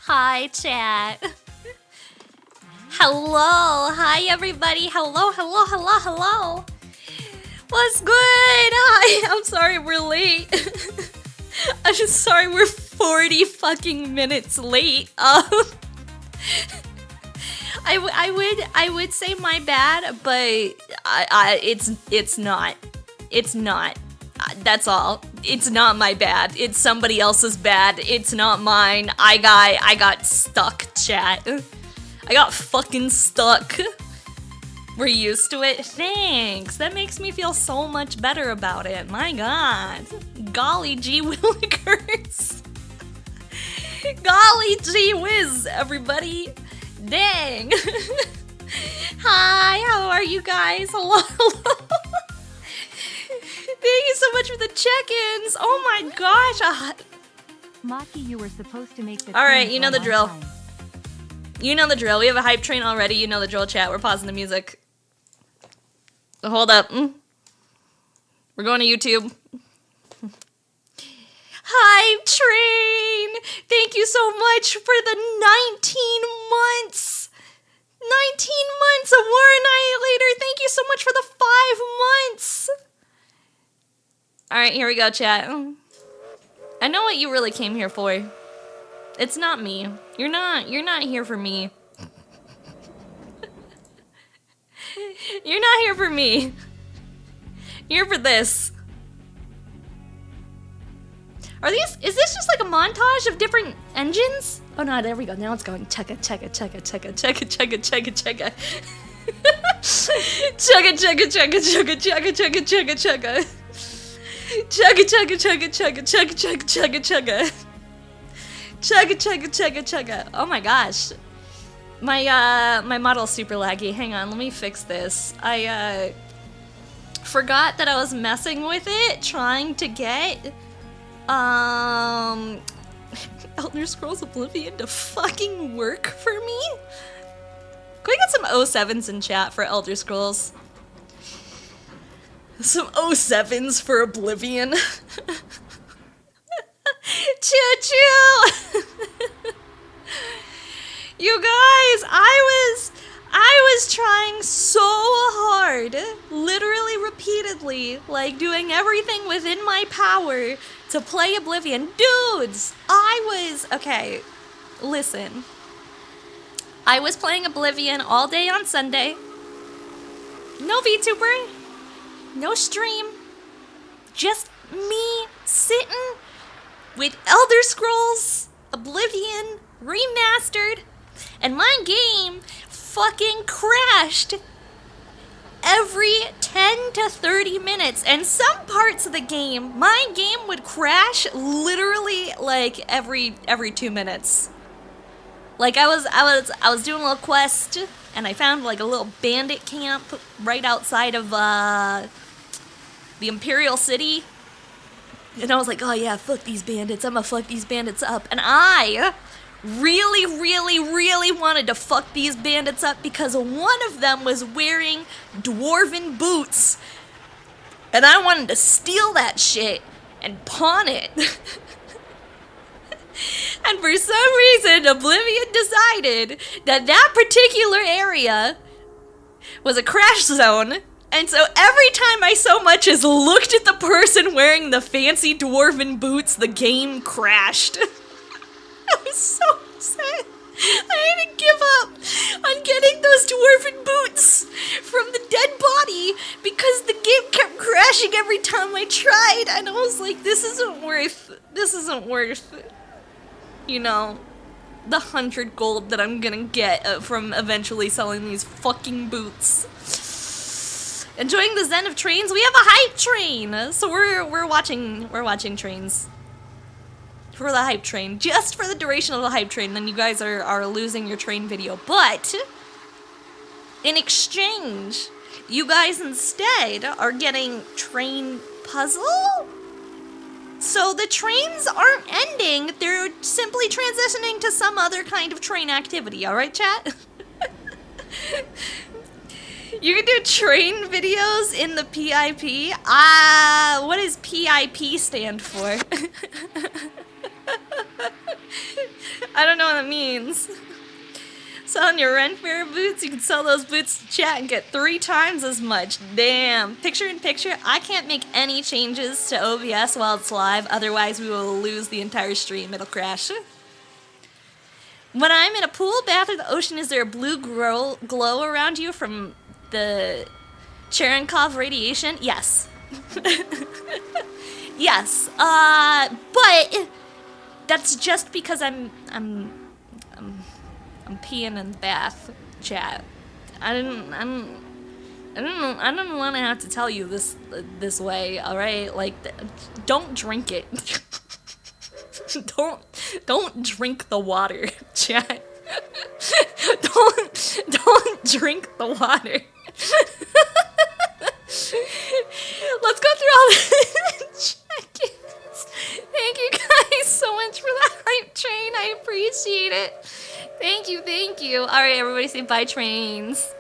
Hi, chat. Hello. Hi, everybody. Hello, hello, hello, hello. What's good? Hi. I'm sorry we're late. I'm just sorry we're 40 fucking minutes late. I would say my bad, but it's not. It's not. That's all. It's not my bad. It's somebody else's bad. It's not mine. I got stuck, chat. I got fucking stuck. We're used to it. Thanks. That makes me feel so much better about it. My god. Golly gee willikers. Golly gee whiz, everybody. Dang. Hi, how are you guys? Hello, hello. Thank you so much for the check-ins. Oh my gosh. Maki, you were supposed to make the Alright, you know the drill. You know the drill. We have a hype train already. You know the drill, chat. We're pausing the music. Hold up. We're going to YouTube. Hype train! Thank you so much for the 19 months! 19 months! A War Annihilator! Thank you so much for the 5 months! Alright, here we go, chat. I know what you really came here for. It's not me. You're not here for me. You're not here for me. You're here for this. Is this just like a montage of different engines? Oh no, there we go. Now it's going chugga chugga chugga chugga chugga chugga chugga chugga. Chugga chugga chugga chugga chugga chugga chugga chugga. Chugga chugga chugga chugga chugga chugga chugga chugga. Chugga chugga chugga chugga. Oh my gosh. My model's super laggy. Hang on, let me fix this. I forgot that I was messing with it, trying to get Elder Scrolls Oblivion to fucking work for me. Can we get some 07s in chat for Elder Scrolls? Some 07s for Oblivion. Choo-choo! You guys, I was trying so hard, literally repeatedly, like doing everything within my power to play Oblivion. Dudes, okay, listen. I was playing Oblivion all day on Sunday. No VTuber, no stream, just me sitting with Elder Scrolls Oblivion Remastered, and my game fucking crashed every 10 to 30 minutes. And some parts of the game, my game would crash literally like every 2 minutes. Like I was doing a little quest, and I found like a little bandit camp right outside of the Imperial City. And I was like, oh yeah, fuck these bandits. I'm gonna fuck these bandits up. And I really, really, really wanted to fuck these bandits up because one of them was wearing dwarven boots. And I wanted to steal that shit and pawn it. And for some reason, Oblivion decided that that particular area was a crash zone. And so every time I so much as looked at the person wearing the fancy dwarven boots, the game crashed. I was so upset. I had to give up on getting those dwarven boots from the dead body because the game kept crashing every time I tried. And I was like, this isn't worth, you know, the 100 gold that I'm gonna get from eventually selling these fucking boots. Enjoying the zen of trains? We have a hype train! So we're watching trains. For the hype train. Just for the duration of the hype train, then you guys are losing your train video. But in exchange, you guys instead are getting train puzzle? So the trains aren't ending, they're simply transitioning to some other kind of train activity, alright chat? You can do train videos in the PIP? What does PIP stand for? I don't know what that means. Selling your rent fair boots, you can sell those boots to chat and get 3 times as much. Damn. Picture in picture, I can't make any changes to OBS while it's live, otherwise we will lose the entire stream. It'll crash. When I'm in a pool, bath, or the ocean, is there a blue glow around you from the Cherenkov radiation? Yes. Yes. But that's just because I'm peeing in the bath, chat. I don't want to have to tell you this way, all right? Like, don't drink it. Don't drink the water, chat. Don't drink the water. Let's go through all the check-ins. Thank you guys so much for the hype train. I appreciate it. Thank you. All right, everybody say bye, trains.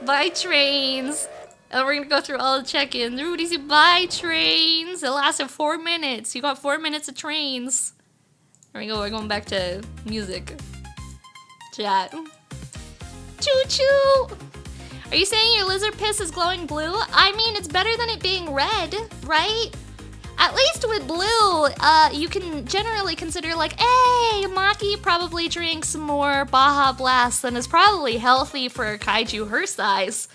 Bye, trains. And we're gonna go through all the check-ins. Everybody say bye, trains. It lasted 4 minutes. You got 4 minutes of trains. There we go. We're going back to music. Chat. Choo-choo. Are you saying your lizard piss is glowing blue? I mean, it's better than it being red, right? At least with blue, you can generally consider like, hey, Maki probably drinks more Baja Blast than is probably healthy for a kaiju her size.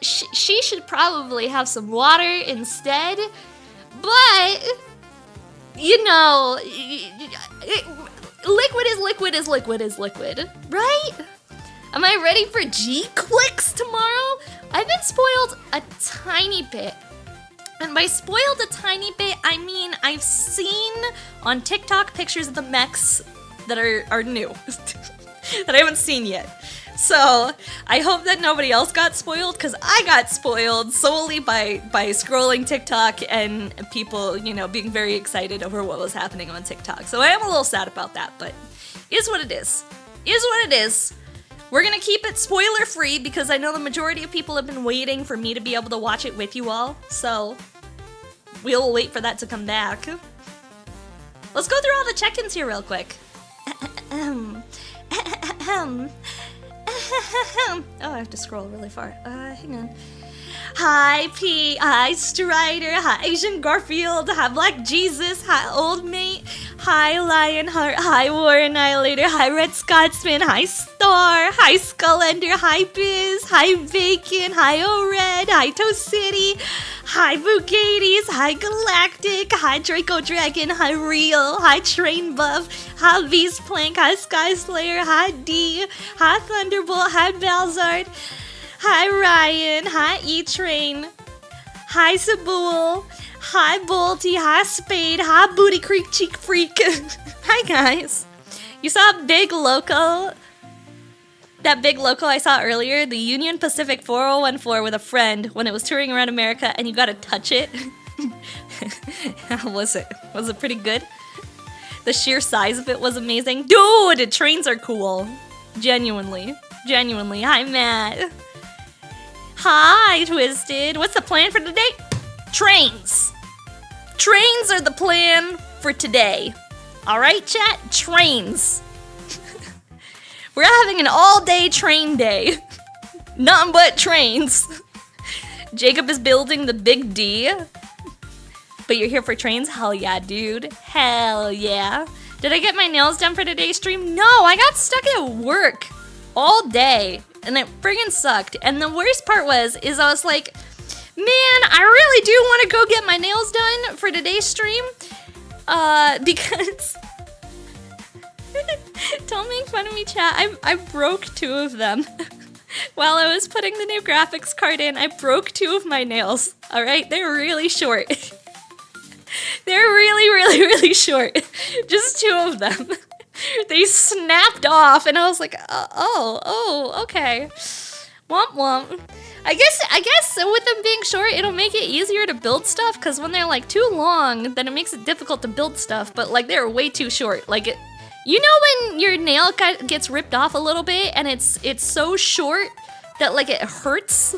She should probably have some water instead. But, you know, liquid is liquid, right? Am I ready for G-Clicks tomorrow? I've been spoiled a tiny bit. And by spoiled a tiny bit, I mean I've seen on TikTok pictures of the mechs that are new. That I haven't seen yet. So, I hope that nobody else got spoiled, because I got spoiled solely by scrolling TikTok and people, you know, being very excited over what was happening on TikTok. So I am a little sad about that, but is what it is. Is what it is. We're gonna keep it spoiler-free because I know the majority of people have been waiting for me to be able to watch it with you all, so we'll wait for that to come back. Let's go through all the check-ins here real quick. Oh, I have to scroll really far. Hang on. Hi, P. Hi, Strider. Hi, Asian Garfield. Hi, Black Jesus. Hi, Old Mate. Hi, Lionheart. Hi, War Annihilator. Hi, Red Scotsman. Hi, Star. Hi, Skullender. Hi, Biz. Hi, Bacon. Hi, O-Red. Hi, Toast City. Hi, Bugatti. Hi, Galactic. Hi, Draco Dragon. Hi, Real. Hi, Train Buff. Hi, Beast Plank. Hi, Sky Slayer. Hi, D. Hi, Thunderbolt. Hi, Balzard. Hi, Ryan. Hi, E-Train. Hi, Sabul. Hi, Bolty. Hi, Spade. Hi, Booty Creek Cheek Freak. Hi, guys. You saw Big Loco? That Big Loco I saw earlier? The Union Pacific 4014 with a friend when it was touring around America and you gotta touch it? How was it? Was it pretty good? The sheer size of it was amazing. Dude, trains are cool. Genuinely. Hi, Matt. Hi, Twisted. What's the plan for today? Trains. Trains are the plan for today. Alright, chat? Trains. We're having an all-day train day. Nothing but trains. Jacob is building the big D. But you're here for trains? Hell yeah, dude. Hell yeah. Did I get my nails done for today's stream? No, I got stuck at work all day. And it friggin' sucked. And the worst part is I was like, man, I really do want to go get my nails done for today's stream. Because... Don't make fun of me, chat. I broke 2 of them. While I was putting the new graphics card in, I broke 2 of my nails. Alright? They're really short. They're really short. Just 2 of them. They snapped off, and I was like, oh, okay. Womp womp. I guess with them being short, it'll make it easier to build stuff, because when they're, like, too long, then it makes it difficult to build stuff, but, like, they're way too short. Like, you know when your nail gets ripped off a little bit, and it's so short that, like, it hurts?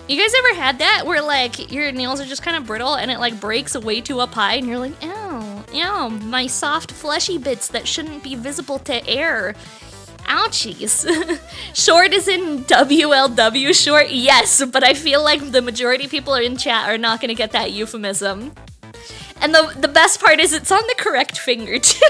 You guys ever had that, where, like, your nails are just kind of brittle, and it, like, breaks way too up high, and you're like, ow, Ew, my soft fleshy bits that shouldn't be visible to air. Ouchies. Short is in WLW short? Yes, but I feel like the majority of people in chat are not gonna get that euphemism. And the best part is it's on the correct finger too.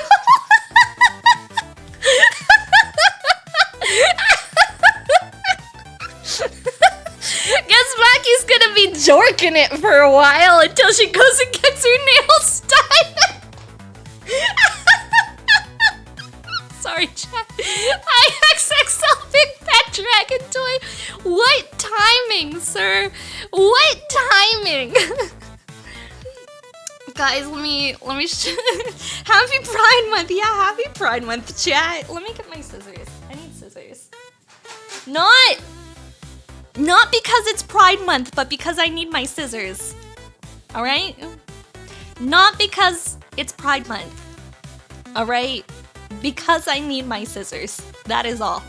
Guess Maki's gonna be jorking it for a while until she goes and gets her nails done. Sorry, chat. IXXL Big Pet Dragon Toy. What timing, sir? What timing? Guys, let me Happy Pride Month. Yeah, Happy Pride Month, chat. Let me get my scissors. I need scissors. Not because it's Pride Month, but because I need my scissors. All right? Not because it's Pride Month. All right? Because I need my scissors. That is all.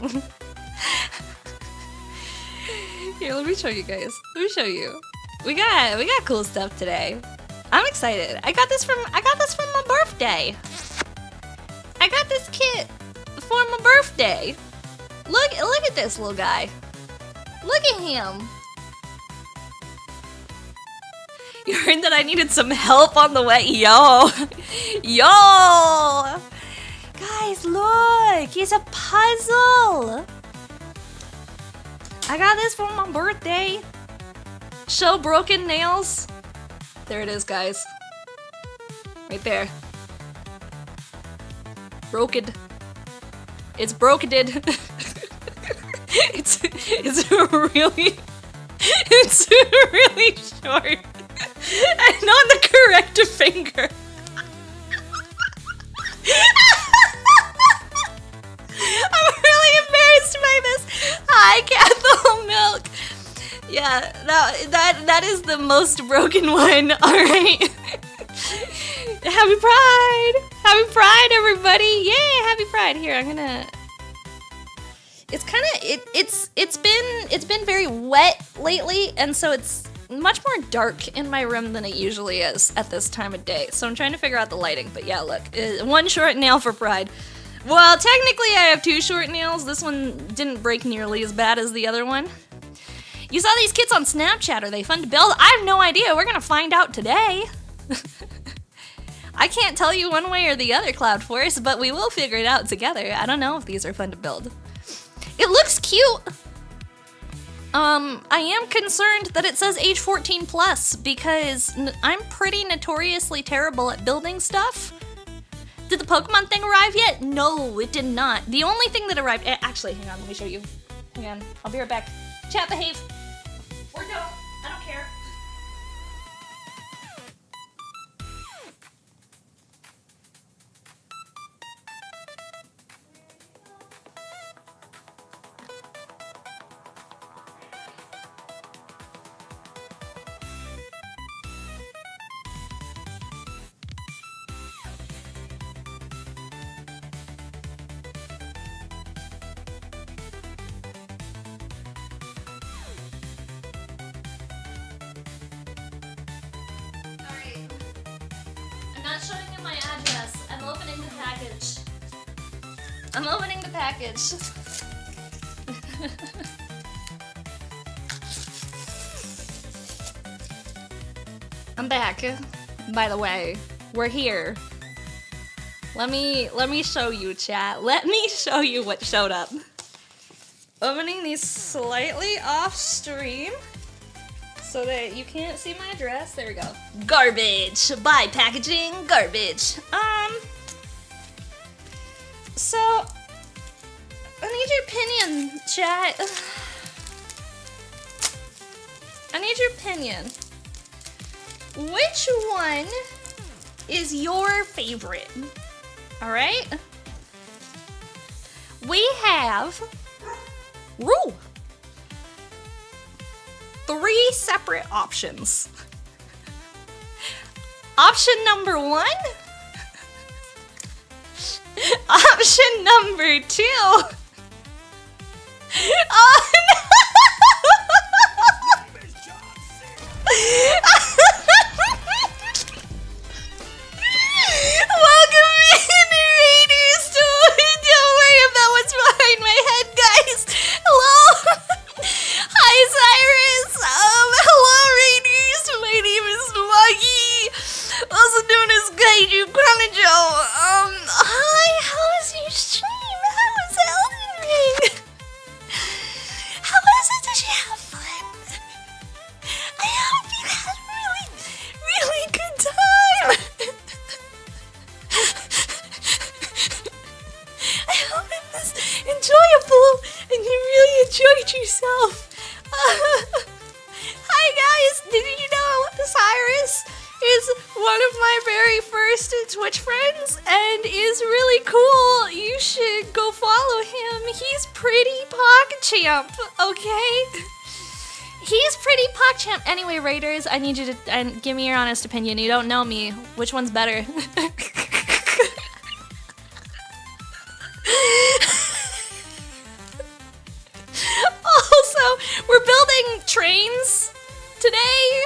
Here, let me show you guys. Let me show you. We got cool stuff today. I'm excited. I got this from my birthday. I got this kit for my birthday. Look at this little guy. Look at him. You heard that I needed some help on the way. Yo. Guys, look. It's a puzzle. I got this for my birthday. Show broken nails. There it is, guys. Right there. Broken. It's broken. It's really short. And on the correct finger. I'm really embarrassed by this. Hi, Cathal Milk. Yeah, that is the most broken one. All right. Happy Pride! Happy Pride, everybody! Yay! Happy Pride. Here, I'm gonna. It's kind of it's been very wet lately, and so it's much more dark in my room than it usually is at this time of day. So I'm trying to figure out the lighting. But yeah, look, one short nail for Pride. Well, technically I have two short nails. This one didn't break nearly as bad as the other one. You saw these kits on Snapchat. Are they fun to build? I have no idea. We're gonna find out today. I can't tell you one way or the other, Cloud Force, but we will figure it out together. I don't know if these are fun to build. It looks cute. I am concerned that it says age 14 plus because I'm pretty notoriously terrible at building stuff. Did the Pokemon thing arrive yet? No, it did not. The only thing that arrived, actually, hang on, let me show you. Hang on, I'll be right back. Chat, behave. Or don't, I don't care. Not showing you my address. I'm opening the package. I'm opening the package. I'm back. By the way, we're here. Let me show you, chat. Let me show you what showed up. Opening these slightly off stream. So that you can't see my address. There we go. Garbage. Buy packaging. Garbage. So I need your opinion, chat. I need your opinion. Which one is your favorite? All right. We have. Woo! 3 separate options. Option number 1. Option number 2. Oh no! Twitch friends and is really cool. You should go follow him. He's pretty PogChamp, okay? He's pretty PogChamp. Anyway, Raiders, I need you to give me your honest opinion. You don't know me. Which one's better? Also, we're building trains today.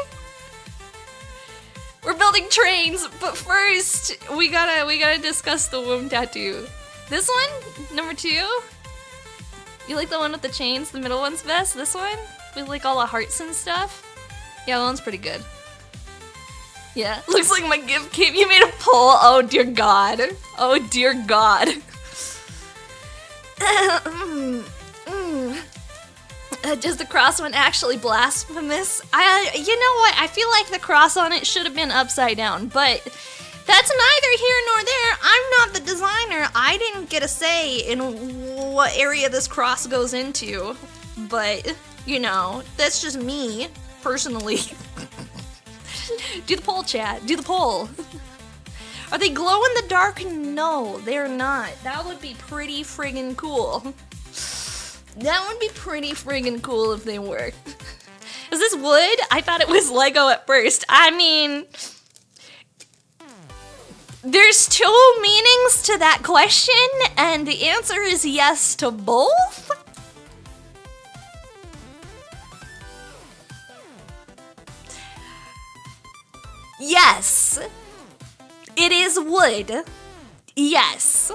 We're building trains, but first we gotta discuss the womb tattoo. This one, number 2. You like the one with the chains? The middle one's best. This one with like all the hearts and stuff. Yeah, that one's pretty good. Yeah, looks like my gift came. You made a poll. Oh dear God. Oh dear God. Does the cross one actually blasphemous? You know what? I feel like the cross on it should have been upside down, but that's neither here nor there. I'm not the designer. I didn't get a say in what area this cross goes into, but you know, that's just me personally. Do the poll, chat. Do the poll. Are they glow in the dark? No, they're not. That would be pretty friggin' cool. That would be pretty friggin' cool if they were. Is this wood? I thought it was Lego at first. I mean, there's 2 meanings to that question, and the answer is yes to both. Yes. It is wood. Yes.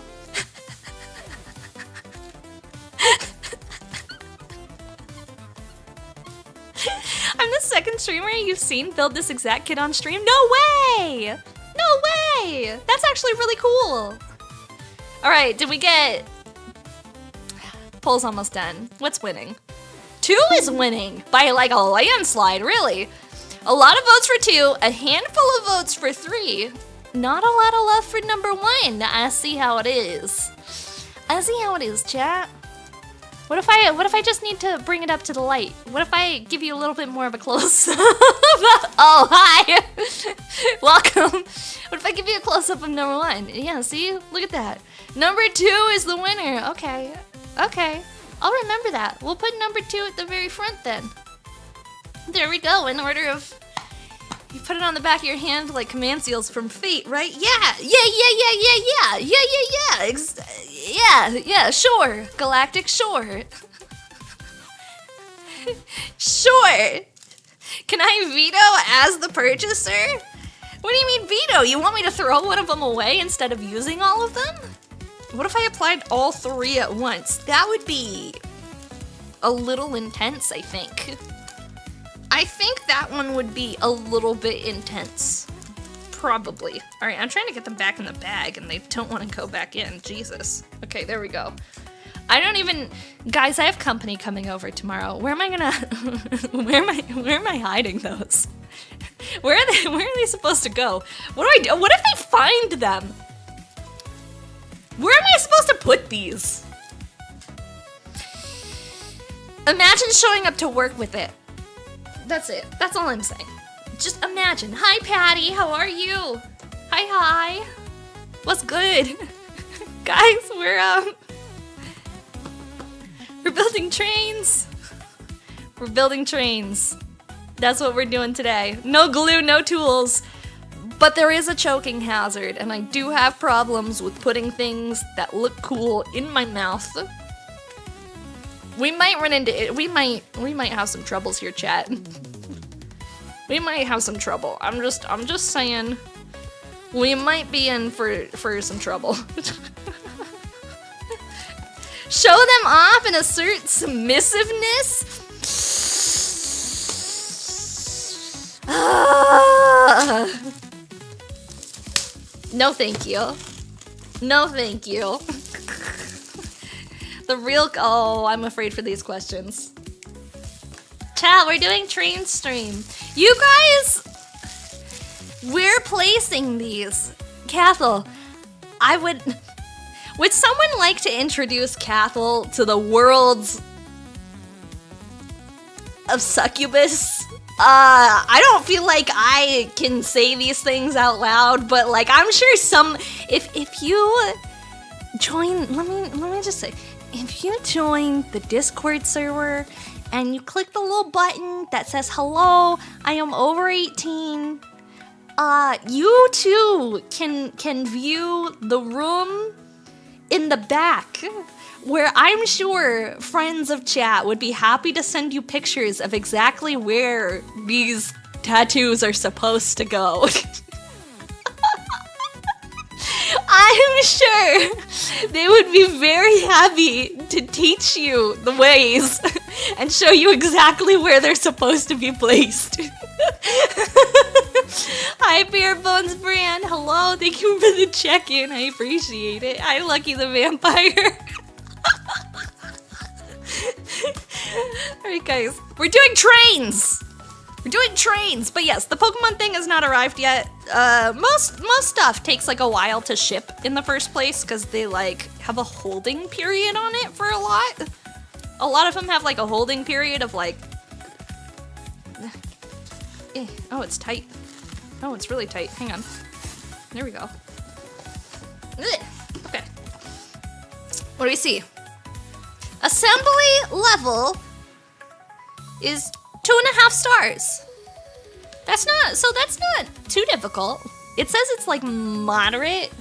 I'm the second streamer you've seen build this exact kit on stream. No way! No way! That's actually really cool. All right, did we get... Poll's almost done. What's winning? 2 is winning by like a landslide, really. A lot of votes for 2, a handful of votes for 3. Not a lot of love for number 1. I see how it is. I see how it is, chat. What if I just need to bring it up to the light? What if I give you a little bit more of a close-up? Oh, hi! Welcome! What if I give you a close-up of number 1? Yeah, see? Look at that. Number 2 is the winner. Okay. Okay. I'll remember that. We'll put number 2 at the very front then. There we go, in order of... You put it on the back of your hand like command seals from Fate, right? Yeah! Yeah, sure. Galactic, sure. Sure. Can I veto as the purchaser? What do you mean veto? You want me to throw one of them away instead of using all of them? What if I applied all 3 at once? That would be a little intense, I think. I think that one would be a little bit intense. Probably. All right, I'm trying to get them back in the bag and they don't want to go back in. Jesus. Okay, there we go. I don't even... Guys, I have company coming over tomorrow. Where am I gonna... where am I hiding those? Where are they supposed to go? What do I do? What if they find them? Where am I supposed to put these? Imagine showing up to work with it. That's it. That's all I'm saying. Just imagine. Hi, Patty. How are you? Hi. What's good? Guys, we're building trains. We're building trains. That's what we're doing today. No glue, no tools. But there is a choking hazard, and I do have problems with putting things that look cool in my mouth. We might run into it. We might have some troubles here, chat. We might have some trouble. I'm just saying. We might be in for some trouble. Show them off and assert submissiveness. No, thank you. No, thank you. The real... Oh, I'm afraid for these questions. Chat, we're doing train stream. You guys... We're placing these. Cathal, I would... Would someone like to introduce Cathal to the worlds of succubus I don't feel like I can say these things out loud, but like I'm sure if you join, let me just say, if you join the Discord server and you click the little button that says hello, I am over 18, you too can view the room in the back, where I'm sure friends of chat would be happy to send you pictures of exactly where these tattoos are supposed to go. I'm sure they would be very happy to teach you the ways and show you exactly where they're supposed to be placed. Hi, Bare Bones Brand. Hello, thank you for the check-in. I appreciate it. Hi, Lucky the Vampire. Alright, guys. We're doing trains! We're doing trains! But yes, the Pokemon thing has not arrived yet. Most stuff takes like a while to ship in the first place because they like have a holding period on it for a lot. A lot of them have like a holding period of like... Oh, it's tight. Oh, it's really tight. Hang on. There we go. Okay. What do we see? Assembly level is 2.5 stars. That's not too difficult. It says it's like moderate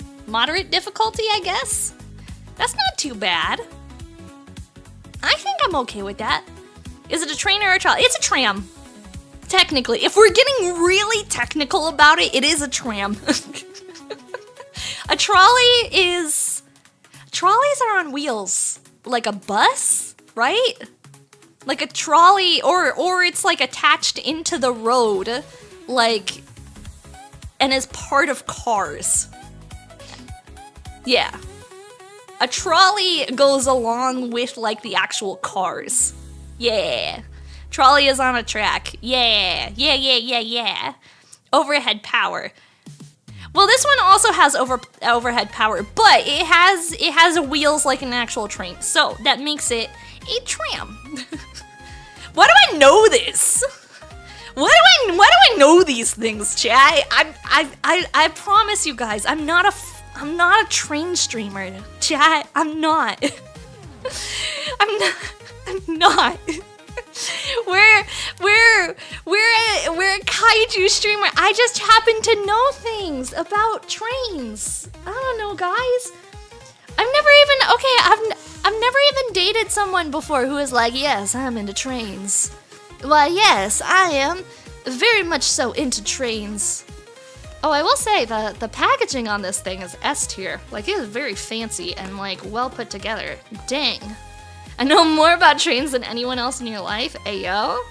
difficulty, I guess. That's not too bad. I think I'm okay with that. Is it a train or a trolley? It's a tram. Technically, if we're getting really technical about it, it is a tram. A trolley is... Trolleys are on wheels. Like a bus, right? Like a trolley, or it's like attached into the road, like, and is part of cars. Yeah. A trolley goes along with like the actual cars. Yeah. Trolley is on a track. Yeah. Yeah. Overhead power. Well, this one also has overhead power, but it has wheels like an actual train, so that makes it a tram. Why do I know this? Why do I know these things, chat? I promise you guys, I'm not a train streamer, chat. I'm not. I'm not. We're a kaiju streamer. I just happen to know things about trains. I don't know, guys. I've never even dated someone before who is like, yes, I'm into trains. Why, yes, I am very much so into trains. Oh, I will say the packaging on this thing is S tier. Like, it is very fancy and like well put together. Dang. I know more about trains than anyone else in your life. Ayo.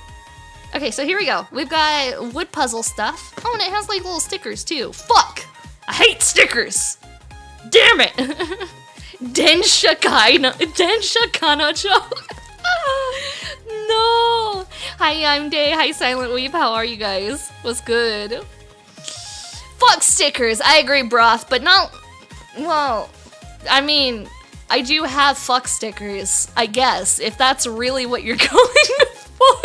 Okay, so here we go. We've got wood puzzle stuff. Oh, and it has like little stickers too. Fuck! I hate stickers! Damn it! Densha Kanojo. No! Hi, I'm Day. Hi, Silent Weep. How are you guys? What's good? Fuck stickers. I agree, Broth, but not... Well, I mean... I do have fuck stickers, I guess, if that's really what you're going for.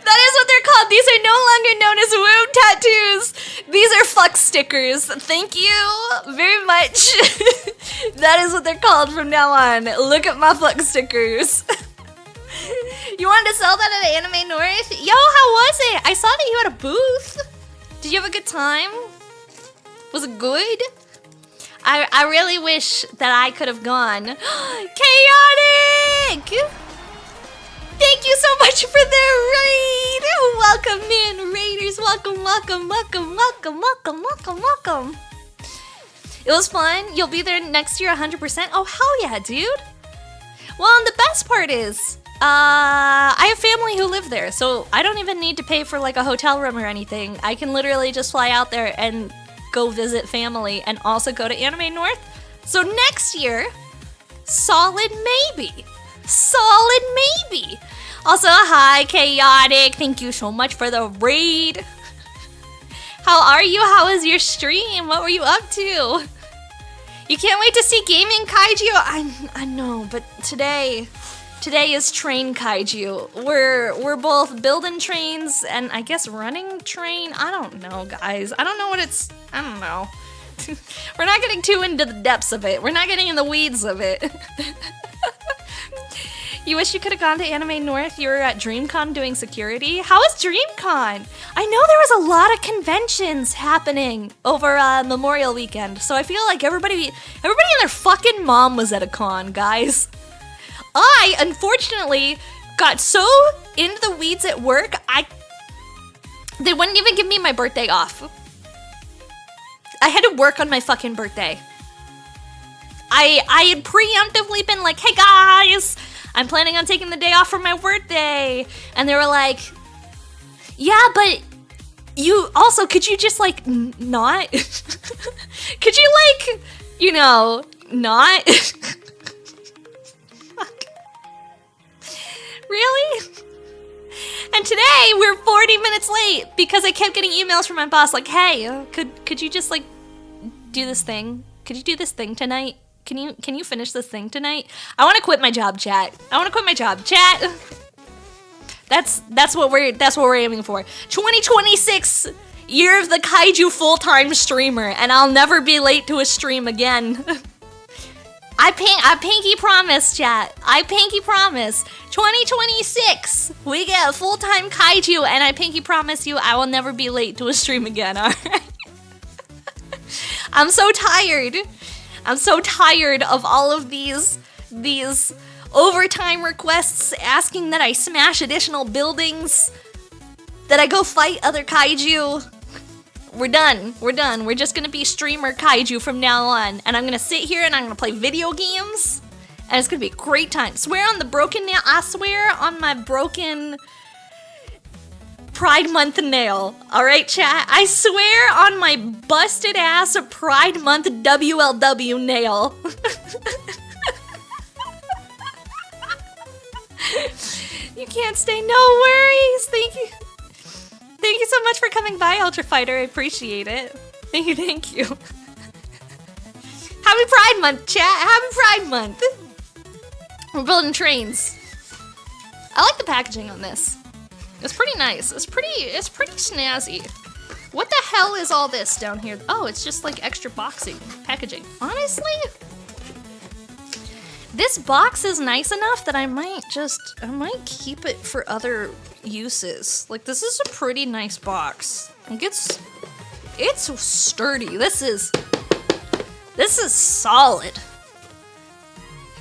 That is what they're called. These are no longer known as womb tattoos. These are fuck stickers. Thank you very much. That is what they're called from now on. Look at my fuck stickers. You wanted to sell that at Anime North? Yo, how was it? I saw that you had a booth. Did you have a good time? Was it good? I really wish that I could have gone. Chaotic! Thank you so much for the raid! Welcome in, raiders. Welcome. It was fun. You'll be there next year 100%. Oh, hell yeah, dude. Well, and the best part is... I have family who live there, so I don't even need to pay for like a hotel room or anything. I can literally just fly out there and go visit family and also go to Anime North. So next year, solid maybe. Also, hi, Chaotic. Thank you so much for the raid. How are you? How was your stream? What were you up to? You can't wait to see gaming kaiju. I know, but today is train kaiju. We're both building trains and I guess running train. I don't know, guys. I don't know what it's. I don't know. We're not getting too into the depths of it. We're not getting in the weeds of it. You wish you could have gone to Anime North. You were at DreamCon doing security. How was DreamCon? I know there was a lot of conventions happening over Memorial Weekend, so I feel like everybody and their fucking mom was at a con, guys. I, unfortunately, got so into the weeds at work, they wouldn't even give me my birthday off. I had to work on my fucking birthday. I had preemptively been like, hey guys, I'm planning on taking the day off for my birthday. And they were like, yeah, but you also, could you just like, not? Could you like, you know, not? Fuck. Really? And today we're 40 minutes late because I kept getting emails from my boss like, hey, could you just like do this thing? Could you do this thing tonight? Can you finish this thing tonight? I want to quit my job, chat. I want to quit my job, chat. That's what we're aiming for. 2026, year of the kaiju full-time streamer, and I'll never be late to a stream again. I pinky promise, chat. I pinky promise. 2026, we get a full-time kaiju, and I pinky promise you I will never be late to a stream again, alright? I'm so tired. I'm so tired of all of these overtime requests asking that I smash additional buildings, that I go fight other kaiju. We're done. We're just gonna be streamer kaiju from now on. And I'm gonna sit here and I'm gonna play video games. And it's gonna be a great time. Swear on the broken nail. I swear on my broken Pride Month nail. Alright, chat? I swear on my busted ass Pride Month WLW nail. You can't stay. No worries. Thank you. Thank you so much for coming by, Ultra Fighter. I appreciate it. Thank you. Happy Pride Month, chat. Happy Pride Month. We're building trains. I like the packaging on this. It's pretty nice. It's pretty snazzy. What the hell is all this down here? Oh, it's just like extra packaging. Honestly, this box is nice enough that I might keep it for other uses. Like, this is a pretty nice box. Like, it's sturdy. This is solid.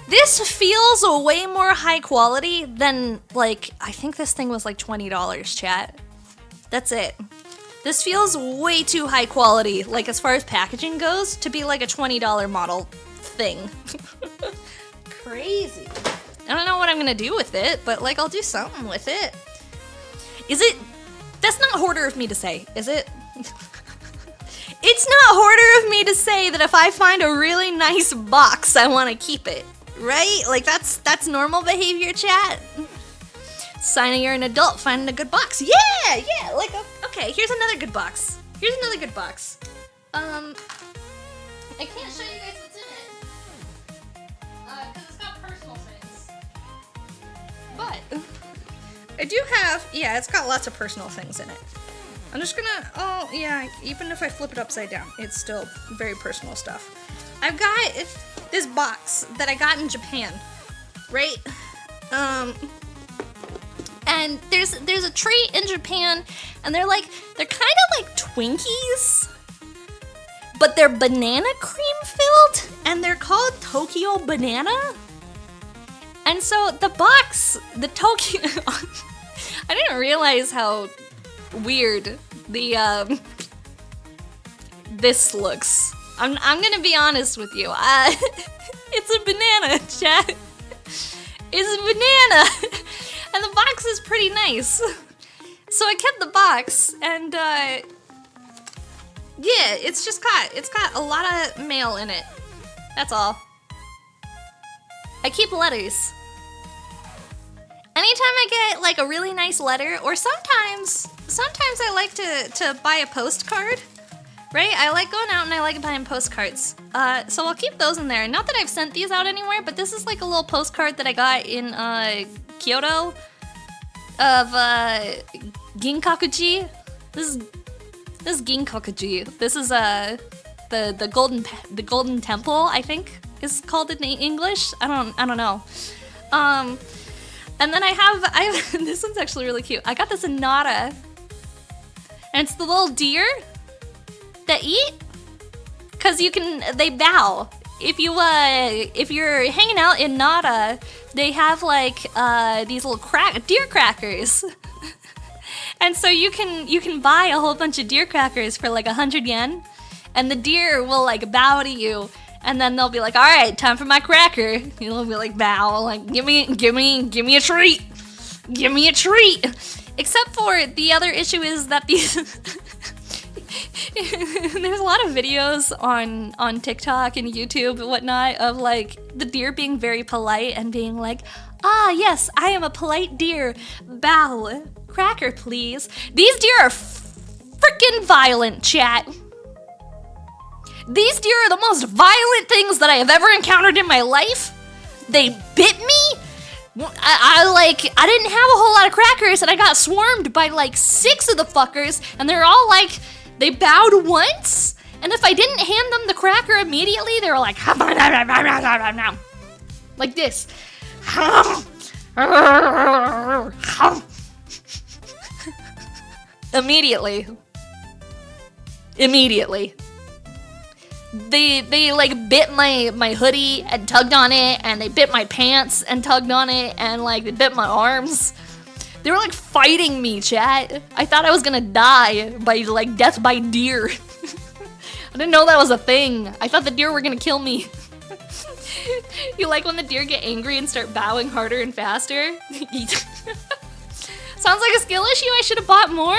This feels way more high quality than, like, I think this thing was like $20, chat. That's it. This feels way too high quality, like, as far as packaging goes, to be like a $20 model thing. Crazy. I don't know what I'm gonna do with it, but, like, I'll do something with it. That's not hoarder of me to say, is it? It's not hoarder of me to say that if I find a really nice box, I want to keep it. Right? Like, that's normal behavior, chat. Signing you're an adult, finding a good box. Yeah! Like, okay, here's another good box. I can't show you guys what's in it. Because it's got personal things. But I do have, yeah, it's got lots of personal things in it. I'm just gonna, oh, yeah, even if I flip it upside down, it's still very personal stuff. I've got this box that I got in Japan, right? And there's a treat in Japan, and they're kind of like Twinkies, but they're banana cream filled, and they're called Tokyo Banana. And so the box, the Tokyo, I didn't realize how weird this looks. I'm gonna be honest with you. It's a banana, chat. It's a banana, and the box is pretty nice. So I kept the box, and yeah, it's got a lot of mail in it. That's all. I keep letters. Anytime I get like a really nice letter, or sometimes sometimes I like to buy a postcard, right? I like going out and I like buying postcards. So I'll keep those in there. Not that I've sent these out anywhere, but this is like a little postcard that I got in Kyoto of Ginkakuji. This is Ginkakuji. This is the golden temple, I think is called in English. I don't know. And then I have this one's actually really cute. I got this in Nara, and it's the little deer that eat, cause they bow. If you're hanging out in Nara, they have like these little deer crackers. And so you can buy a whole bunch of deer crackers for like 100 yen, and the deer will like bow to you, and then they'll be like, "All right, time for my cracker." You'll be like, bow, like, give me a treat, give me a treat. Except for the other issue is that these there's a lot of videos on TikTok and YouTube and whatnot of like the deer being very polite and being like, "Ah, yes, I am a polite deer. Bow. Cracker, please." These deer are freaking violent, chat. These deer are the most violent things that I have ever encountered in my life. They bit me. I didn't have a whole lot of crackers, and I got swarmed by like 6 of the fuckers, and they're all like, they bowed once, and if I didn't hand them the cracker immediately, they were like, like this. Immediately. They like bit my hoodie and tugged on it, and they bit my pants and tugged on it, and like they bit my arms. They were like fighting me, chat. I thought I was gonna die by like death by deer. I didn't know that was a thing. I thought the deer were gonna kill me. You like when the deer get angry and start bowing harder and faster? Sounds like a skill issue. I should have bought more.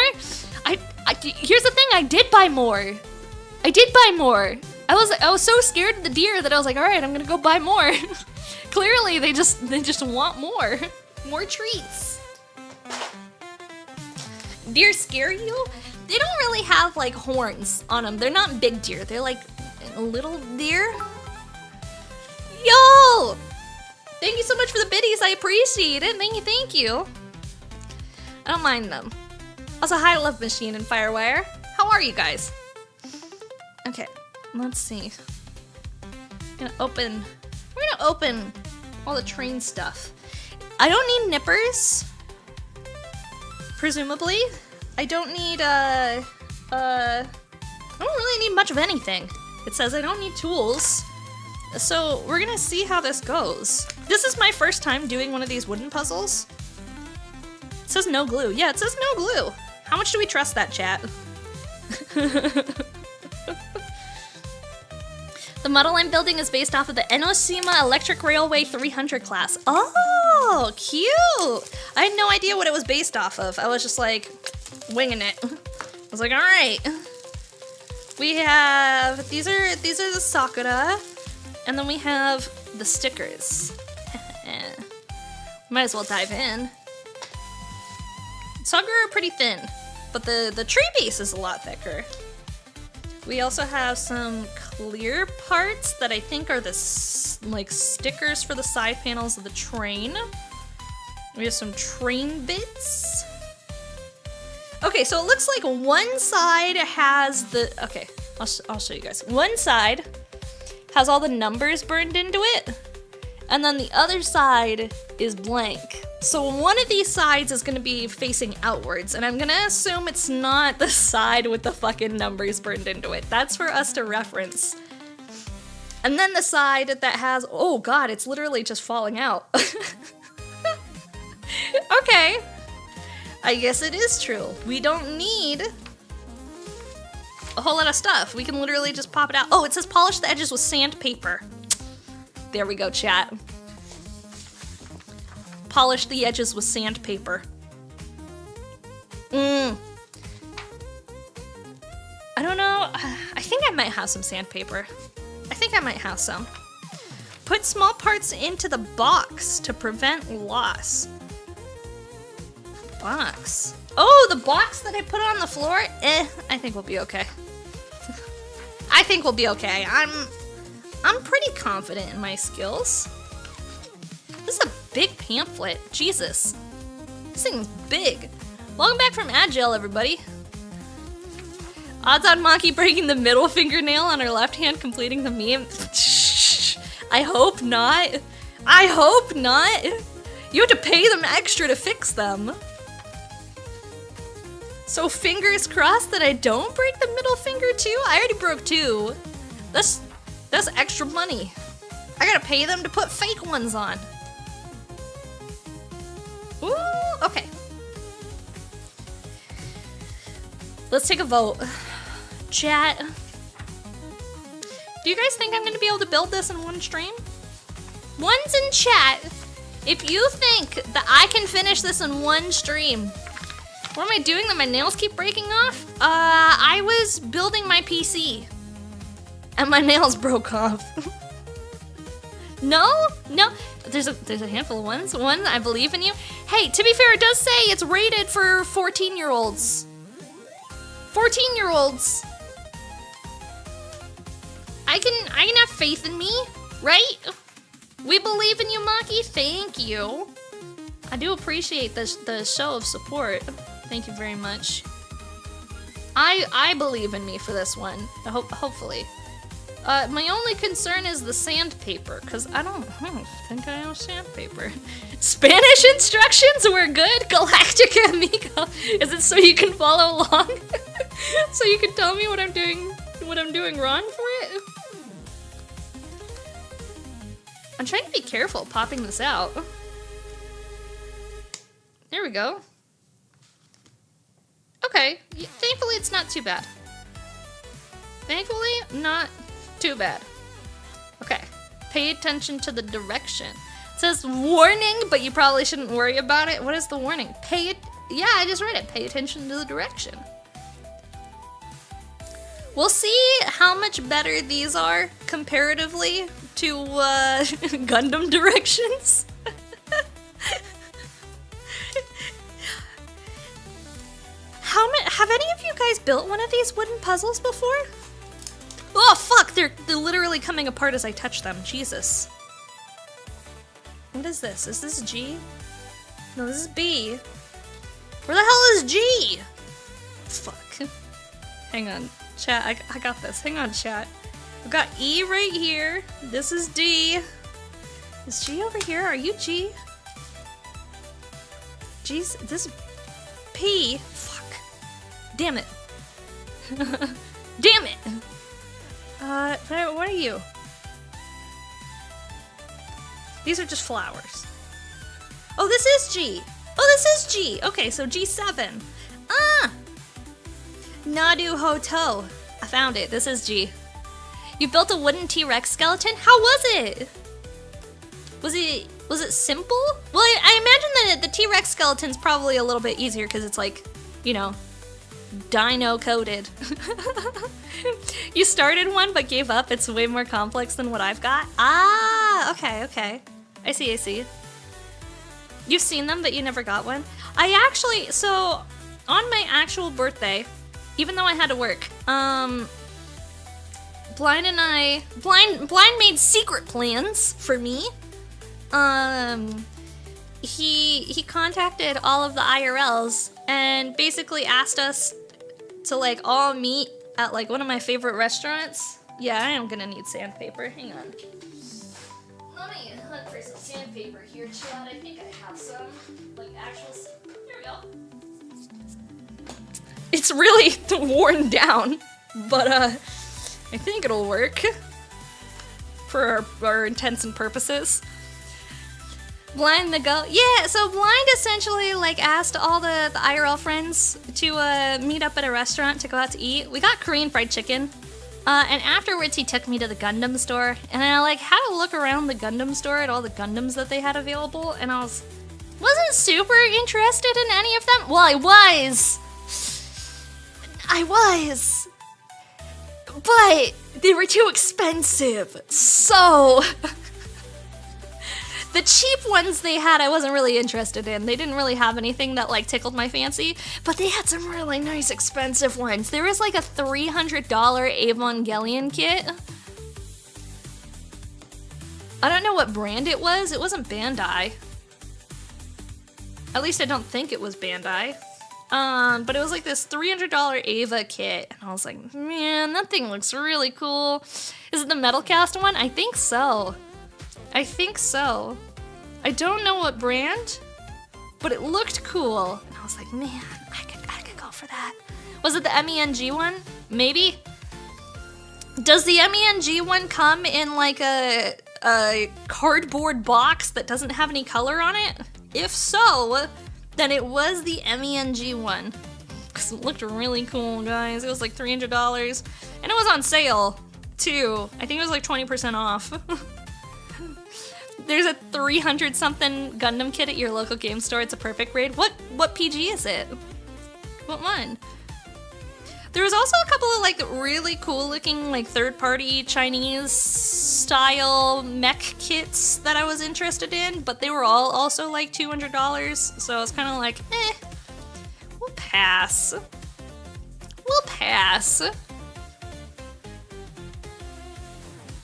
Here's the thing. I did buy more. I was so scared of the deer that I was like, all right, I'm gonna go buy more. Clearly, they just want more treats. Deer scare you? They don't really have like horns on them. They're not big deer. They're like little deer. Yo! Thank you so much for the biddies. I appreciate it. Thank you. I don't mind them. Also, hi, Love Machine and Firewire. How are you guys? Okay, let's see. We're gonna open all the train stuff. I don't need nippers. Presumably. I don't need, I don't really need much of anything. It says I don't need tools. So we're gonna see how this goes. This is my first time doing one of these wooden puzzles. It says no glue. Yeah, it says no glue. How much do we trust that, chat? The model I'm building is based off of the Enoshima Electric Railway 300 class. Oh, cute! I had no idea what it was based off of. I was just like, winging it. I was like, all right. We have, these are the Sakura, and then we have the stickers. Might as well dive in. Sakura are pretty thin, but the tree base is a lot thicker. We also have some clear parts that I think are the like stickers for the side panels of the train. We have some train bits. Okay, so it looks like one side has the, okay, I'll show you guys. One side has all the numbers burned into it, and then the other side is blank. So one of these sides is gonna be facing outwards, and I'm gonna assume it's not the side with the fucking numbers burned into it. That's for us to reference. And then the side that has, oh god, it's literally just falling out. Okay. I guess it is true. We don't need a whole lot of stuff. We can literally just pop it out. Oh, it says polish the edges with sandpaper. There we go, chat. Polish the edges with sandpaper. I don't know. I think I might have some sandpaper. I think I might have some. Put small parts into the box to prevent loss. box? Oh, the box that I put on the floor? I think we'll be okay. I think we'll be okay. I'm pretty confident in my skills. This is a big pamphlet. Jesus. This thing's big. Welcome back from Agile, everybody. Odds on Maki breaking the middle fingernail on her left hand completing the meme. I hope not. I hope not. You have to pay them extra to fix them. So fingers crossed that I don't break the middle finger too? I already broke 2. That's extra money. I gotta pay them to put fake ones on. Ooh, okay. Let's take a vote. Chat. Do you guys think I'm gonna be able to build this in one stream? One's in chat. If you think that I can finish this in one stream. What am I doing that my nails keep breaking off? I was building my PC. And my nails broke off. No? There's a handful of ones. One, I believe in you. Hey, to be fair, it does say it's rated for 14-year-olds. 14-year-olds. I can have faith in me, right? We believe in you, Maki. Thank you. I do appreciate the show of support. Thank you very much. I believe in me for this one. Hopefully. My only concern is the sandpaper, because I don't think I have sandpaper. Spanish instructions were good. Galactica Amigo. Is it so you can follow along? So you can tell me what I'm doing wrong for it? I'm trying to be careful popping this out. There we go. Okay, thankfully it's not too bad. Thankfully, not too bad. Okay, pay attention to the direction. It says warning, but you probably shouldn't worry about it. What is the warning? Yeah, I just read it. Pay attention to the direction. We'll see how much better these are comparatively to Gundam directions. Have any of you guys built one of these wooden puzzles before? Oh fuck, they're literally coming apart as I touch them. Jesus. What is this? Is this G? No, this is B. Where the hell is G? Fuck. Hang on, chat, I got this. Hang on, chat. I've got E right here. This is D. Is G over here? Are you G? G's, this is P. Fuck. Damn it. Damn it. What are you? These are just flowers. Oh, this is G. Oh, this is G. Okay, so G7. Ah! Nadu Hoto. I found it. This is G. You built a wooden T-Rex skeleton? How was it? Was it simple? Well, I imagine that the T-Rex skeleton's probably a little bit easier because it's like, you know, dino coded. You started one but gave up. It's way more complex than what I've got. Ah, okay. I see. You've seen them, but you never got one? I actually, so on my actual birthday, even though I had to work, Blind made secret plans for me. He contacted all of the IRLs and basically asked us to like all meet at like one of my favorite restaurants. Yeah, I am gonna need sandpaper. Hang on. Let me hunt for some sandpaper here, Chad. I think I have some. Like actual. Here we go. It's really worn down, but I think it'll work for our intents and purposes. Blind the go. Yeah, so Blind essentially like asked all the IRL friends to meet up at a restaurant to go out to eat. We got Korean fried chicken. And afterwards he took me to the Gundam store and I like had a look around the Gundam store at all the Gundams that they had available and I wasn't super interested in any of them. Well, I was. But they were too expensive. So The cheap ones they had, I wasn't really interested in. They didn't really have anything that like tickled my fancy, but they had some really nice expensive ones. There was like a $300 Evangelion kit. I don't know what brand it was. It wasn't Bandai. At least I don't think it was Bandai. But it was like this $300 Ava kit, and I was like, man, that thing looks really cool. Is it the Metal Cast one? I think so. I think so. I don't know what brand, but it looked cool. And I was like, man, I could go for that. Was it the MENG one? Maybe? Does the MENG one come in like a cardboard box that doesn't have any color on it? If so, then it was the MENG one. Because it looked really cool, guys. It was like $300. And it was on sale, too. I think it was like 20% off. There's a 300-something Gundam kit at your local game store. It's a perfect grade. What PG is it? What one? There was also a couple of like really cool looking like third-party Chinese style mech kits that I was interested in, but they were all also like $200, so I was kind of like, we'll pass. We'll pass.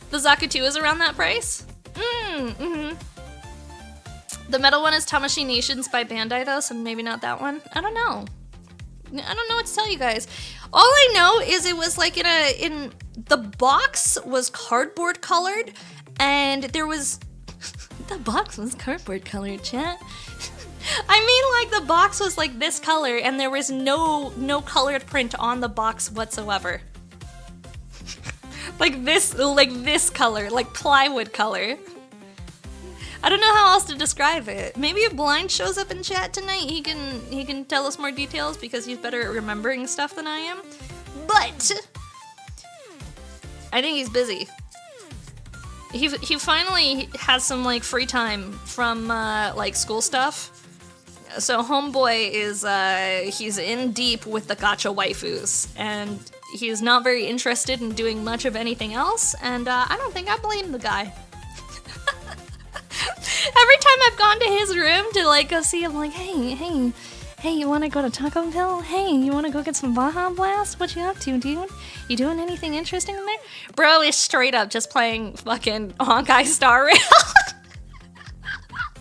The Zaku 2 is around that price? The metal one is Tamashii Nations by Bandai though, so maybe not that one. I don't know. I don't know what to tell you guys. All I know is it was like in the box was cardboard colored, and there was the box was cardboard colored, chat. I mean, like the box was like this color, and there was no colored print on the box whatsoever. like this color, like plywood color. I don't know how else to describe it. Maybe if Blind shows up in chat tonight, he can tell us more details because he's better at remembering stuff than I am. But I think he's busy. He finally has some like free time from like school stuff. So homeboy is he's in deep with the gacha waifus, and he's not very interested in doing much of anything else. And I don't think I blame the guy. Every time I've gone to his room to like go see him, like, hey, you want to go to Taco Bell? Hey, you want to go get some Baja Blast? What you up to, dude? You doing anything interesting in there? Bro is straight up just playing fucking Honkai Star Rail.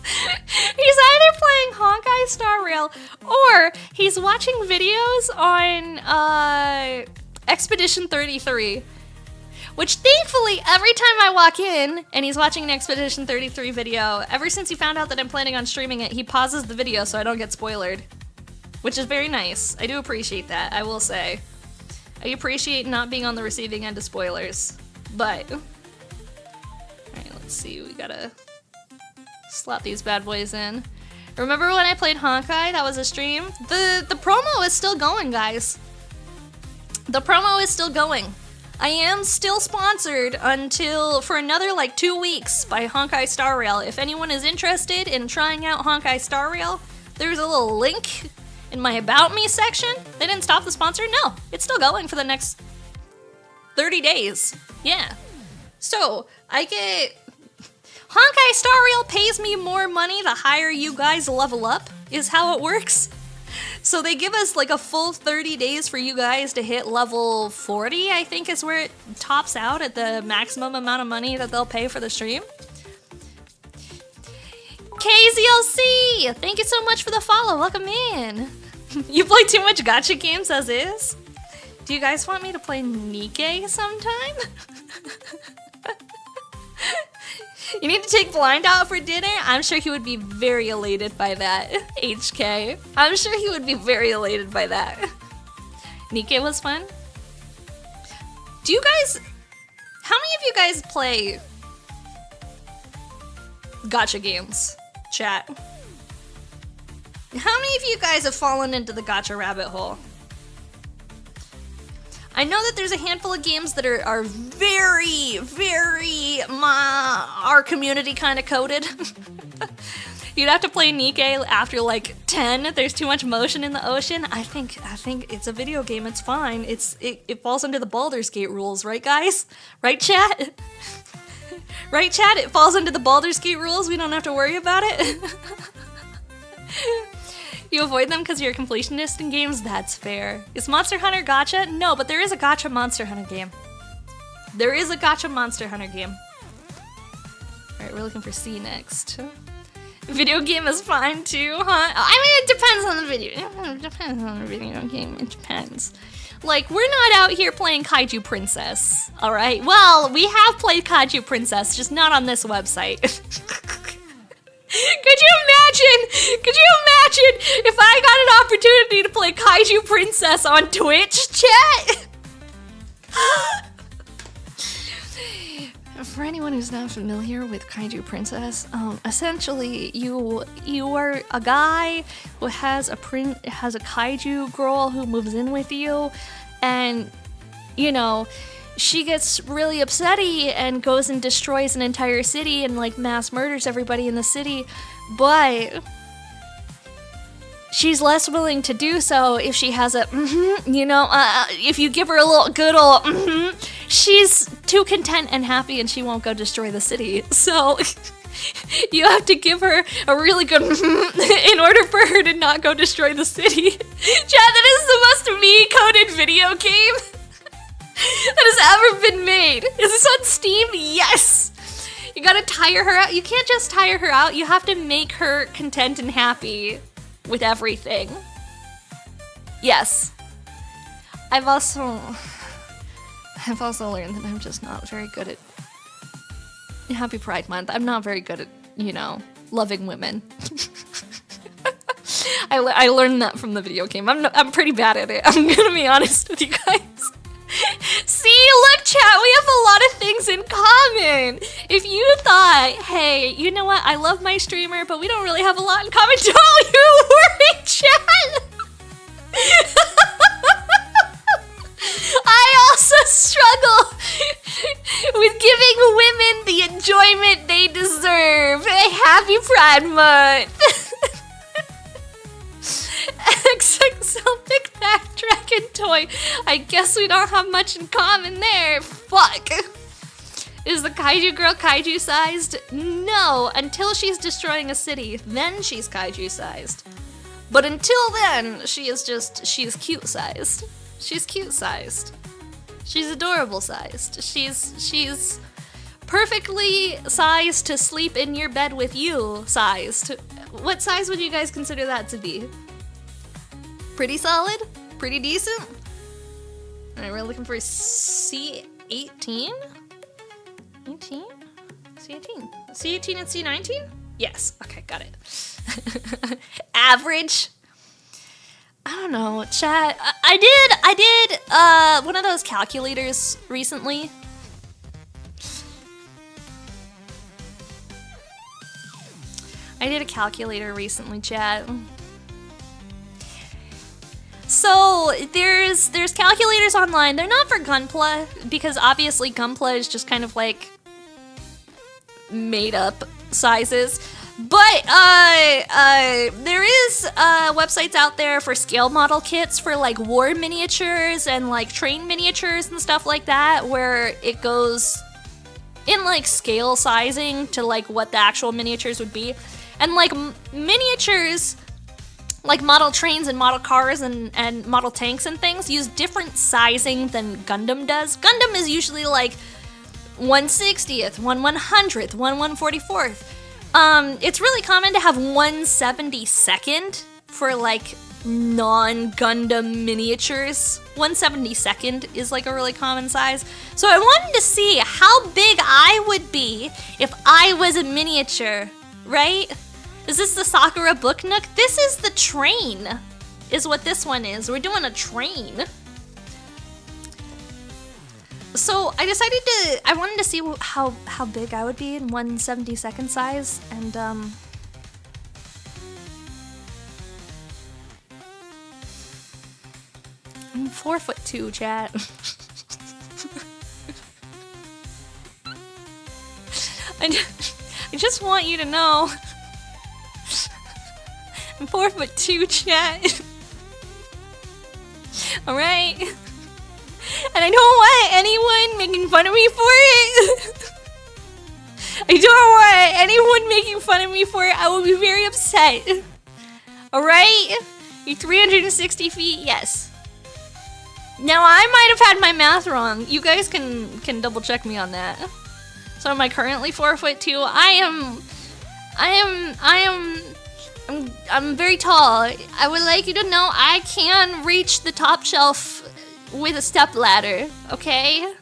He's either playing Honkai Star Rail or he's watching videos on Expedition 33. Which thankfully, every time I walk in and he's watching an Expedition 33 video, ever since he found out that I'm planning on streaming it, he pauses the video so I don't get spoiled. Which is very nice. I do appreciate that, I will say. I appreciate not being on the receiving end of spoilers. But, alright, let's see, we gotta slap these bad boys in. Remember when I played Honkai? That was a stream? The promo is still going, guys. The promo is still going. I am still sponsored for another like 2 weeks by Honkai Star Rail. If anyone is interested in trying out Honkai Star Rail, there's a little link in my About Me section. They didn't stop the sponsor? No, it's still going for the next 30 days. Yeah. So, I get... Honkai Star Rail pays me more money the higher you guys level up, is how it works. So they give us like a full 30 days for you guys to hit level 40, I think is where it tops out at the maximum amount of money that they'll pay for the stream. KZLC, thank you so much for the follow, welcome in. You play too much gacha games as is? Do you guys want me to play Nikke sometime? You need to take Blind out for dinner? I'm sure he would be very elated by that, HK. I'm sure he would be very elated by that. Nikke was fun. Do you guys... How many of you guys play gacha games? Chat. How many of you guys have fallen into the gacha rabbit hole? I know that there's a handful of games that are very, very our community kind of coded. You'd have to play Nikke after like 10. There's too much motion in the ocean. I think it's a video game. It's fine. It falls under the Baldur's Gate rules, right, guys? Right, chat? Right, Chad? It falls under the Baldur's Gate rules. We don't have to worry about it. You avoid them because you're a completionist in games? That's fair. Is Monster Hunter gacha? No, but there is a gacha Monster Hunter game. There is a gacha Monster Hunter game. Alright, we're looking for C next. Video game is fine too, huh? I mean, it depends on the video. It depends on the video game. It depends. Like, we're not out here playing Kaiju Princess, alright? Well, we have played Kaiju Princess, just not on this website. Could you imagine if I got an opportunity to play Kaiju Princess on Twitch, chat? For anyone who's not familiar with Kaiju Princess, essentially you are a guy who has a kaiju girl who moves in with you, and you know, she gets really upsetty and goes and destroys an entire city and like mass murders everybody in the city, but she's less willing to do so if she has a if you give her a little good old she's too content and happy and she won't go destroy the city. So you have to give her a really good in order for her to not go destroy the city. Chad, that is the most me-coded video game that has ever been made. Is this on Steam? Yes! You gotta tire her out. You can't just tire her out, you have to make her content and happy with everything. Yes. I've also learned that I'm just not very good at... Happy Pride Month. I'm not very good at, loving women. I learned that from the video game. I'm pretty bad at it. I'm gonna be honest with you guys. See, look, chat, we have a lot of things in common. If you thought, hey, you know what, I love my streamer, but we don't really have a lot in common, don't you worry, chat. I also struggle with giving women the enjoyment they deserve. Happy Pride Month. XXL Big Back Dragon Toy. I guess we don't have much in common there. Fuck. Is the kaiju girl kaiju sized? No, until she's destroying a city, then she's kaiju sized. But until then, she's cute sized. She's cute sized. She's adorable sized. She's perfectly sized to sleep in your bed with you sized. What size would you guys consider that to be? Pretty solid? Pretty decent? Alright, we're looking for C18? 18? C18? C18 and C19? Yes. Okay, got it. Average? I don't know, chat. I did one of those calculators recently. I did a calculator recently, chat. So there's calculators online. They're not for Gunpla, because obviously Gunpla is just kind of like made up sizes. But there is websites out there for scale model kits for like war miniatures and like train miniatures and stuff like that, where it goes in like scale sizing to like what the actual miniatures would be. And like miniatures, like model trains and model cars and model tanks and things, use different sizing than Gundam does. Gundam is usually like 1/60th, 1/100th, 1/144th. It's really common to have 1/72nd for like non-Gundam miniatures. 1/72nd is like a really common size. So I wanted to see how big I would be if I was a miniature, right? Is this the Sakura Book Nook? This is the train, is what this one is. We're doing a train. So I decided I wanted to see how big I would be in 1/72nd size, and I'm 4'2", chat. I just want you to know I'm 4'2", chat. Alright? And I don't want anyone making fun of me for it. I don't want anyone making fun of me for it. I will be very upset. Alright? You're 360 feet? Yes. Now, I might have had my math wrong. You guys can double check me on that. So am I currently 4'2"? I'm very tall. I would like you to know I can reach the top shelf with a step ladder, okay?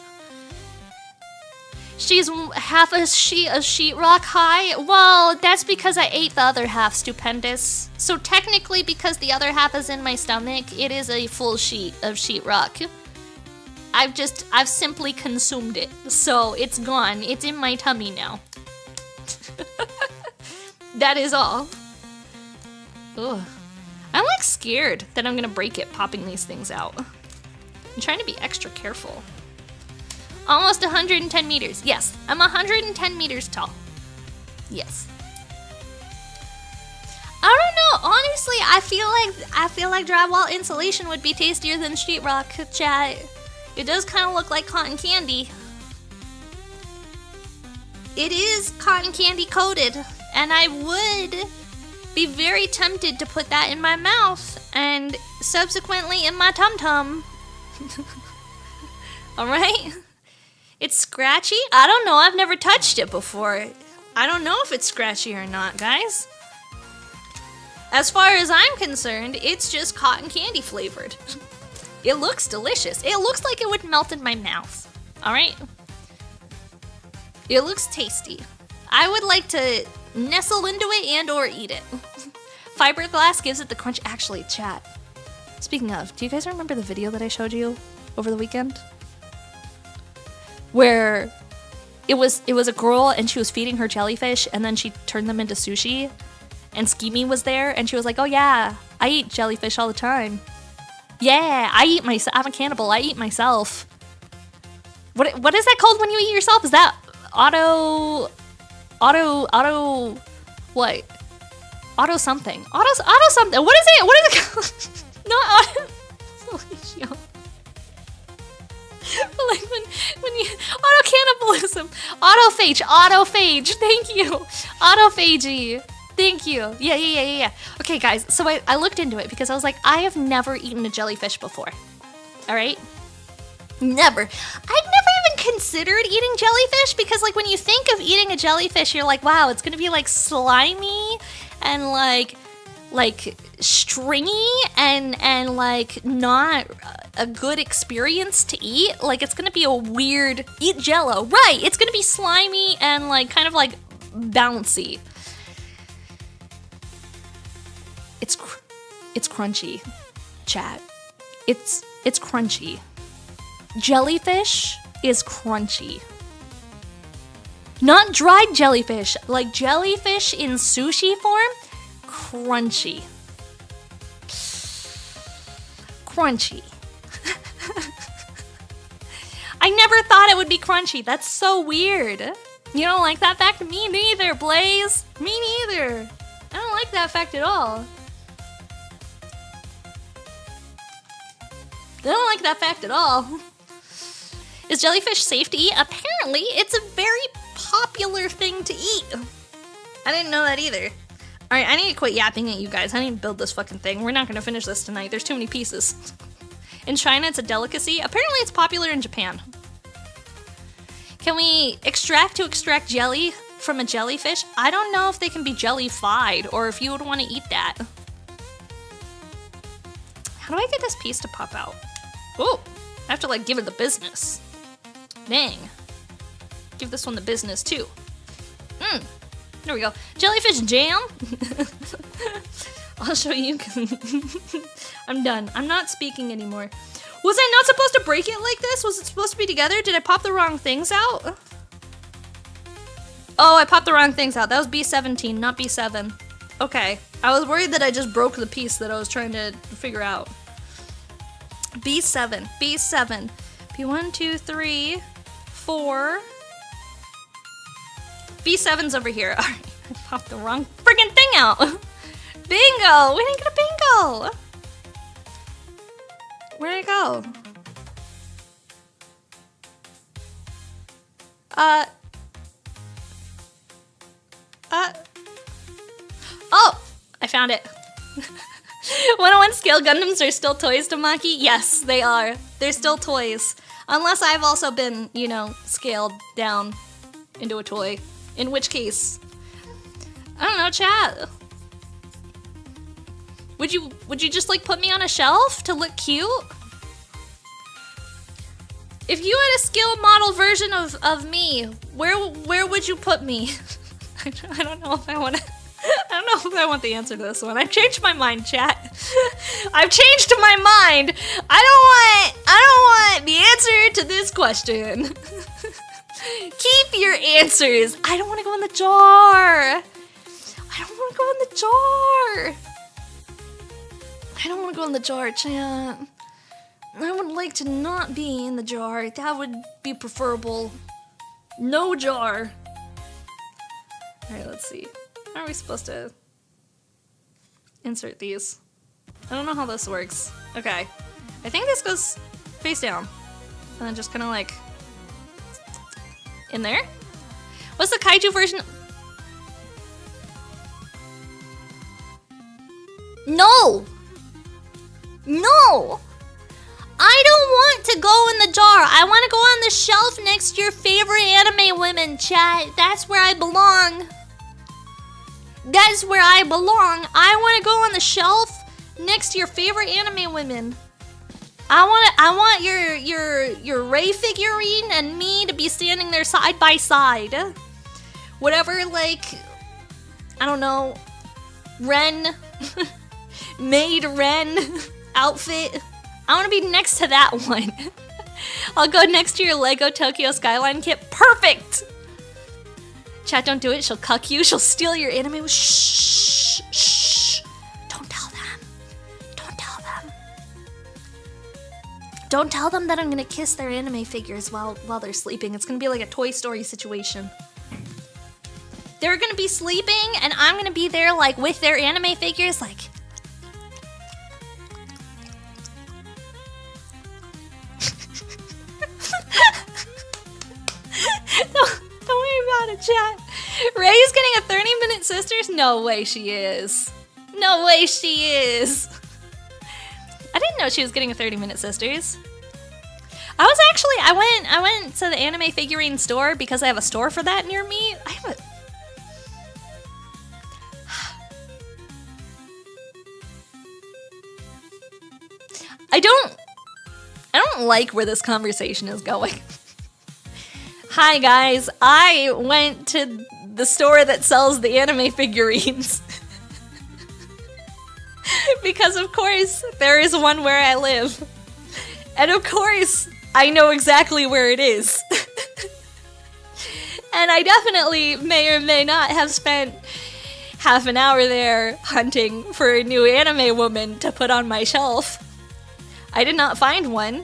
She's half a sheetrock high. Well, that's because I ate the other half, stupendous. So technically, because the other half is in my stomach, it is a full sheet of sheetrock. I've simply consumed it. So it's gone. It's in my tummy now. That is all. Ugh. I'm like scared that I'm gonna break it popping these things out. I'm trying to be extra careful. Almost 110 meters. Yes, I'm 110 meters tall. Yes. I don't know. Honestly, I feel like drywall insulation would be tastier than sheetrock, chat. It does kind of look like cotton candy. It is cotton candy coated, and I would be very tempted to put that in my mouth and subsequently in my tum-tum. All right? It's scratchy? I don't know. I've never touched it before. I don't know if it's scratchy or not, guys. As far as I'm concerned, it's just cotton candy flavored. It looks delicious. It looks like it would melt in my mouth. All right? It looks tasty. I would like to nestle into it and or eat it. Fiberglass gives it the crunch. Actually, chat. Speaking of, do you guys remember the video that I showed you over the weekend? Where it was a girl and she was feeding her jellyfish and then she turned them into sushi, and Skimi was there and she was like, "Oh yeah, I eat jellyfish all the time. Yeah, I'm a cannibal. I eat myself." What is that called when you eat yourself? Is that auto what? Auto something. Auto something. What is it? What is it called? Not auto. Like when you auto cannibalism, autophage. Thank you, autophagy. Thank you. Yeah. Okay, guys. So I looked into it because I was like, I have never eaten a jellyfish before. All right, never. I'd never even considered eating jellyfish because, like, when you think of eating a jellyfish, you're like, wow, it's gonna be like slimy and like stringy and like not a good experience to eat. Like, it's gonna be a weird eat jello, right? It's gonna be slimy and like kind of like bouncy. It's crunchy, chat. It's crunchy. Jellyfish is crunchy. Not dried jellyfish, like jellyfish in sushi form. Crunchy. Crunchy. I never thought it would be crunchy. That's so weird. You don't like that fact? Me neither, Blaze. Me neither. I don't like that fact at all. I don't like that fact at all. Is jellyfish safe to eat? Apparently, it's a very popular thing to eat. I didn't know that either. Alright, I need to quit yapping at you guys. I need to build this fucking thing. We're not gonna finish this tonight. There's too many pieces. In China, it's a delicacy. Apparently, it's popular in Japan. Can we extract jelly from a jellyfish? I don't know if they can be jellified or if you would want to eat that. How do I get this piece to pop out? Oh, I have to like give it the business. Dang. Give this one the business too. There we go. Jellyfish jam. I'll show you. I'm done. I'm not speaking anymore. Was I not supposed to break it like this? Was it supposed to be together? Did I pop the wrong things out? Oh, I popped the wrong things out. That was B17, not B7. Okay. I was worried that I just broke the piece that I was trying to figure out. B7. B7. B1, 2, 3, 4. B7's over here. Alright, I popped the wrong friggin' thing out. Bingo! We didn't get a bingo! Where'd it go? Oh! I found it. 101 scale Gundams are still toys to Maki? Yes, they are. They're still toys. Unless I've also been, you know, scaled down into a toy. In which case, I don't know, chat. Would you just like put me on a shelf to look cute? If you had a scale model version of me, where would you put me? I don't know if I want to. I don't know if I want the answer to this one. I've changed my mind, chat. I've changed my mind. I don't want the answer to this question. Keep your answers. I don't want to go in the jar. I don't want to go in the jar. I don't want to go in the jar, chat. I would like to not be in the jar. That would be preferable. No jar. Alright, let's see. How are we supposed to insert these? I don't know how this works. Okay. I think this goes face down. And then just kind of like in there. What's the kaiju version? No! No! I don't want to go in the jar. I want to go on the shelf next to your favorite anime women, chat. That's where I belong. That's where I belong. I want to go on the shelf next to your favorite anime women. I want your Rei figurine and me to be standing there side by side. Whatever, like, I don't know, Ren, maid Ren outfit. I want to be next to that one. I'll go next to your Lego Tokyo Skyline kit. Perfect! Chat, don't do it. She'll cuck you. She'll steal your anime. Shh. Shh. Don't tell them. Don't tell them. Don't tell them that I'm going to kiss their anime figures while they're sleeping. It's going to be like a Toy Story situation. They're going to be sleeping, and I'm going to be there like with their anime figures like... Don't worry about it, chat. Ray's getting a 30-minute sisters? No way she is. No way she is. I didn't know she was getting a 30-minute sisters. I went to the anime figurine store because I have a store for that near me. I don't like where this conversation is going. Hi guys, I went to the store that sells the anime figurines. Because of course, there is one where I live. And of course, I know exactly where it is. And I definitely may or may not have spent half an hour there hunting for a new anime woman to put on my shelf. I did not find one.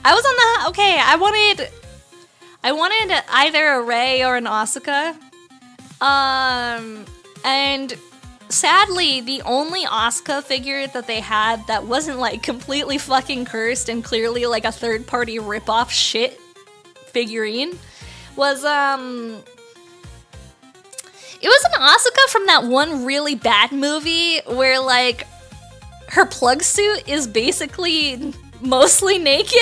I was on the... Okay, I wanted either a Rei or an Asuka. And sadly, the only Asuka figure that they had that wasn't like completely fucking cursed and clearly like a third-party rip-off shit figurine was, it was an Asuka from that one really bad movie where like her plug suit is basically mostly naked.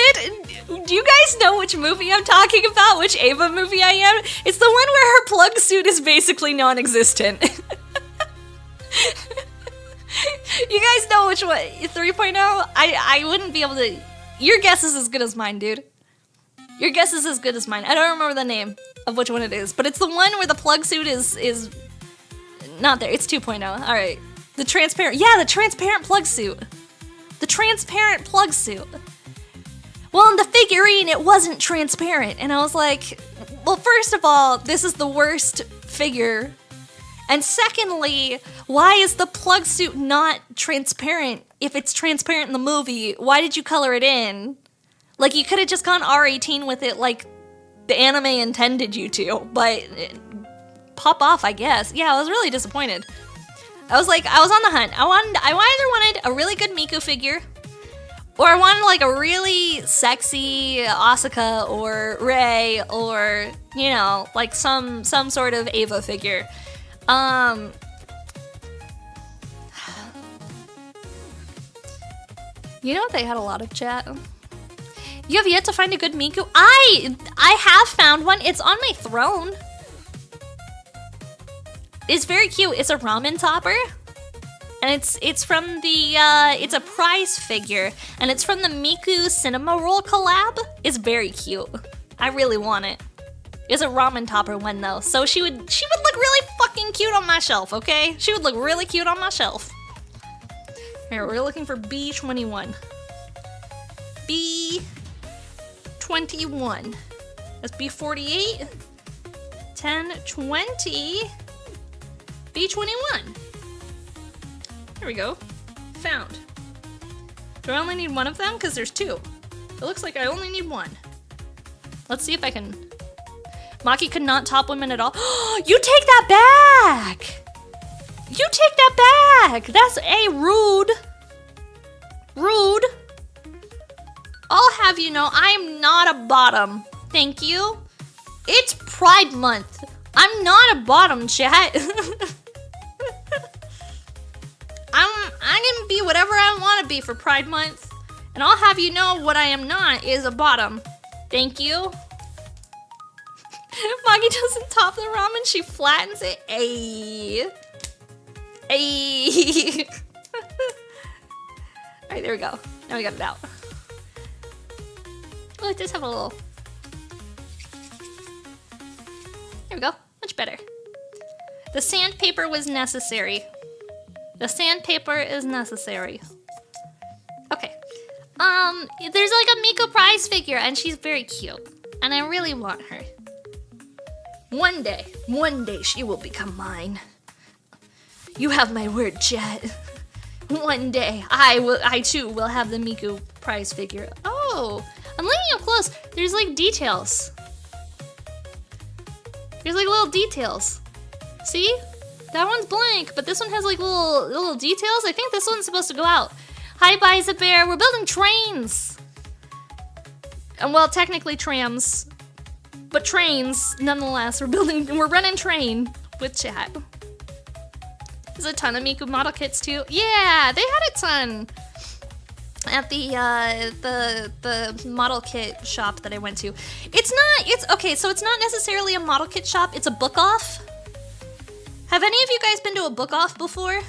Do you guys know which movie I'm talking about? Which Ava movie I am? It's the one where her plug suit is basically non-existent. You guys know which one? 3.0? I wouldn't be able to... Your guess is as good as mine, dude. Your guess is as good as mine. I don't remember the name of which one it is, but it's the one where the plug suit is not there. It's 2.0. Alright. The transparent... Yeah, the transparent plug suit. The transparent plug suit. Well, in the figurine, it wasn't transparent. And I was like, well, first of all, this is the worst figure. And secondly, why is the plug suit not transparent if it's transparent in the movie? Why did you color it in? Like, you could have just gone R18 with it like the anime intended you to, but pop off, I guess. Yeah, I was really disappointed. I was like, I was on the hunt. I either wanted a really good Miku figure, or I wanted like a really sexy Asuka or Rei, or, you know, like some sort of Ava figure. You know they had a lot of chat. You have yet to find a good Miku? I have found one. It's on my throne. It's very cute. It's a ramen topper. And it's from the it's a prize figure, and it's from the Miku Cinema Roll collab. It's very cute. I really want it. It's a ramen topper one though, so she would look really fucking cute on my shelf, okay? She would look really cute on my shelf. Here, we're looking for B21. B21. That's B48. 1020. B21. There we go. Found. Do I only need one of them? Because there's two. It looks like I only need one. Let's see if I can... Maki could not top women at all. You take that back! You take that back! That's rude. Rude. I'll have you know, I'm not a bottom. Thank you. It's Pride Month. I'm not a bottom, chat. I can be whatever I want to be for Pride Month. And I'll have you know what I am not is a bottom. Thank you. Maki doesn't top the ramen, she flattens it. Ayy. Ayy. Alright, there we go. Now we got it out. Oh, it does have a little... There we go. Much better. The sandpaper was necessary. The sandpaper is necessary. Okay. There's like a Miko prize figure, and she's very cute. And I really want her. One day she will become mine. You have my word, chat. One day, I too will have the Miku prize figure. Oh, I'm looking up close. There's like details. There's like little details. See? That one's blank, but this one has like little details. I think this one's supposed to go out. Hi, Biza Bear. We're building trains. And well, technically trams, but trains nonetheless. We're running train with chat. There's a ton of Miku model kits too. Yeah, they had a ton at the model kit shop that I went to. It's okay, so it's not necessarily a model kit shop, it's a book off. Have any of you guys been to a book off before?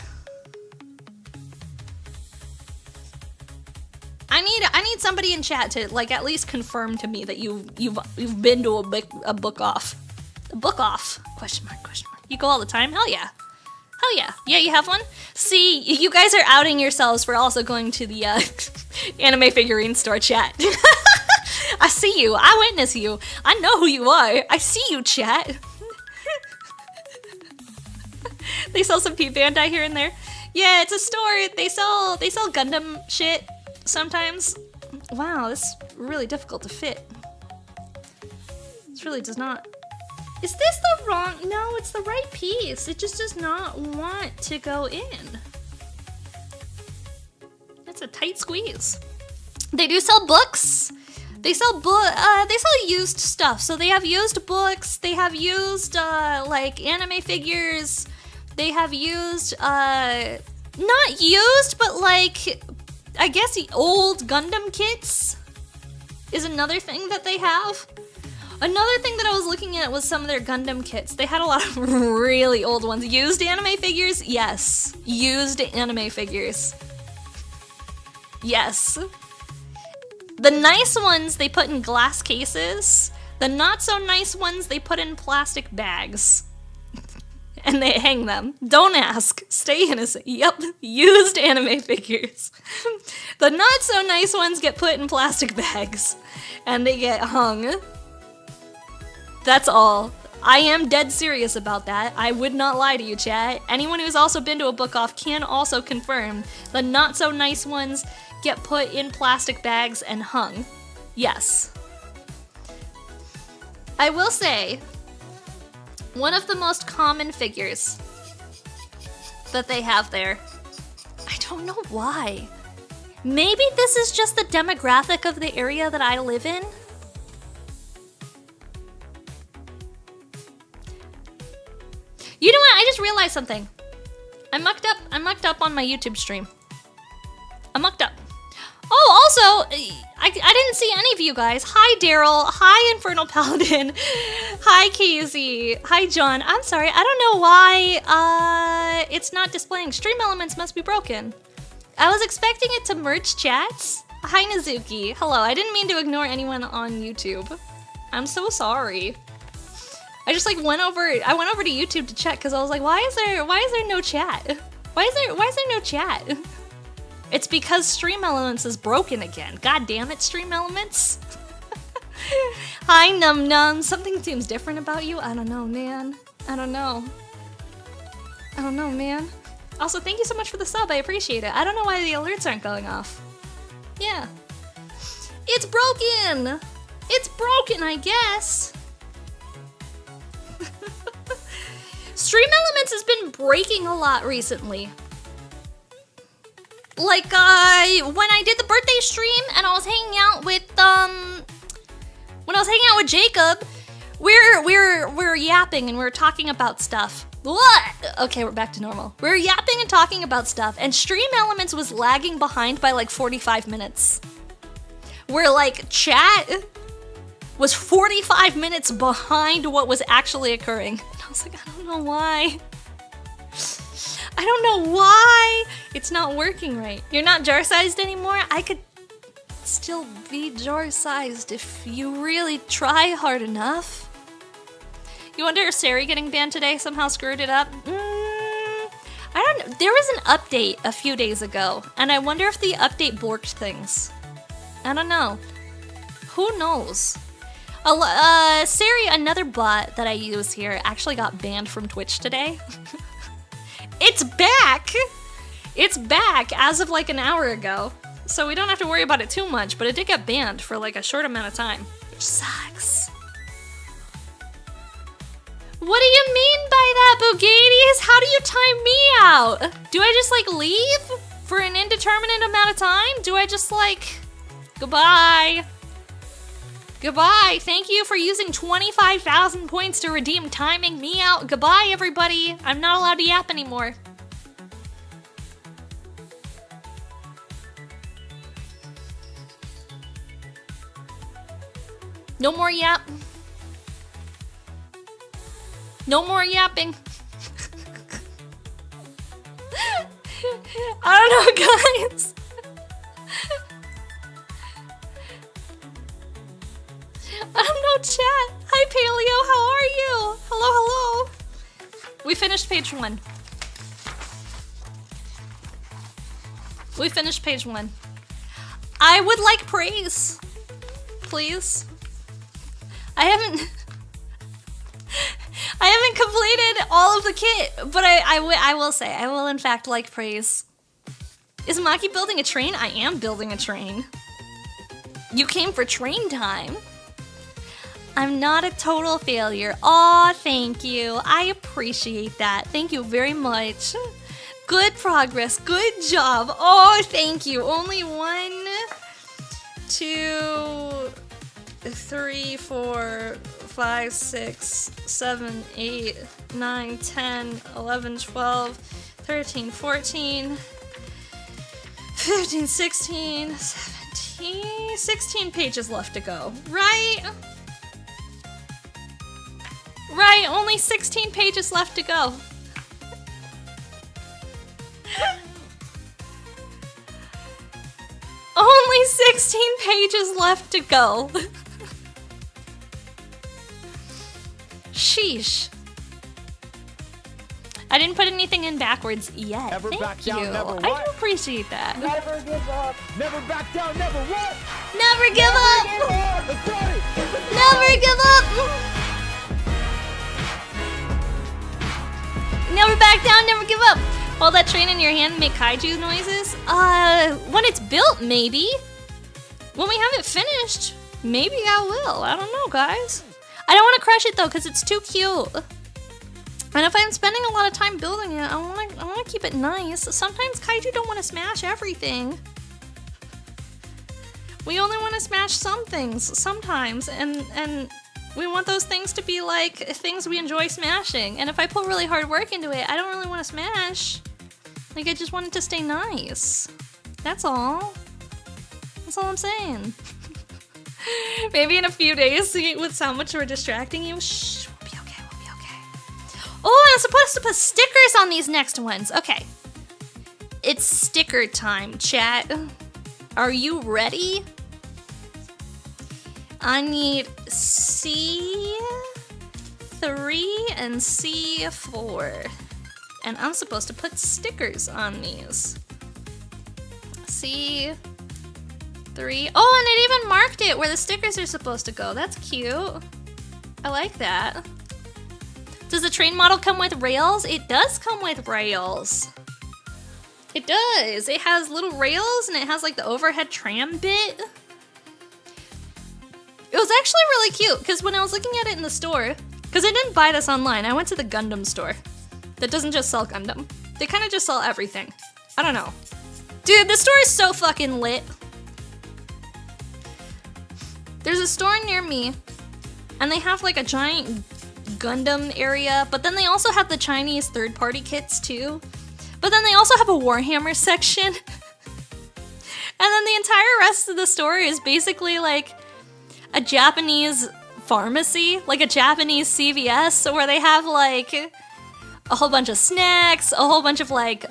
I need somebody in chat to like at least confirm to me that you've been to a book off. A book off? Question mark, question mark. You go all the time? Hell yeah. Hell yeah. Yeah, you have one? See, you guys are outing yourselves for also going to the anime figurine store, chat. I see you. I witness you. I know who you are. I see you, chat. They sell some P Bandai here and there. Yeah, it's a store. They sell Gundam shit sometimes. Wow, this is really difficult to fit. This really does not... Is this the wrong... No, it's the right piece. It just does not want to go in. It's a tight squeeze. They do sell books. They sell used stuff. So they have used books. They have used like anime figures. They have used not used, but like I guess the old Gundam kits is another thing that they have. Another thing that I was looking at was some of their Gundam kits. They had a lot of really old ones. Used anime figures? Yes. Used anime figures. Yes. The nice ones they put in glass cases. The not so nice ones they put in plastic bags. And they hang them. Don't ask. Stay innocent. Yep. Used anime figures. The not so nice ones get put in plastic bags. And they get hung. That's all. I am dead serious about that. I would not lie to you, chat. Anyone who's also been to a book off can also confirm the not so nice ones get put in plastic bags and hung. Yes. I will say, one of the most common figures that they have there, I don't know why. Maybe this is just the demographic of the area that I live in. You know what? I just realized something. I mucked up on my YouTube stream. I mucked up. Oh, also, I didn't see any of you guys. Hi, Daryl. Hi, Infernal Paladin. Hi, KZ. Hi, John. I'm sorry. I don't know why it's not displaying. Stream elements must be broken. I was expecting it to merge chats. Hi, Nazuki. Hello. I didn't mean to ignore anyone on YouTube. I'm so sorry. I just like went over to YouTube to check because I was like, why is there no chat? Why is there no chat? It's because Stream Elements is broken again. God damn it, Stream Elements. Hi, Num Num. Something seems different about you. I don't know, man. I don't know, man. Also, thank you so much for the sub. I appreciate it. I don't know why the alerts aren't going off. Yeah. It's broken! It's broken, I guess. Stream Elements has been breaking a lot recently. Like, when I did the birthday stream and I was hanging out with Jacob, we're yapping and we're talking about stuff. What? Okay, we're back to normal. We're yapping and talking about stuff, and Stream Elements was lagging behind by like 45 minutes. Where like chat was 45 minutes behind what was actually occurring. And I was like, I don't know why. I don't know why it's not working right. You're not jar-sized anymore? I could still be jar-sized if you really try hard enough. You wonder if Sari getting banned today somehow screwed it up? I don't know. There was an update a few days ago, and I wonder if the update borked things. I don't know. Who knows? Sari, another bot that I use here, actually got banned from Twitch today. It's back! It's back as of like an hour ago. So we don't have to worry about it too much, but it did get banned for like a short amount of time. Which sucks. What do you mean by that, Bugades? How do you time me out? Do I just like leave for an indeterminate amount of time? Do I just like... Goodbye. Goodbye. Thank you for using 25,000 points to redeem timing me out. Goodbye, everybody. I'm not allowed to yap anymore. No more yap. No more yapping. I don't know, guys. I don't know, chat. Hi, Paleo. How are you? Hello, hello. We finished page 1. We finished page 1. I would like praise, please. I haven't completed all of the kit, but I will say, I will in fact like praise. Is Maki building a train? I am building a train. You came for train time. I'm not a total failure. Aw, thank you. I appreciate that. Thank you very much. Good progress. Good job. Oh, thank you. Only 1, 2, 3, 4, 5, 6, 7, 8, 9, 10, 11, 12, 13, 14, 15, 16, 17, 16 pages left to go. Right? Right, only 16 pages left to go. Only 16 pages left to go. Sheesh. I didn't put anything in backwards yet. Never Thank back you. down, never I what? do appreciate that. Never give up. Never back down. Never what? Never give up. Let's go. Never give up. Never back down, never give up. Hold that train in your hand and make kaiju noises? When it's built, maybe. When we have it finished, maybe I will. I don't know, guys. I don't want to crush it, though, because it's too cute. And if I'm spending a lot of time building it, I want to keep it nice. Sometimes kaiju don't want to smash everything. We only want to smash some things, sometimes, and We want those things to be like things we enjoy smashing. And if I put really hard work into it, I don't really want to smash. Like, I just want it to stay nice. That's all. That's all I'm saying. Maybe in a few days, with how much we're distracting you, shh, we'll be okay, we'll be okay. Oh, I'm supposed to put stickers on these next ones. Okay. It's sticker time, chat. Are you ready? I need C3 and C4. And I'm supposed to put stickers on these. C3. Oh, and it even marked it where the stickers are supposed to go. That's cute. I like that. Does the train model come with rails? It does come with rails. It does. It has little rails and it has like the overhead tram bit. It was actually really cute because when I was looking at it in the store, because I didn't buy this online, I went to the Gundam store that doesn't just sell Gundam. They kind of just sell everything. I don't know. Dude, the store is so fucking lit. There's a store near me and they have like a giant Gundam area, but then they also have the Chinese third-party kits too. But then they also have a Warhammer section. And then the entire rest of the store is basically like a Japanese pharmacy, like a Japanese CVS, where they have like a whole bunch of snacks, a whole bunch of like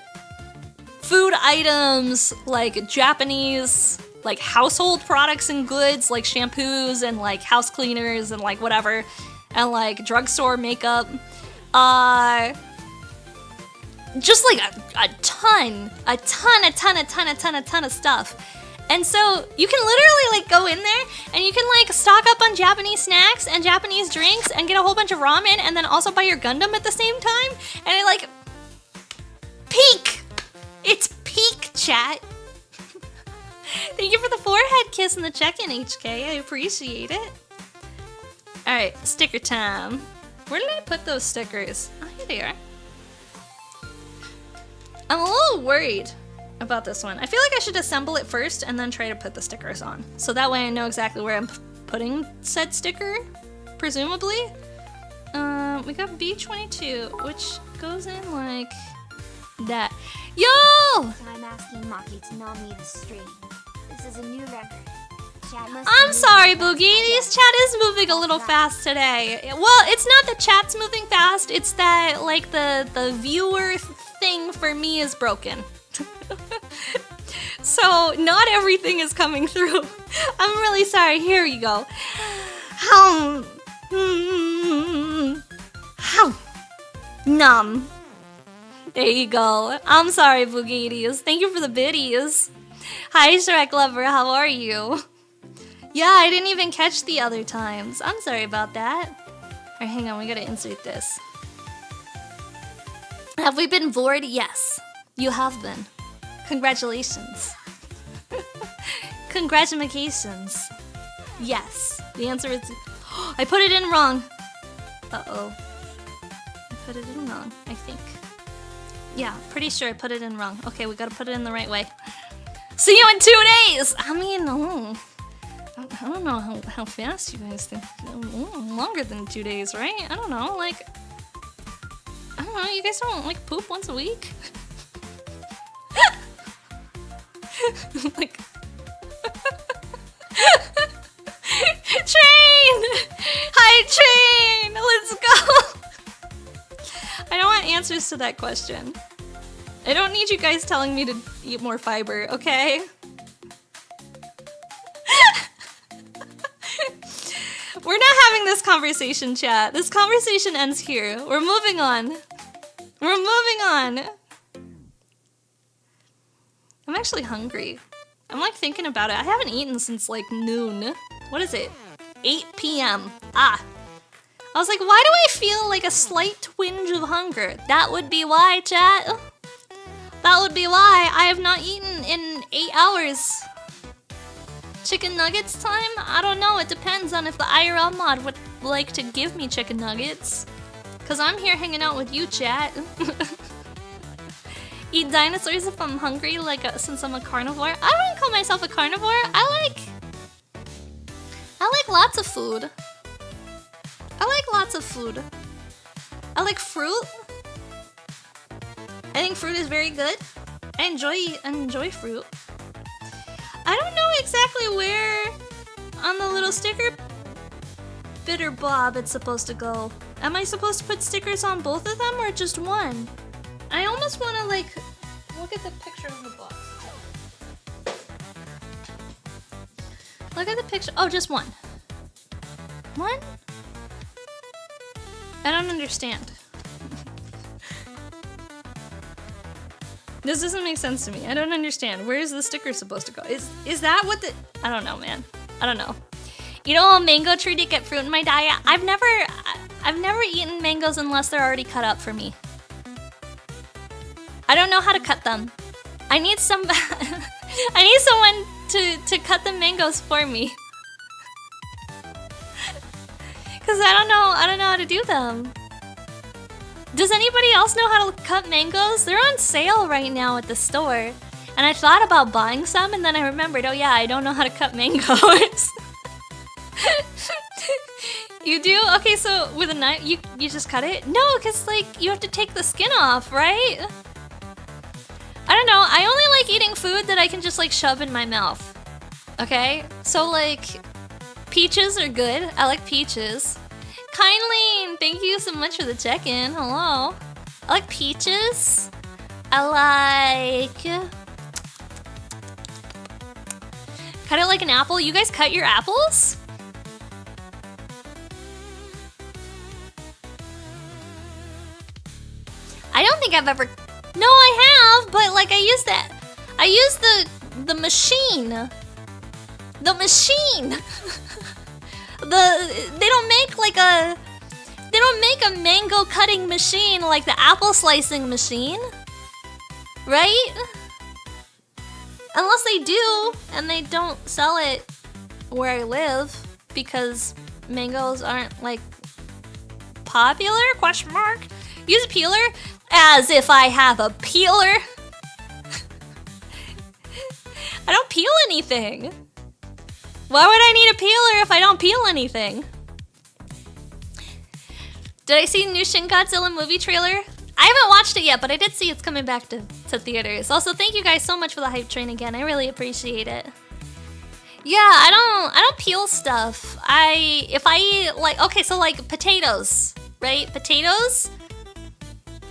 food items, like Japanese like household products and goods, like shampoos and like house cleaners and like whatever, and like drugstore makeup. Just like a ton of stuff. And so you can literally like go in there and you can like stock up on Japanese snacks and Japanese drinks and get a whole bunch of ramen and then also buy your Gundam at the same time. And it like peak. It's peak, chat. Thank you for the forehead kiss and the check-in, HK. I appreciate it. All right, sticker time. Where did I put those stickers? Oh, here they are. I'm a little worried about this one. I feel like I should assemble it first and then try to put the stickers on. So that way I know exactly where I'm putting said sticker, presumably. We got B22, which goes in like that. Yo! I'm asking Maki to nominate the stream. This is a new record. Chat must I'm move sorry, fast. Boogie. This chat is moving a little fast today. Well, it's not that chat's moving fast. It's that like the viewer thing for me is broken. So not everything is coming through. I'm really sorry. Here you go. Numb. There you go. I'm sorry, Boogies. Thank you for the biddies. Hi, Shrek Lover. How are you? Yeah, I didn't even catch the other times. I'm sorry about that. Alright, hang on. We gotta insert this. Have we been bored? Yes. You have been. Congratulations. Congratulations. Yes. The answer is... I put it in wrong. Uh-oh. I put it in wrong, I think. Yeah, pretty sure I put it in wrong. Okay, we gotta put it in the right way. See you in 2 days! I mean, I don't know how fast you guys think. Longer than 2 days, right? I don't know, like... I don't know, you guys don't, like, poop once a week? Like... Train! Hi, train! Let's go! I don't want answers to that question. I don't need you guys telling me to eat more fiber, okay? We're not having this conversation, chat. This conversation ends here. We're moving on. We're moving on. I'm actually hungry. I'm like thinking about it. I haven't eaten since like noon. What is it? 8 p.m. Ah. I was like, why do I feel like a slight twinge of hunger? That would be why, chat. That would be why I have not eaten in 8 hours. Chicken nuggets time? I don't know. It depends on if the IRL mod would like to give me chicken nuggets. Because I'm here hanging out with you, chat. Eat dinosaurs if I'm hungry, like since I'm a carnivore. I wouldn't call myself a carnivore. I like lots of food. like lots of food. I like fruit. I think fruit is very good. I enjoy fruit. I don't know exactly where on the little sticker bitter bob it's supposed to go. Am I supposed to put stickers on both of them or just one? I almost want to like look at the picture of the box. Look at the picture. Oh, just one. One? I don't understand. This doesn't make sense to me. I don't understand. Where is the sticker supposed to go? Is that what the... I don't know, man. I don't know. You know, a mango tree to get fruit in my diet? I've never eaten mangoes unless they're already cut up for me. I don't know how to cut them. I need some... I need someone to cut the mangoes for me. Cause I don't know how to do them. Does anybody else know how to cut mangoes? They're on sale right now at the store. And I thought about buying some and then I remembered, oh yeah, I don't know how to cut mangoes. You do? Okay, so with a knife, you just cut it? No, cause like, you have to take the skin off, right? I don't know, I only like eating food that I can just like shove in my mouth. Okay? So like, peaches are good. I like peaches. Kindly, thank you so much for the check-in. Hello. I like peaches. I like... Cut it like an apple. You guys cut your apples? I don't think I've ever... No, I have, but like I use that. I use the machine. The machine. They don't make a mango cutting machine like the apple slicing machine, right? Unless they do, and they don't sell it where I live because mangoes aren't like popular? Question mark. Use a peeler as if I have a peeler. I don't peel anything. Why would I need a peeler if I don't peel anything? Did I see the new Shin Godzilla movie trailer? I haven't watched it yet, but I did see it's coming back to theaters. Also, thank you guys so much for the hype train again. I really appreciate it. Yeah, I don't peel stuff. If I eat like, okay, so like potatoes, right? Potatoes?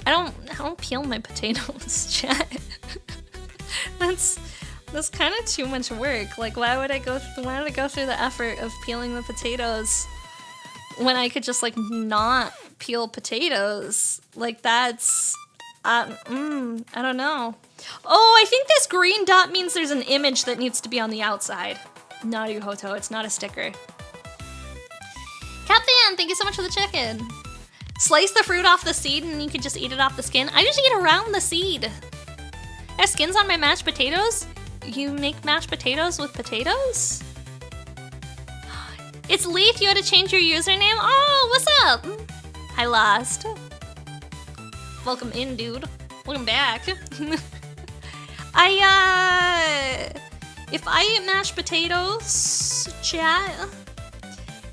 I don't peel my potatoes, chat. That's kind of too much work. Like, why would I go through the effort of peeling the potatoes when I could just like not peel potatoes? Like that's, I don't know. Oh, I think this green dot means there's an image that needs to be on the outside. Not Hoto, it's not a sticker. Captain, thank you so much for the check-in. Slice the fruit off the seed and you can just eat it off the skin. I just eat around the seed. I have skins on my mashed potatoes. You make mashed potatoes with potatoes? It's Leaf, you had to change your username? Oh, what's up? I lost. Welcome in, dude. Welcome back. If I eat mashed potatoes, chat,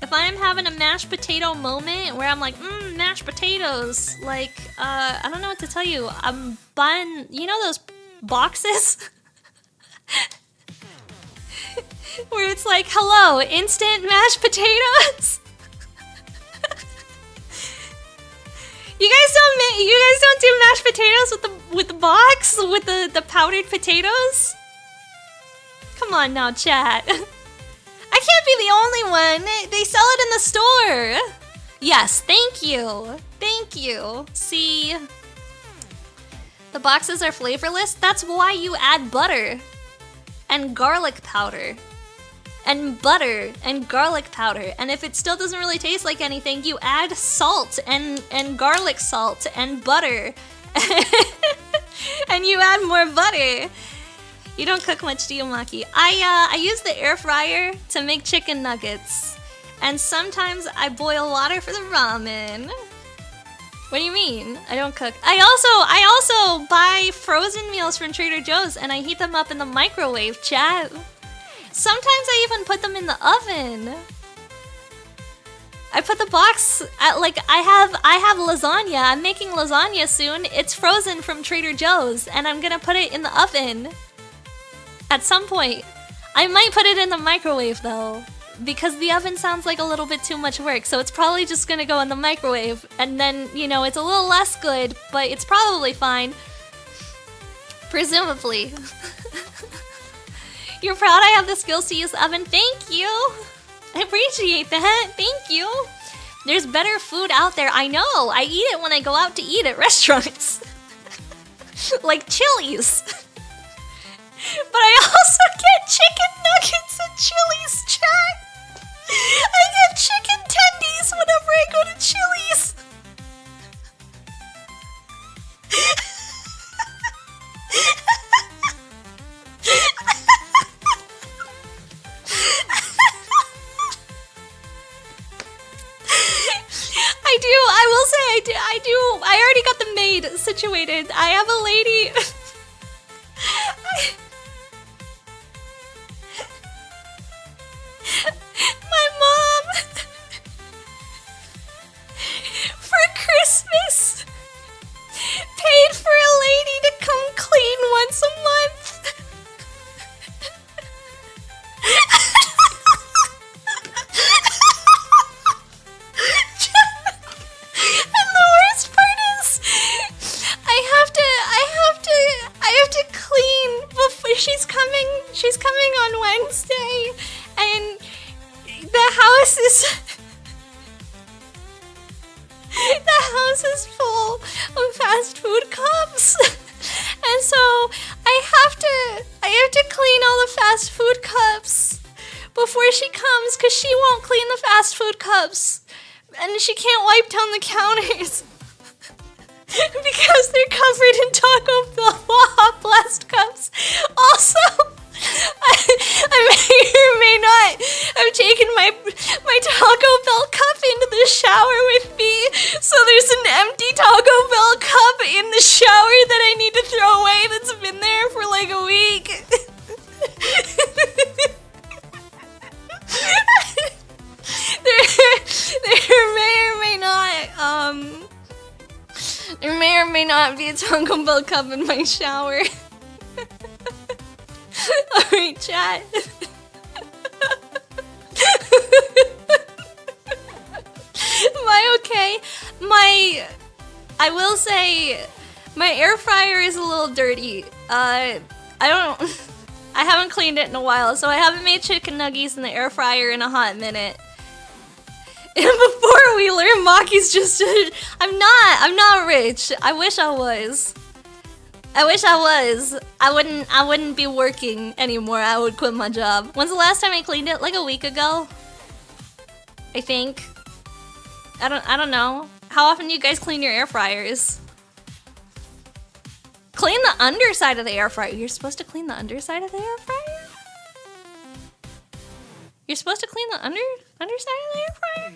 if I am having a mashed potato moment where I'm like, mashed potatoes, like, I don't know what to tell you. I'm buying, you know those boxes? Where it's like, hello, instant mashed potatoes? You guys don't do mashed potatoes with the box, with the powdered potatoes? Come on now, chat. I can't be the only one. They sell it in the store. Yes, thank you. Thank you. See, the boxes are flavorless. That's why you add butter and garlic powder and butter and garlic powder. And if it still doesn't really taste like anything, you add salt and garlic salt and butter. And you add more butter. You don't cook much, do you, Maki? I use the air fryer to make chicken nuggets. And sometimes I boil water for the ramen. What do you mean? I don't cook. I also buy frozen meals from Trader Joe's and I heat them up in the microwave, chat. Sometimes I even put them in the oven. I put the box at, like, I have lasagna. I'm making lasagna soon. It's frozen from Trader Joe's, and I'm gonna put it in the oven at some point. I might put it in the microwave though, because the oven sounds like a little bit too much work. So it's probably just gonna go in the microwave, and then, you know, it's a little less good, but it's probably fine. Presumably. You're proud I have the skills to use the oven. Thank you. I appreciate that. Thank you. There's better food out there. I know. I eat it when I go out to eat at restaurants. Like Chili's. But I also get chicken nuggets at Chili's, chat. I get chicken tendies whenever I go to Chili's. I already got the maid situated. I have a lady. My mom, for Christmas, paid for a lady to come clean once a month. She's coming on Wednesday, and the house is full of fast food cups, and so I have to clean all the fast food cups before she comes, because she won't clean the fast food cups, and she can't wipe down the counters. Because they're covered in Taco Bell hot blast cups. Also, I may or may not have taken my Taco Bell cup into the shower with me, so there's an empty Taco Bell cup in the shower that I need to throw away that's been there for like a week. There may or may not be a Taco Bell cup in my shower. Alright, chat. Am I okay? I will say, my air fryer is a little dirty. I haven't cleaned it in a while, so I haven't made chicken nuggets in the air fryer in a hot minute. And before we learn, Maki's just I'm not rich. I wish I was. I wouldn't be working anymore. I would quit my job. When's the last time I cleaned it? Like a week ago, I think. I don't know. How often do you guys clean your air fryers? Clean the underside of the air fryer. You're supposed to clean the underside of the air fryer? You're supposed to clean the underside of the air fryer?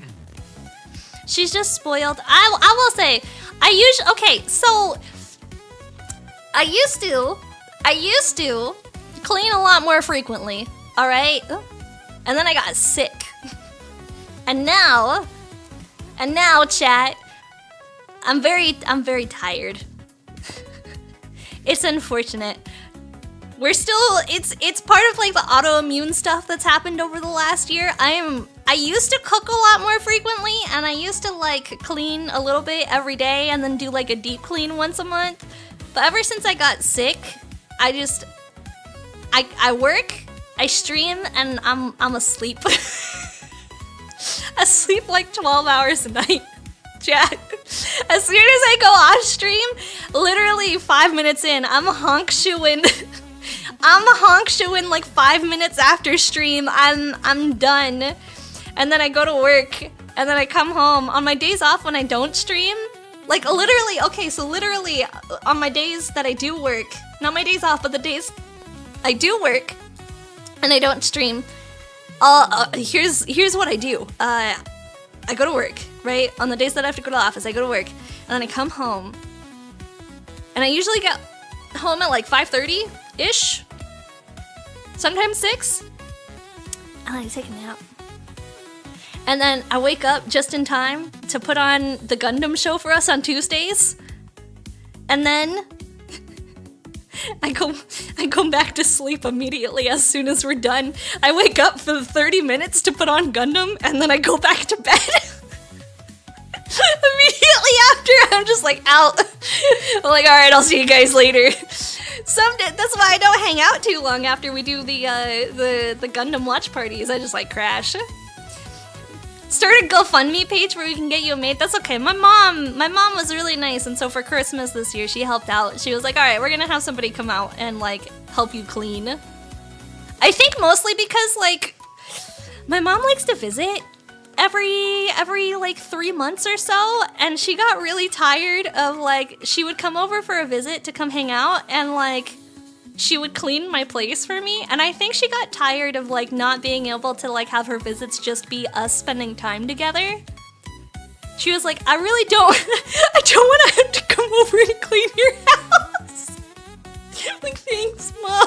She's just spoiled. I will say, I used to clean a lot more frequently, all right? And then I got sick. And now, chat, I'm very tired. It's unfortunate. It's part of like the autoimmune stuff that's happened over the last year. I used to cook a lot more frequently, and I used to like clean a little bit every day and then do like a deep clean once a month. But ever since I got sick, I work, I stream, and I'm asleep. I sleep like 12 hours a night. Chat. As soon as I go off stream, literally 5 minutes in, I'm honk shooing. I'm honk shooing like 5 minutes after stream. I'm done. And then I go to work, and then I come home. On my days off when I don't stream, like literally, okay, so literally on my days that I do work, not my days off, but the days I do work and I don't stream, here's what I do. I go to work, right? On the days that I have to go to the office, I go to work, and then I come home, and I usually get home at like 5:30-ish, sometimes 6, and then I take a nap. And then I wake up just in time to put on the Gundam show for us on Tuesdays. And then I go back to sleep immediately as soon as we're done. I wake up for 30 minutes to put on Gundam, and then I go back to bed. Immediately after, I'm just like out. I'm like, all right, I'll see you guys later. That's why I don't hang out too long after we do the Gundam watch parties. I just like crash. Start a GoFundMe page where we can get you a maid. That's okay. My mom was really nice, and so for Christmas this year, she helped out. She was like, all right, we're gonna have somebody come out and like help you clean. I think mostly because like my mom likes to visit every like 3 months or so, and she got really tired of like she would come over for a visit to come hang out, and like she would clean my place for me, and I think she got tired of like not being able to like have her visits just be us spending time together. She was like, I really don't I don't want to have to come over and clean your house. Like, thanks, Mom.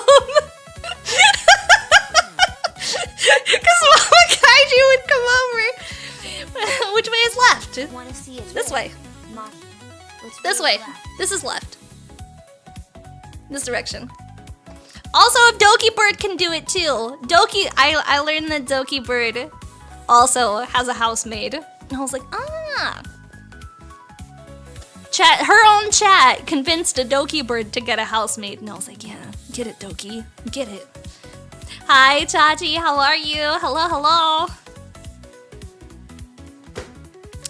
Because Mama Kaiju would come over. Which way is left? Want to see it? This way. Maki, This way. This is left. This direction. Also, if Doki Bird can do it too. I learned that Doki Bird also has a housemaid. And I was like, ah. Her own chat convinced a Doki Bird to get a housemaid. And I was like, yeah, get it, Doki. Get it. Hi, Tati, how are you? Hello, hello.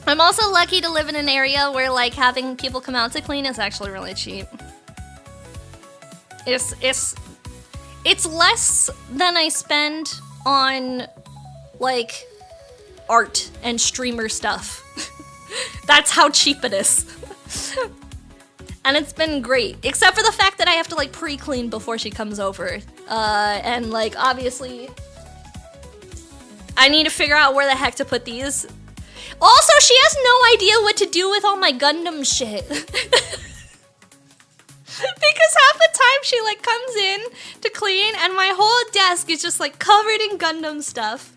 I'm also lucky to live in an area where like having people come out to clean is actually really cheap. It's less than I spend on like art and streamer stuff. That's how cheap it is. And it's been great, except for the fact that I have to like pre-clean before she comes over. And like obviously I need to figure out where the heck to put these. Also, she has no idea what to do with all my Gundam shit. Because half the time she like comes in to clean and my whole desk is just like covered in Gundam stuff.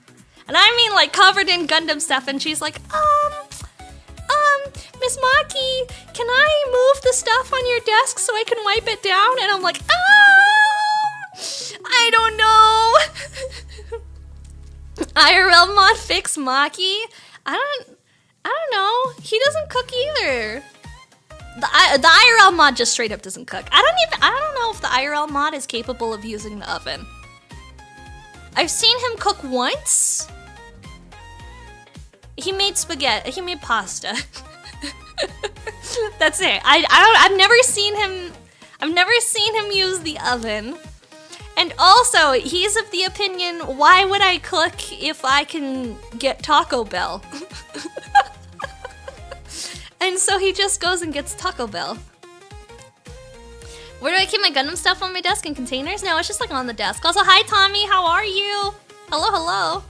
And I mean like covered in Gundam stuff, and she's like, Miss Maki, can I move the stuff on your desk so I can wipe it down? And I'm like, I don't know. IRL mod fix Maki? I don't know. He doesn't cook either. The IRL mod just straight up doesn't cook. I don't know if the IRL mod is capable of using the oven. I've seen him cook once. He made spaghetti. He made pasta. That's it. I've never seen him use the oven. And also, he's of the opinion, why would I cook if I can get Taco Bell? And so he just goes and gets Taco Bell. Where do I keep my Gundam stuff? On my desk in containers? No, it's just like on the desk. Also, hi Tommy, how are you? Hello, hello.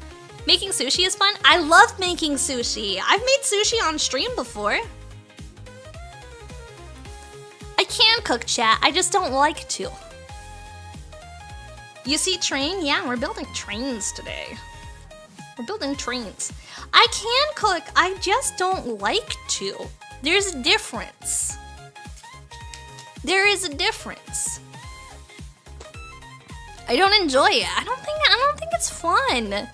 Making sushi is fun. I love making sushi. I've made sushi on stream before. I can cook, chat. I just don't like to. You see train? Yeah, we're building trains today. We're building trains. I can cook, I just don't like to. There's a difference. There is a difference. I don't enjoy it. I don't think it's fun.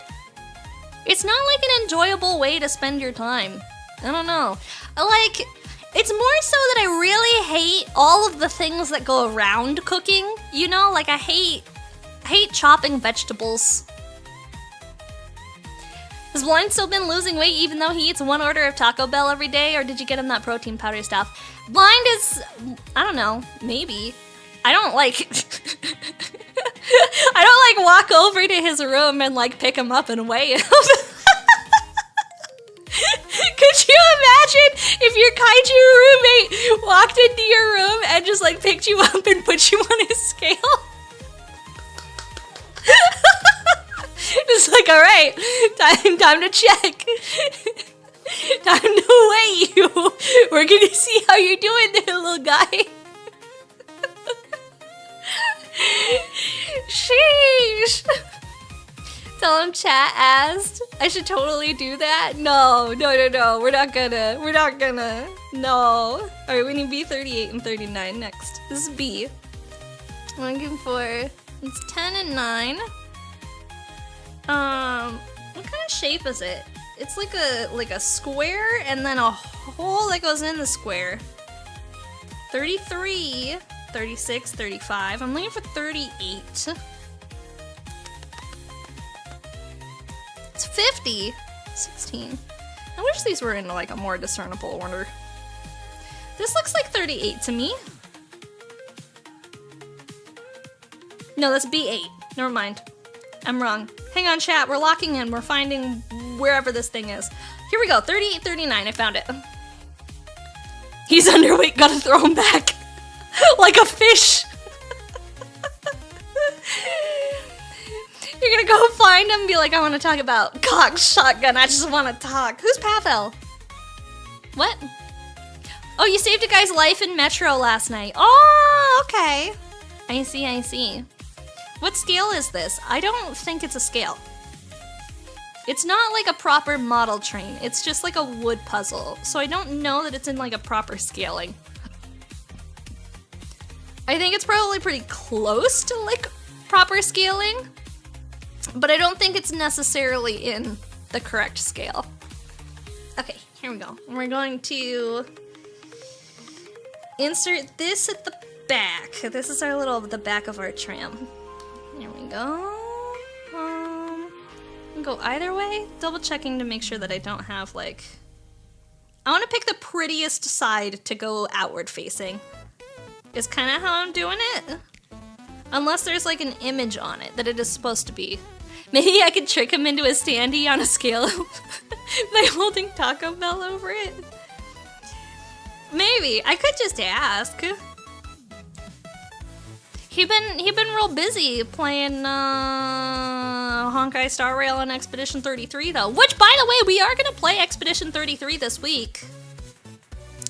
It's not like an enjoyable way to spend your time. I don't know. Like, it's more so that I really hate all of the things that go around cooking. You know, like I hate chopping vegetables. Has Blind still been losing weight even though he eats one order of Taco Bell every day, or did you get him that protein powder stuff? Blind is, I don't know, maybe. I don't like walk over to his room and like pick him up and weigh him. Could you imagine if your kaiju roommate walked into your room and just like picked you up and put you on his scale? Just like, all right, time to check. Time to weigh you. We're gonna see how you're doing there, little guy. Sheesh. Tell him chat asked. I should totally do that. No, we're not gonna. No. All right, we need B 38 and 39 next. This is B. I'm looking for, it's 10 and 9. What kind of shape is it? It's like a square and then a hole that goes in the square. 33, 36, 35. I'm looking for 38. It's 50. 16. I wish these were in like a more discernible order. This looks like 38 to me. No, that's B8. Never mind. I'm wrong. Hang on, chat. We're locking in. We're finding wherever this thing is. Here we go. 38, 39. I found it. He's underweight. Gotta throw him back. Like a fish. You're gonna go find him and be like, I want to talk about cock shotgun. I just want to talk. Who's Pavel? What? Oh, you saved a guy's life in Metro last night. Oh, okay. I see. What scale is this? I don't think it's a scale. It's not like a proper model train. It's just like a wood puzzle. So I don't know that it's in like a proper scaling. I think it's probably pretty close to like proper scaling, but I don't think it's necessarily in the correct scale. Okay, here we go. We're going to insert this at the back. This is the back of our tram. There we go. Go either way. Double checking to make sure that I don't have like... I want to pick the prettiest side to go outward facing. Is kind of how I'm doing it. Unless there's like an image on it that it is supposed to be. Maybe I could trick him into a standee on a scale by holding Taco Bell over it. Maybe. I could just ask. He been real busy playing Honkai Star Rail and Expedition 33 though. Which, by the way, we are gonna play Expedition 33 this week.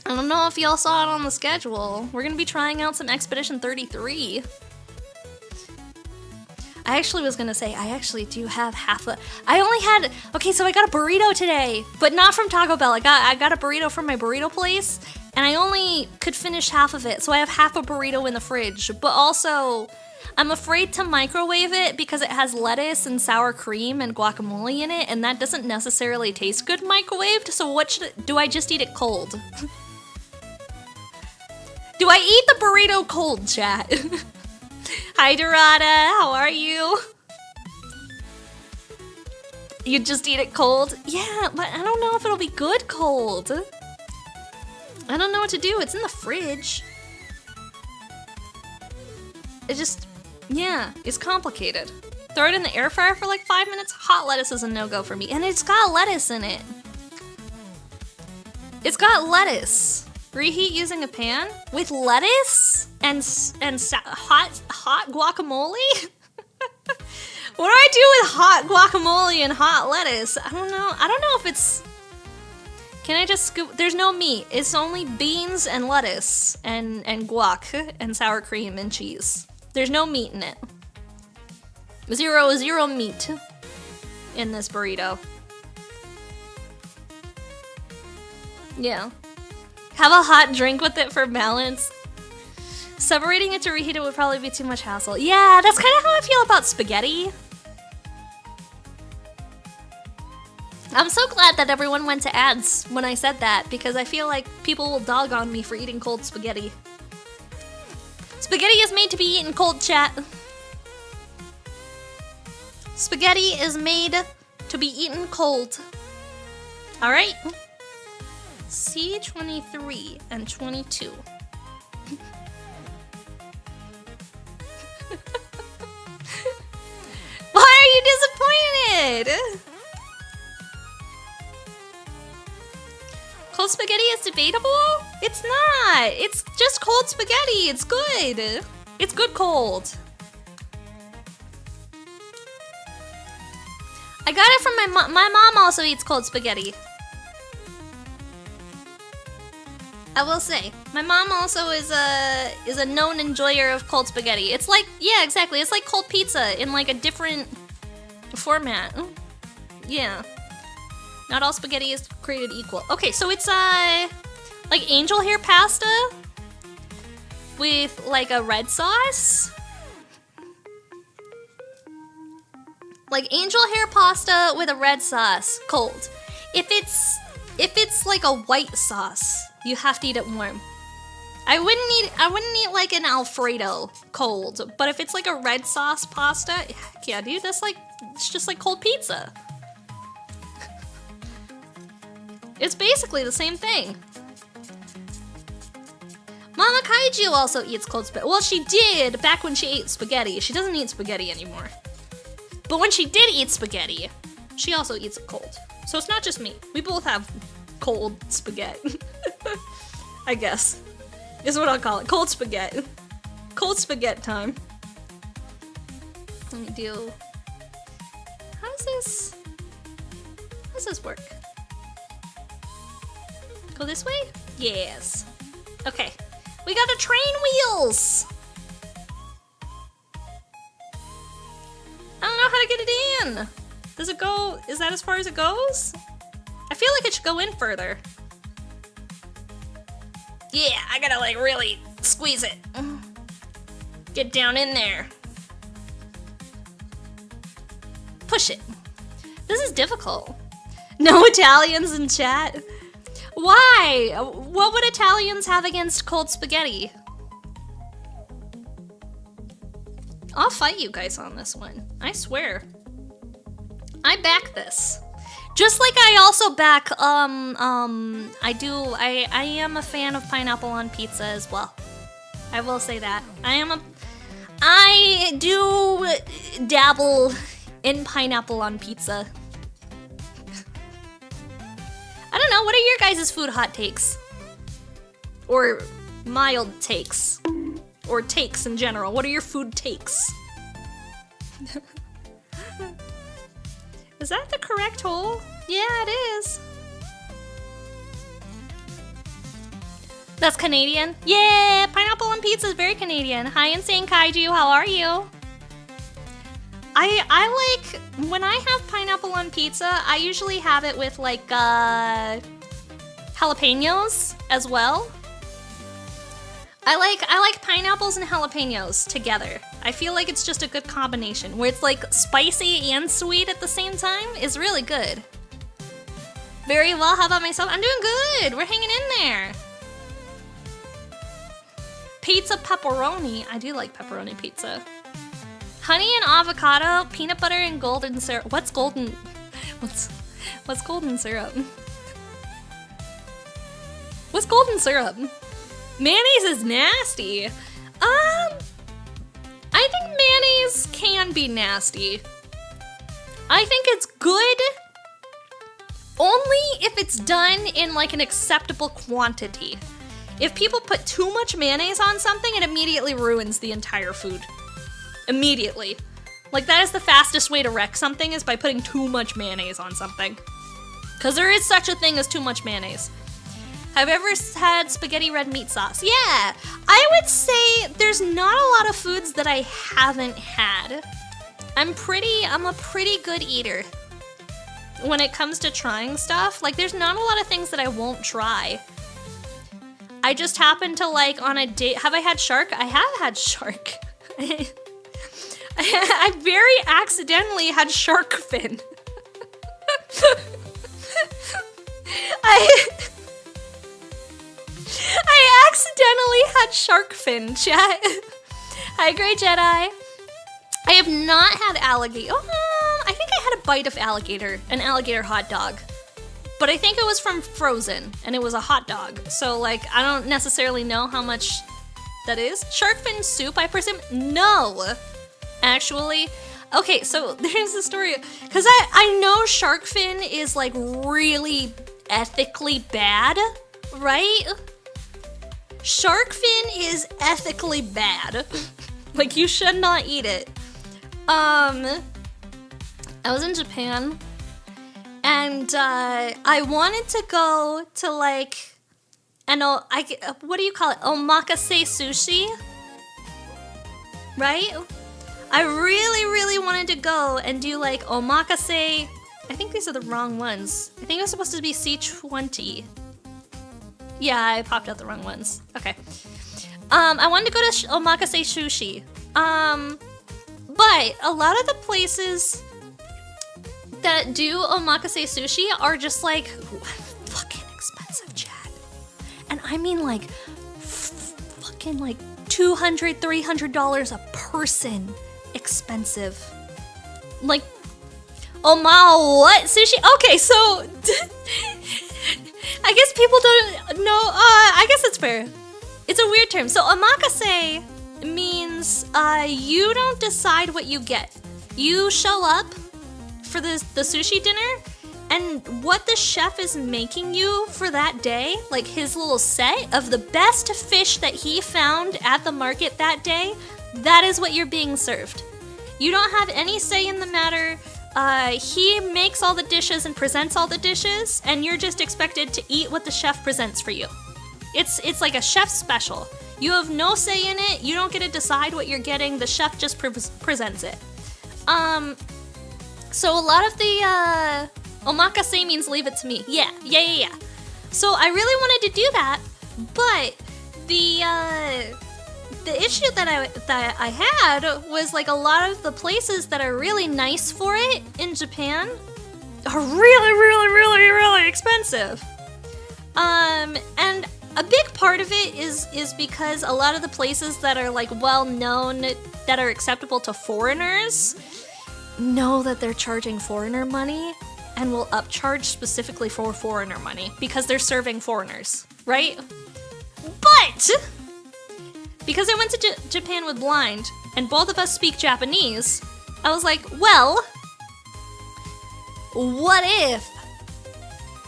I don't know if y'all saw it on the schedule. We're gonna be trying out some Expedition 33. I actually was gonna say, I actually do have half a... I only had... Okay, so I got a burrito today, but not from Taco Bell. I got a burrito from my burrito place, and I only could finish half of it, so I have half a burrito in the fridge. But also, I'm afraid to microwave it because it has lettuce and sour cream and guacamole in it, and that doesn't necessarily taste good microwaved, so do I just eat it cold? Do I eat the burrito cold, chat? Hi, Dorada. How are you? You just eat it cold? Yeah, but I don't know if it'll be good cold. I don't know what to do. It's in the fridge. It just... Yeah, it's complicated. Throw it in the air fryer for like 5 minutes. Hot lettuce is a no-go for me. And it's got lettuce in it. It's got lettuce. Reheat using a pan with lettuce and hot guacamole? What do I do with hot guacamole and hot lettuce? I don't know. I don't know if it's... Can I just scoop? There's no meat. It's only beans and lettuce and guac and sour cream and cheese. There's no meat in it. Zero meat in this burrito. Yeah. Have a hot drink with it for balance. Separating it to reheat it would probably be too much hassle. Yeah, that's kind of how I feel about spaghetti. I'm so glad that everyone went to ads when I said that, because I feel like people will dog on me for eating cold spaghetti. Spaghetti is made to be eaten cold, chat. Spaghetti is made to be eaten cold. Alright. C23 and 22. Why are you disappointed? Cold spaghetti is debatable? It's not. It's just cold spaghetti. It's good. It's good cold. I got it from my mom. My mom also eats cold spaghetti. I will say, my mom also is a known enjoyer of cold spaghetti. It's like, yeah, exactly. It's like cold pizza in like a different format. Yeah. Not all spaghetti is created equal. Okay, so it's like angel hair pasta with like a red sauce. Like angel hair pasta with a red sauce, cold. If it's like a white sauce, you have to eat it warm. I wouldn't eat like an Alfredo cold, but if it's like a red sauce pasta, heck yeah, dude, it's just like cold pizza. It's basically the same thing. Mama Kaiju also eats cold spaghetti. Well, she did back when she ate spaghetti. She doesn't eat spaghetti anymore. But when she did eat spaghetti, she also eats it cold. So it's not just me. We both have cold spaghetti. I guess. Is what I'll call it. Cold spaghetti. Cold spaghetti time. Let me do... How does this work? Go this way? Yes. Okay. We got the train wheels! I don't know how to get it in. Does it go... Is that as far as it goes? I feel like it should go in further. Yeah, I gotta like really squeeze it. Get down in there. Push it. This is difficult. No Italians in chat? Why? What would Italians have against cold spaghetti? I'll fight you guys on this one. I swear. I back this. Just like I also back, I am a fan of pineapple on pizza as well. I will say that. I do dabble in pineapple on pizza. I don't know, what are your guys' food hot takes? Or mild takes? Or takes in general? What are your food takes? Is that the correct hole? Yeah, it is. That's Canadian? Yeah, pineapple on pizza is very Canadian. Hi, Insane Kaiju, how are you? I like, when I have pineapple on pizza, I usually have it with like jalapenos as well. I like pineapples and jalapenos together. I feel like it's just a good combination where it's like spicy and sweet at the same time is really good. Very well, how about myself? I'm doing good, we're hanging in there. Pizza pepperoni, I do like pepperoni pizza. Honey and avocado, peanut butter and golden syrup. What's golden syrup? What's golden syrup? Mayonnaise is nasty. I think mayonnaise can be nasty. I think it's good only if it's done in like an acceptable quantity. If people put too much mayonnaise on something, it immediately ruins the entire food. Immediately. Like that is the fastest way to wreck something is by putting too much mayonnaise on something. Because there is such a thing as too much mayonnaise. Have you ever had spaghetti red meat sauce? Yeah, I would say there's not a lot of foods that I haven't had. I'm a pretty good eater. When it comes to trying stuff, like there's not a lot of things that I won't try. I just happen to like on a date, have I had shark? I have had shark. I very accidentally had shark fin. I accidentally had shark fin, chat. Hi, Grey Jedi. I have not had alligator. Oh, I think I had a bite of alligator, an alligator hot dog. But I think it was from Frozen, and it was a hot dog. So, like, I don't necessarily know how much that is. Shark fin soup, I presume? No, actually. Okay, so there's the story. Because I know shark fin is, like, really ethically bad, right? Shark fin is ethically bad. Like, you should not eat it. I was in Japan, and I wanted to go to like, what do you call it? Omakase sushi, right? I really, really wanted to go and do like omakase I think these are the wrong ones. I think it was supposed to be C20. Yeah, I popped out the wrong ones. Okay. I wanted to go to Omakase Sushi. But a lot of the places that do Omakase Sushi are just like fucking expensive, chat. And I mean like fucking like $200, $300 a person expensive. Like, oh my, what? Sushi? Okay, so I guess people don't know. I guess it's fair. It's a weird term. So omakase means you don't decide what you get. You show up for the sushi dinner, and what the chef is making you for that day, like his little set of the best fish that he found at the market that day, that is what you're being served. You don't have any say in the matter. He makes all the dishes and presents all the dishes, and you're just expected to eat what the chef presents for you. It's like a chef special. You have no say in it. You don't get to decide what you're getting. The chef just presents it. So a lot of the omakase means leave it to me. Yeah. So I really wanted to do that, but the issue that I had was like a lot of the places that are really nice for it in Japan are really expensive. And a big part of it is because a lot of the places that are like well known, that are acceptable to foreigners, know that they're charging foreigner money and will upcharge specifically for foreigner money because they're serving foreigners, right? But because I went to Japan with Blind and both of us speak Japanese, I was like, well, what if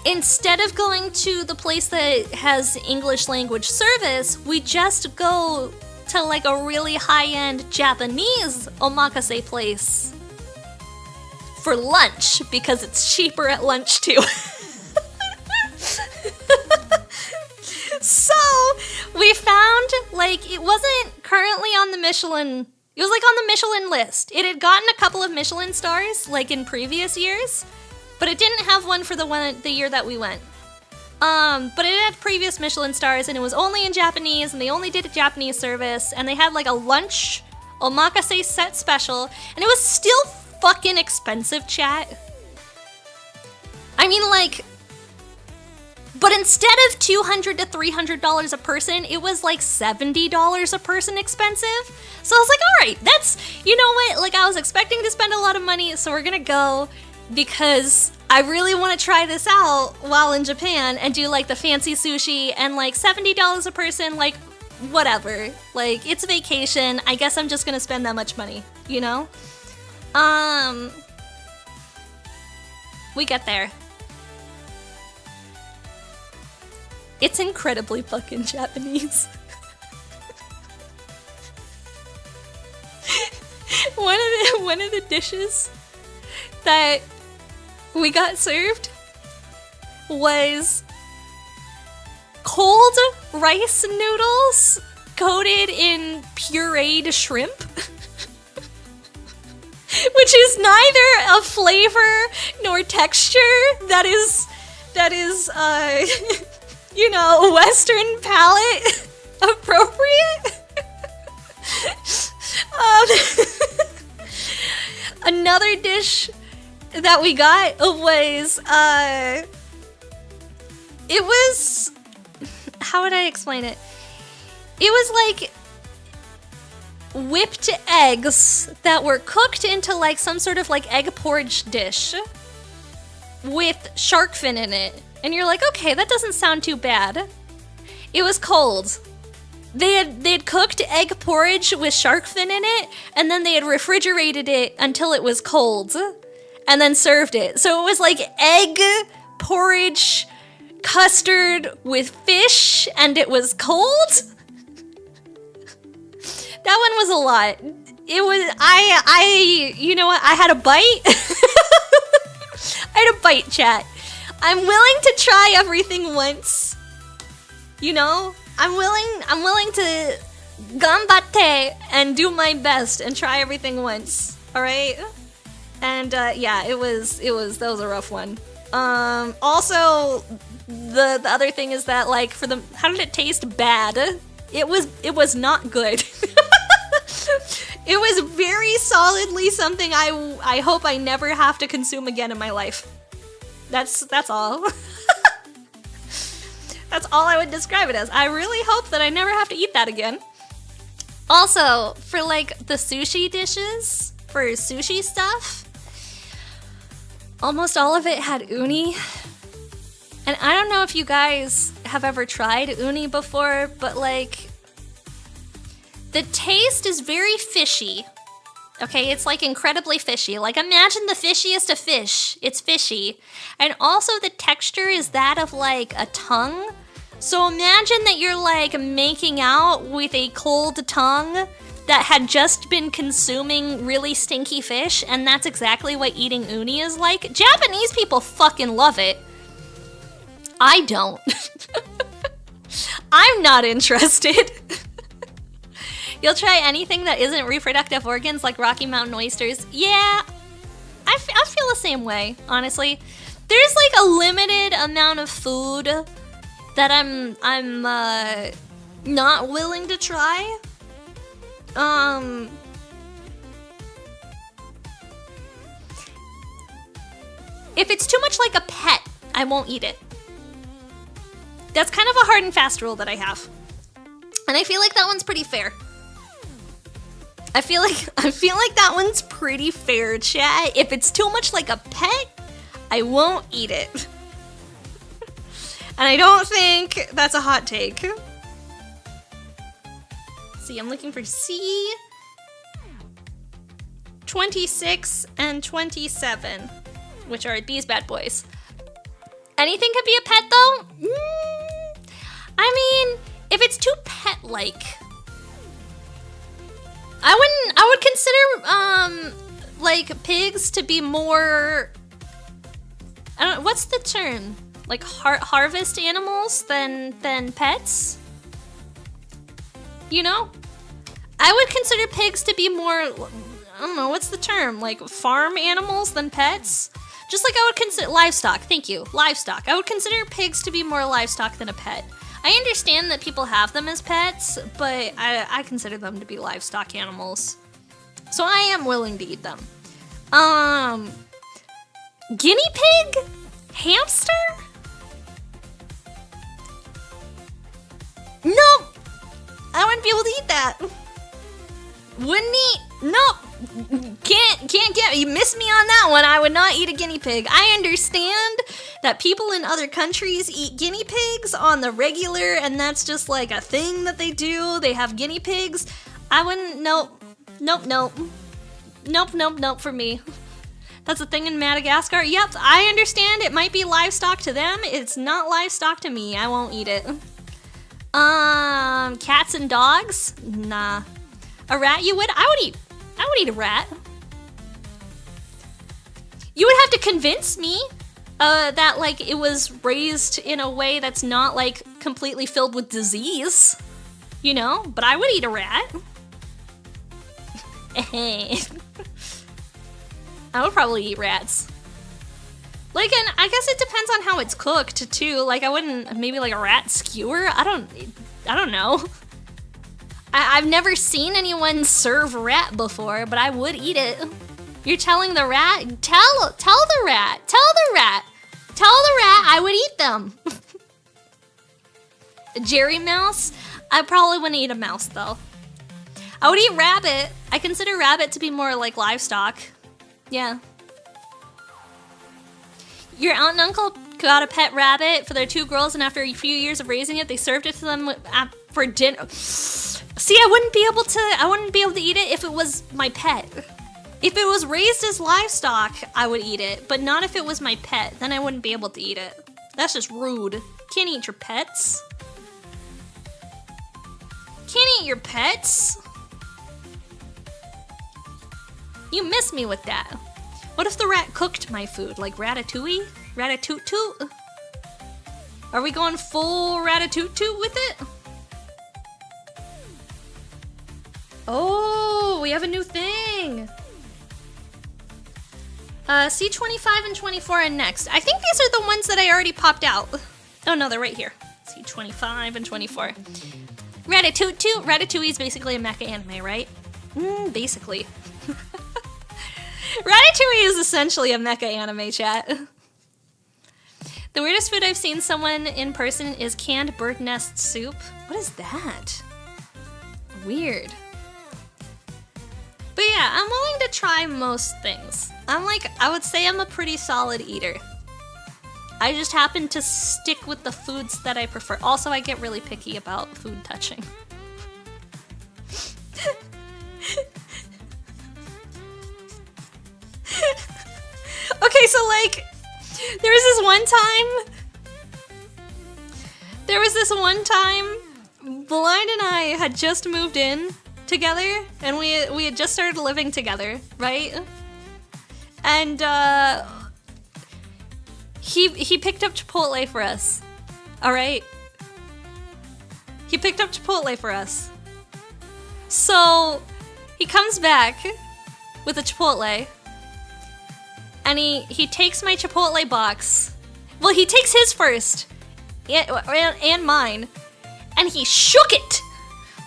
instead of going to the place that has English language service, we just go to like a really high-end Japanese omakase place for lunch because it's cheaper at lunch too. So we found, like, it wasn't currently on the Michelin, it was like on the Michelin list. It had gotten a couple of Michelin stars, like in previous years, but it didn't have one for the year that we went. But it had previous Michelin stars, and it was only in Japanese, and they only did a Japanese service, and they had like a lunch omakase set special, and it was still fucking expensive, chat. I mean, like, but instead of $200 to $300 a person, it was like $70 a person expensive. So I was like, all right, that's, you know what? Like, I was expecting to spend a lot of money, so we're gonna go because I really want to try this out while in Japan and do like the fancy sushi, and like $70 a person, like whatever. Like, it's a vacation. I guess I'm just gonna spend that much money, you know? We get there. It's incredibly fucking Japanese. One of the dishes that we got served was cold rice noodles coated in pureed shrimp. Which is neither a flavor nor texture that is you know, Western palate appropriate. Another dish that we got was, it was, how would I explain it? It was like whipped eggs that were cooked into like some sort of like egg porridge dish with shark fin in it. And you're like, okay, that doesn't sound too bad. It was cold. They had cooked egg porridge with shark fin in it, and then they had refrigerated it until it was cold, and then served it. So it was like egg porridge custard with fish, and it was cold. That one was a lot. It was, you know what? I had a bite. I had a bite, chat. I'm willing to try everything once. You know? I'm willing to ganbatte and do my best and try everything once. Alright? And yeah, that was a rough one. Also, the other thing is that, like, how did it taste? Bad. It was not good. It was very solidly something I hope I never have to consume again in my life. That's all. That's all I would describe it as. I really hope that I never have to eat that again. Also, for like the sushi dishes, for sushi stuff, almost all of it had uni. And I don't know if you guys have ever tried uni before, but like, the taste is very fishy. Okay, it's like incredibly fishy. Like, imagine the fishiest of fish. It's fishy. And also the texture is that of like a tongue. So imagine that you're like making out with a cold tongue that had just been consuming really stinky fish, and that's exactly what eating uni is like. Japanese people fucking love it. I don't. I'm not interested. You'll try anything that isn't reproductive organs, like Rocky Mountain oysters. Yeah, I feel the same way, honestly. There's like a limited amount of food that I'm not willing to try. If it's too much like a pet, I won't eat it. That's kind of a hard and fast rule that I have. And I feel like that one's pretty fair. I feel like that one's pretty fair, chat. If it's too much like a pet, I won't eat it. And I don't think that's a hot take. See, I'm looking for C 26 and 27, which are these bad boys. Anything could be a pet though? I mean, if it's too pet-like, I would consider like pigs to be more, I don't know, what's the term? Like harvest animals than pets? You know? I would consider pigs to be more, I don't know, what's the term? Like farm animals than pets? Just like I would consider livestock, thank you, livestock. I would consider pigs to be more livestock than a pet. I understand that people have them as pets, but I consider them to be livestock animals. So I am willing to eat them. Guinea pig? Hamster? Nope! I wouldn't be able to eat that. Wouldn't eat? Nope. Can't get, you missed me on that one. I would not eat a guinea pig. I understand that people in other countries eat guinea pigs on the regular, and that's just like a thing that they do. They have guinea pigs. I wouldn't, nope for me. That's a thing in Madagascar. Yep, I understand it might be livestock to them. It's not livestock to me. I won't eat it. Cats and dogs? Nah. A rat you would? I would eat a rat. You would have to convince me that like it was raised in a way that's not like completely filled with disease, you know? But I would eat a rat. I would probably eat rats. Like, and I guess it depends on how it's cooked too. Like, I wouldn't, maybe like a rat skewer. I don't know. I've never seen anyone serve rat before, but I would eat it. You're telling the rat? Tell the rat I would eat them. Jerry mouse? I probably wouldn't eat a mouse though. I would eat rabbit. I consider rabbit to be more like livestock. Yeah. Your aunt and uncle got a pet rabbit for their 2 girls, and after a few years of raising it, they served it to them for dinner. See, I wouldn't be able to eat it if it was my pet. If it was raised as livestock, I would eat it, but not if it was my pet. Then I wouldn't be able to eat it. That's just rude. Can't eat your pets. Can't eat your pets. You miss me with that. What if the rat cooked my food, like ratatouille? Ratatouille? Are we going full ratatouille with it? Oh, we have a new thing. C25 and 24 and next. I think these are the ones that I already popped out. Oh no, they're right here. C25 and 24. Ratatouille is basically a mecha anime, right? Basically. Ratatouille is essentially a mecha anime, chat. The weirdest food I've seen someone in person is canned bird nest soup. What is that? Weird. But yeah, I'm willing to try most things. I would say I'm a pretty solid eater. I just happen to stick with the foods that I prefer. Also, I get really picky about food touching. Okay, so like, there was this one time, Blind and I had just moved in together, and we had just started living together, right? And he picked up Chipotle for us. All right. He picked up Chipotle for us. So he comes back with a Chipotle, and he takes my Chipotle box. Well, he takes his first, and mine, and he shook it.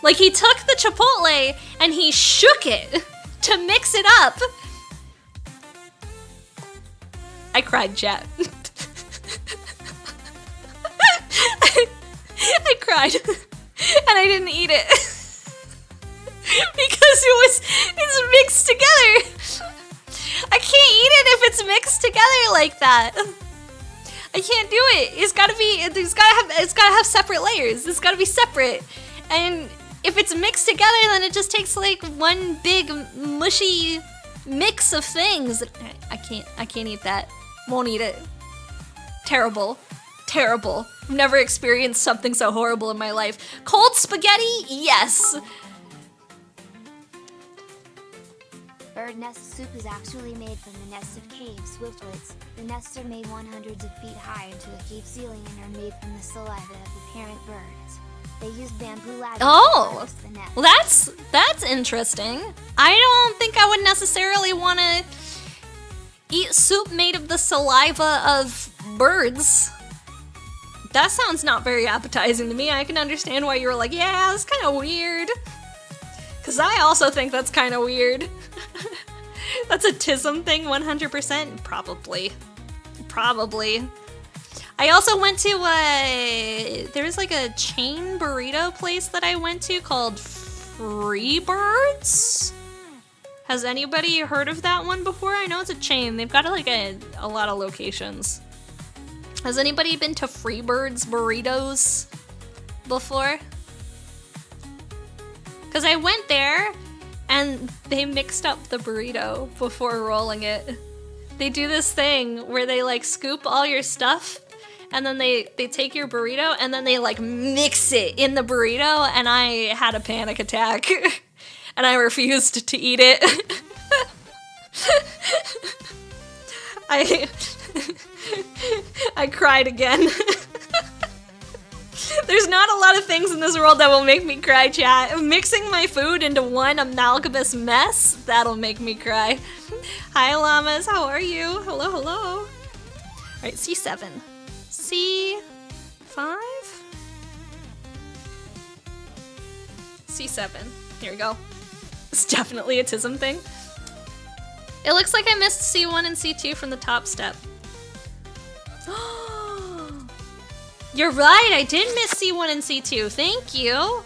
Like, he took the Chipotle and he shook it to mix it up. I cried, chat. I cried, and I didn't eat it because it's mixed together. I can't eat it if it's mixed together like that. I can't do it. It's gotta have separate layers. It's gotta be separate. And if it's mixed together, then it just takes like one big mushy mix of things. I can't eat that. Won't eat it. Terrible. Terrible. I've never experienced something so horrible in my life. Cold spaghetti? Yes. Bird nest soup is actually made from the nests of cave swiftlets. The nests are made hundreds of feet high into a cave ceiling and are made from the saliva of the parent birds. They use bamboo ladders to harvest the nest. Well, that's interesting. I don't think I would necessarily want to eat soup made of the saliva of birds. That sounds not very appetizing to me. I can understand why you were like, yeah, that's kind of weird. Because I also think that's kind of weird. That's a tism thing, 100%? Probably. I also went to, there was like a chain burrito place that I went to called Freebirds. Has anybody heard of that one before? I know it's a chain. They've got like a lot of locations. Has anybody been to Freebirds Burritos before? Because I went there and they mixed up the burrito before rolling it. They do this thing where they like scoop all your stuff and then they take your burrito and then they like mix it in the burrito, and I had a panic attack and I refused to eat it. I cried again. There's not a lot of things in this world that will make me cry, chat. Mixing my food into one amalgamous mess, that'll make me cry. Hi, llamas, how are you? Hello, hello. All right, C7. C5? C7. Here we go. It's definitely a tism thing. It looks like I missed C1 and C2 from the top step. You're right, I did miss C1 and C2. Thank you.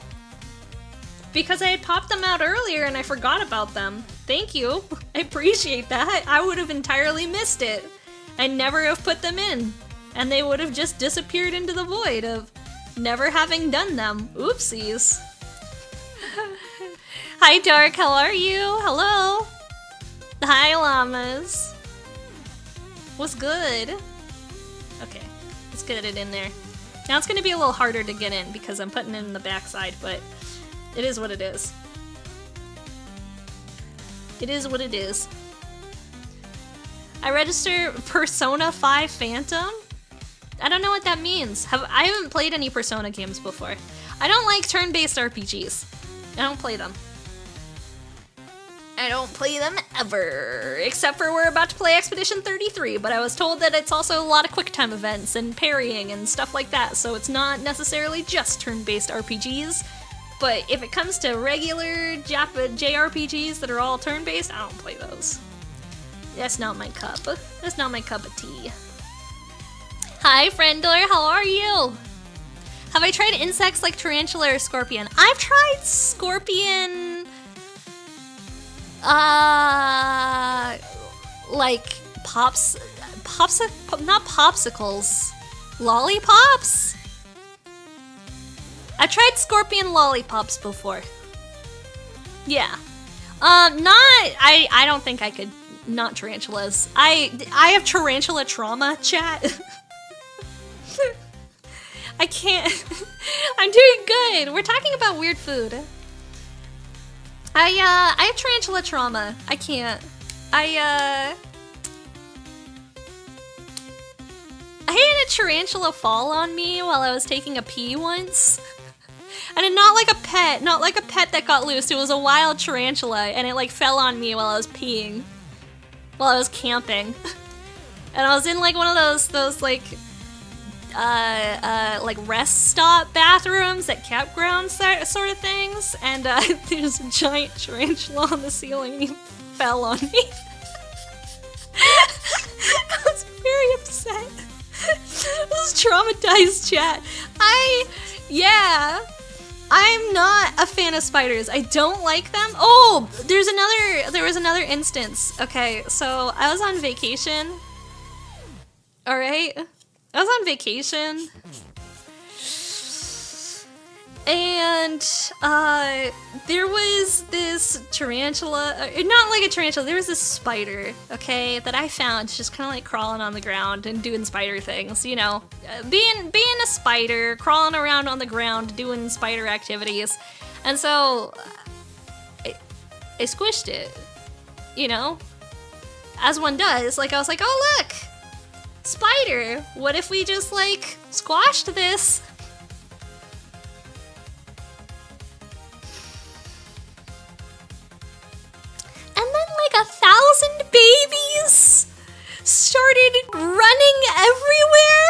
Because I had popped them out earlier and I forgot about them. Thank you. I appreciate that. I would have entirely missed it. I'd never have put them in. And they would have just disappeared into the void of never having done them. Oopsies. Hi, Dark. How are you? Hello. Hi, llamas. What's good? Okay, let's get it in there. Now it's gonna be a little harder to get in because I'm putting it in the backside, but it is what it is. It is what it is. I register Persona 5 Phantom? I don't know what that means. I haven't played any Persona games before. I don't like turn-based RPGs. I don't play them. I don't play them ever. Except for we're about to play Expedition 33, but I was told that it's also a lot of quick time events and parrying and stuff like that, so it's not necessarily just turn-based RPGs. But if it comes to regular JRPGs that are all turn-based, I don't play those. That's not my cup. That's not my cup of tea. Hi, Friendler, how are you? Have I tried insects like tarantula or scorpion? I've tried scorpion, like not popsicles, lollipops? I tried scorpion lollipops before. Yeah. I don't think I could, not tarantulas. I have tarantula trauma, chat. I can't. I'm doing good. We're talking about weird food. I have tarantula trauma. I can't. I had a tarantula fall on me while I was taking a pee once. And not like a pet that got loose. It was a wild tarantula, and it like fell on me while I was peeing, while I was camping. And I was in like one of those like rest stop bathrooms at campgrounds sort of things, and there's a giant tarantula on the ceiling, and he fell on me. I was very upset. I was traumatized, chat. I'm not a fan of spiders. I don't like them. Oh, there was another instance. Okay, so I was on vacation. All right, I was on vacation, and there was this tarantula, not like a tarantula, there was this spider, okay, that I found just kind of like crawling on the ground and doing spider things, you know, being a spider, crawling around on the ground, doing spider activities. And so I squished it, you know, as one does. Like, I was like, oh look, spider, what if we just like squashed this? And then like 1,000 babies started running everywhere.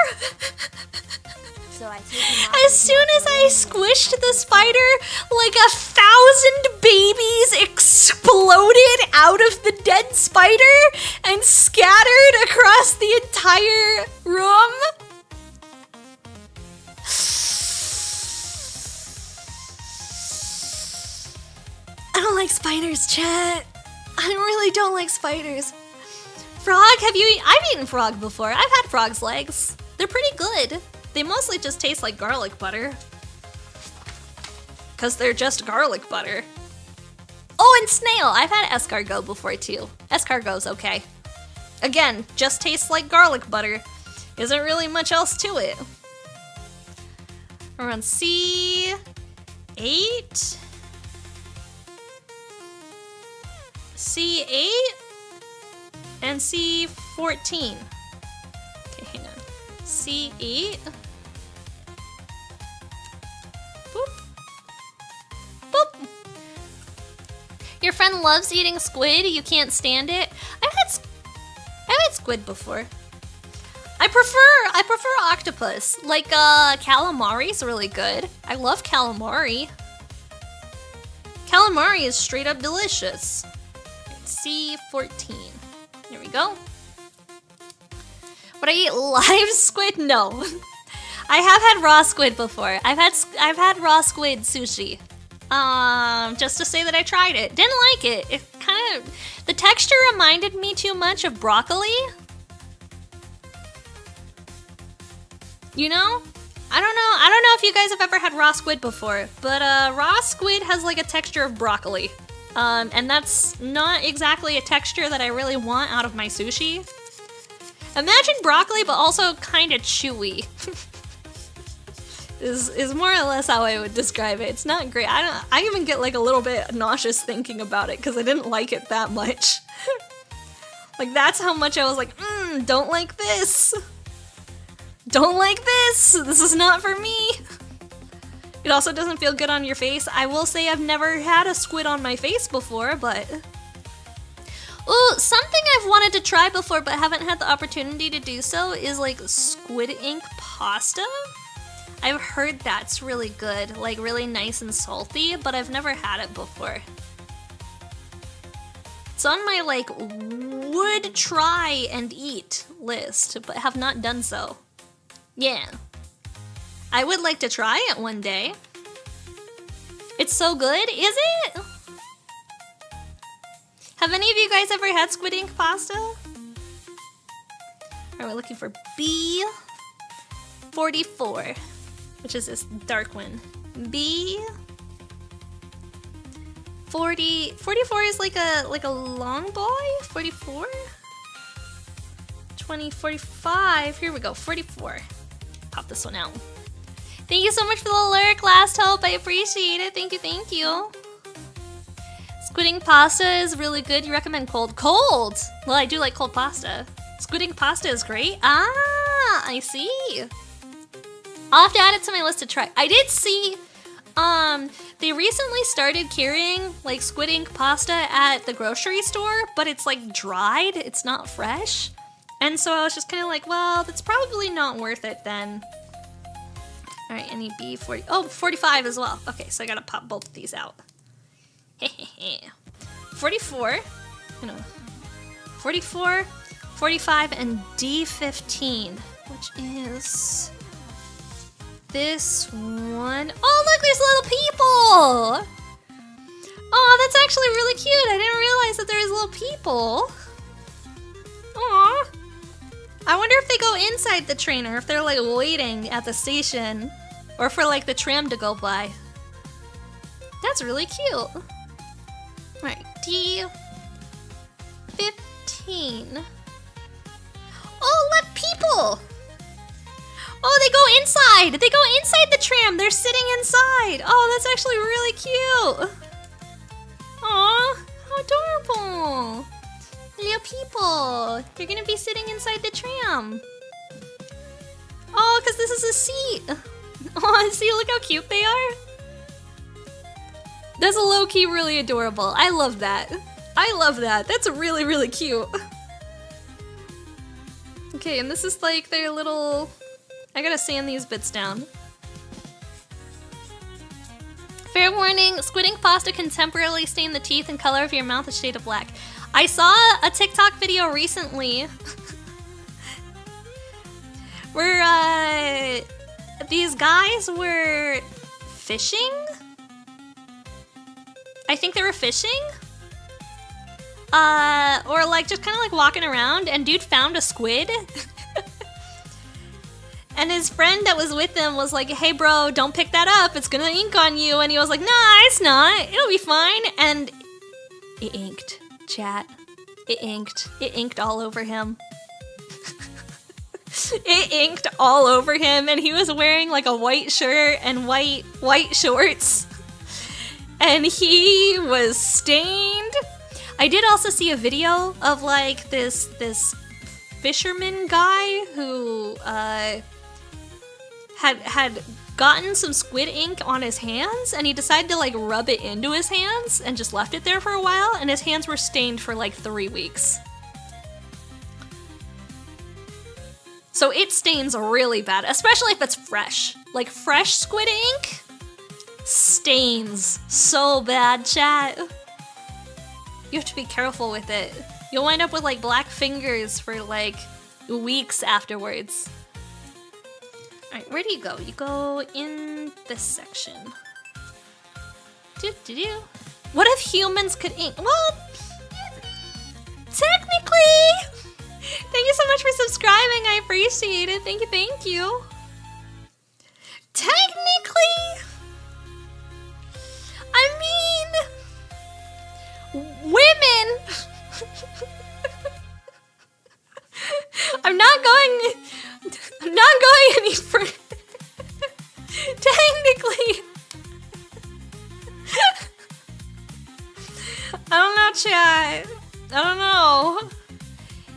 So I take him out As soon as I squished the spider, like 1,000 babies exploded out of the dead spider and scattered across the entire room. I don't like spiders, chat. I really don't like spiders. Frog, I've eaten frog before. I've had frog's legs. They're pretty good. They mostly just taste like garlic butter. 'Cause they're just garlic butter. Oh, and snail. I've had escargot before too. Escargot's okay. Again, just tastes like garlic butter. Isn't really much else to it. We're on C8. C8 and C14. Okay, hang on. C8. Boop. Boop. Your friend loves eating squid. You can't stand it. I've had squid before. I prefer octopus. Like calamari's really good. I love calamari. Calamari is straight up delicious. C14. Here we go. Would I eat live squid? No. I have had raw squid before. I've had raw squid sushi. Just to say that I tried it. Didn't like it. It kind of, the texture reminded me too much of broccoli. You know? I don't know if you guys have ever had raw squid before, but raw squid has like a texture of broccoli. And that's not exactly a texture that I really want out of my sushi. Imagine broccoli, but also kind of chewy. is more or less how I would describe it. It's not great. I even get like a little bit nauseous thinking about it because I didn't like it that much. Like that's how much I was like, don't like this. Don't like this. This is not for me. It also doesn't feel good on your face. I will say I've never had a squid on my face before, but Ooh, something I've wanted to try before but haven't had the opportunity to do so is like squid ink pasta. I've heard that's really good, like really nice and salty, but I've never had it before. It's on my like would try and eat list, but have not done so. Yeah. I would like to try it one day. It's so good, is it? Have any of you guys ever had squid ink pasta? Alright, we're looking for B44, which is this dark one. B44 is like a long boy. 44, 20, 45. Here we go. 44. Pop this one out. Thank you so much for the lurk, Last Hope. I appreciate it. Thank you, thank you. Squid ink pasta is really good. You recommend cold? Cold! Well, I do like cold pasta. Squid ink pasta is great. Ah, I see. I'll have to add it to my list to try. I did see, they recently started carrying like squid ink pasta at the grocery store, but it's like dried. It's not fresh. And so I was just kind of like, well, that's probably not worth it then. All right, any B40. Oh, 45 as well. Okay, so I gotta pop both of these out. 44, 44, 45, and D15, which is this one. Oh, look, there's little people! Oh, that's actually really cute. I didn't realize that there was little people. Aw. I wonder if they go inside the train or if they're like waiting at the station or for like the tram to go by. That's really cute. Alright, D15. Oh, look, people! Oh, they go inside! They go inside the tram! They're sitting inside! Oh, that's actually really cute! Aw, how adorable! Little people! They're gonna be sitting inside the tram! Oh, because this is a seat! Oh, see, look how cute they are! That's a low-key really adorable. I love that. I love that. That's really, really cute. Okay, and this is like their little... I gotta sand these bits down. Fair warning, squid ink pasta can temporarily stain the teeth and color of your mouth a shade of black. I saw a TikTok video recently where these guys were fishing? I think they were fishing? Or like just kind of like walking around, and dude found a squid. And his friend that was with him was like, hey bro, don't pick that up, it's gonna ink on you. And he was like, nah, it's not, it'll be fine. And it inked, chat. It inked. It inked all over him. It inked all over him, and he was wearing like a white shirt and white shorts. And he was stained. I did also see a video of like this fisherman guy who had gotten some squid ink on his hands, and he decided to like rub it into his hands and just left it there for a while, and his hands were stained for like 3 weeks. So it stains really bad, especially if it's fresh. Like fresh squid ink stains so bad, chat. You have to be careful with it. You'll wind up with like black fingers for like weeks afterwards. Alright, where do you go? You go in this section. Do-do-do. What if humans could ink? Well, technically! Thank you so much for subscribing. I appreciate it. Thank you, thank you. Technically, I mean, women. I'm not going any further. Technically. I don't know, chat. I don't know.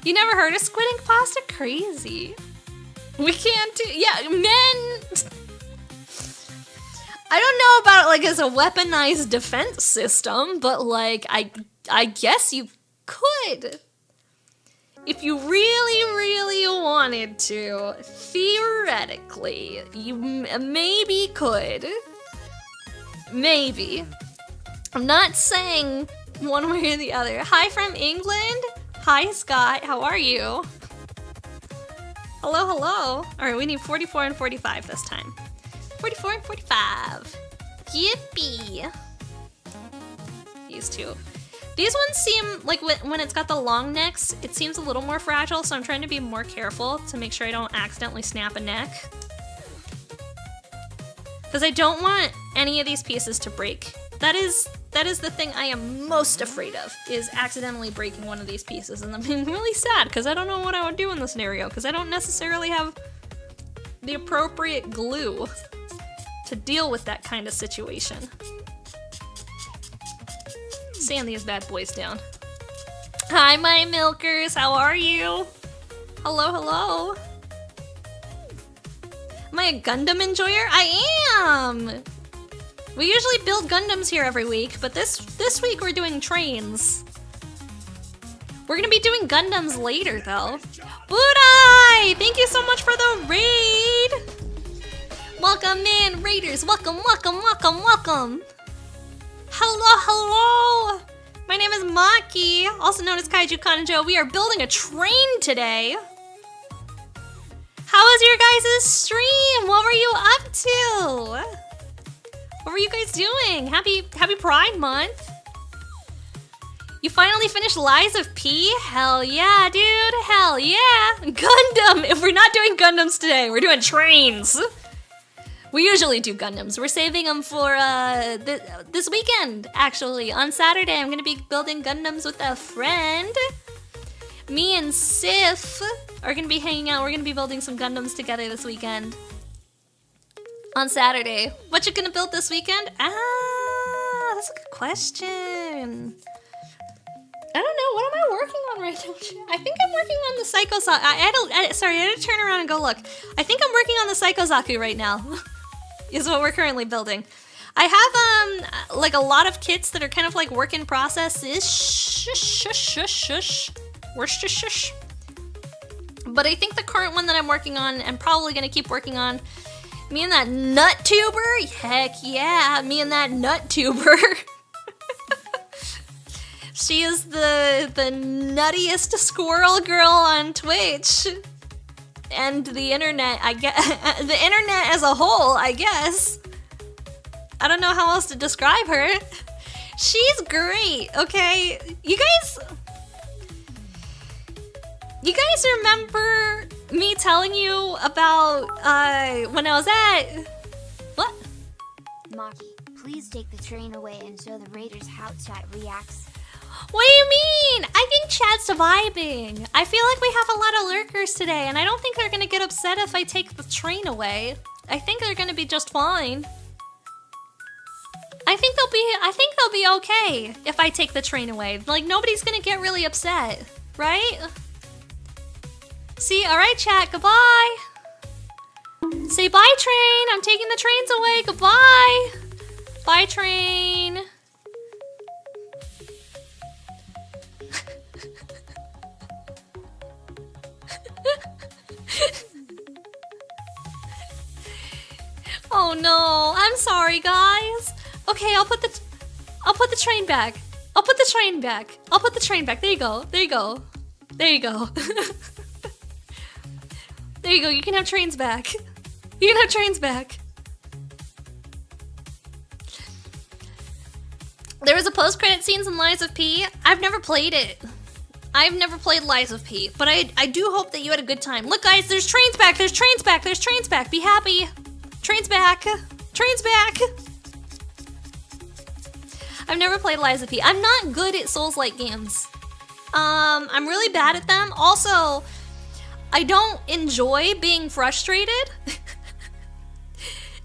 You never heard of squid ink pasta? Crazy. We can't do... Yeah, men... I don't know about it like as a weaponized defense system, but like, I guess you could. If you really, really wanted to, theoretically, you maybe could. Maybe. I'm not saying one way or the other. Hi from England. Hi, Scott. How are you? Hello, hello. All right, we need 44 and 45 this time. 44 and 45. Yippee. These two. These ones seem like when it's got the long necks, it seems a little more fragile, so I'm trying to be more careful to make sure I don't accidentally snap a neck. Because I don't want any of these pieces to break. That is the thing I am most afraid of, is accidentally breaking one of these pieces. And I'm being really sad because I don't know what I would do in this scenario, because I don't necessarily have the appropriate glue to deal with that kind of situation. Sand these bad boys down. Hi, my milkers. How are you? Hello, hello. Am I a Gundam enjoyer? I am! We usually build Gundams here every week, but this week we're doing trains. We're gonna be doing Gundams later, though. Budai! Thank you so much for the raid! Welcome in, raiders! Welcome, welcome, welcome, welcome! Hello, hello! My name is Maki, also known as Kaiju Kanojo. We are building a train today. How was your guys' stream? What were you up to? What were you guys doing? Happy Pride Month. You finally finished Lies of P? Hell yeah, dude. Hell yeah. Gundam. If we're not doing Gundams today, we're doing trains. We usually do Gundams. We're saving them for this weekend, actually. On Saturday, I'm going to be building Gundams with a friend. Me and Sif are going to be hanging out. We're going to be building some Gundams together this weekend. On Saturday. What you going to build this weekend? Ah, that's a good question. I don't know. What am I working on right now? I think I'm working on the Psycho... Sorry, I had to turn around and go look. I think I'm working on the Psycho-Zaku right now. Is what we're currently building. I have, like, a lot of kits that are kind of like work in process. But I think the current one that I'm working on, and probably gonna keep working on, me and that nut tuber? Heck yeah, me and that nut tuber. She is the nuttiest squirrel girl on Twitch. And the internet, I guess. The internet as a whole, I guess. I don't know how else to describe her. She's great, okay? You guys remember me telling you about, when I was at... What? Maki, please take the train away and show the raiders how chat reacts. What do you mean? I think chat's vibing. I feel like we have a lot of lurkers today, and I don't think they're gonna get upset if I take the train away. I think they're gonna be just fine. I think they'll be okay if I take the train away. Like, nobody's gonna get really upset, right? See, alright chat, goodbye. Say bye train, I'm taking the trains away, goodbye. Bye train. Oh no, I'm sorry guys. Okay, I'll put the train back. I'll put the train back. I'll put the train back. There you go. There you go. There you go. There you go. You can have trains back. You can have trains back. There was a post-credit scenes in Lies of P. I've never played it. I've never played Lies of P, but I do hope that you had a good time. Look guys, there's trains back. There's trains back. There's trains back. Be happy. Trains back. Trains back. I've never played Lies of P. I'm not good at Souls-like games. I'm really bad at them. Also, I don't enjoy being frustrated.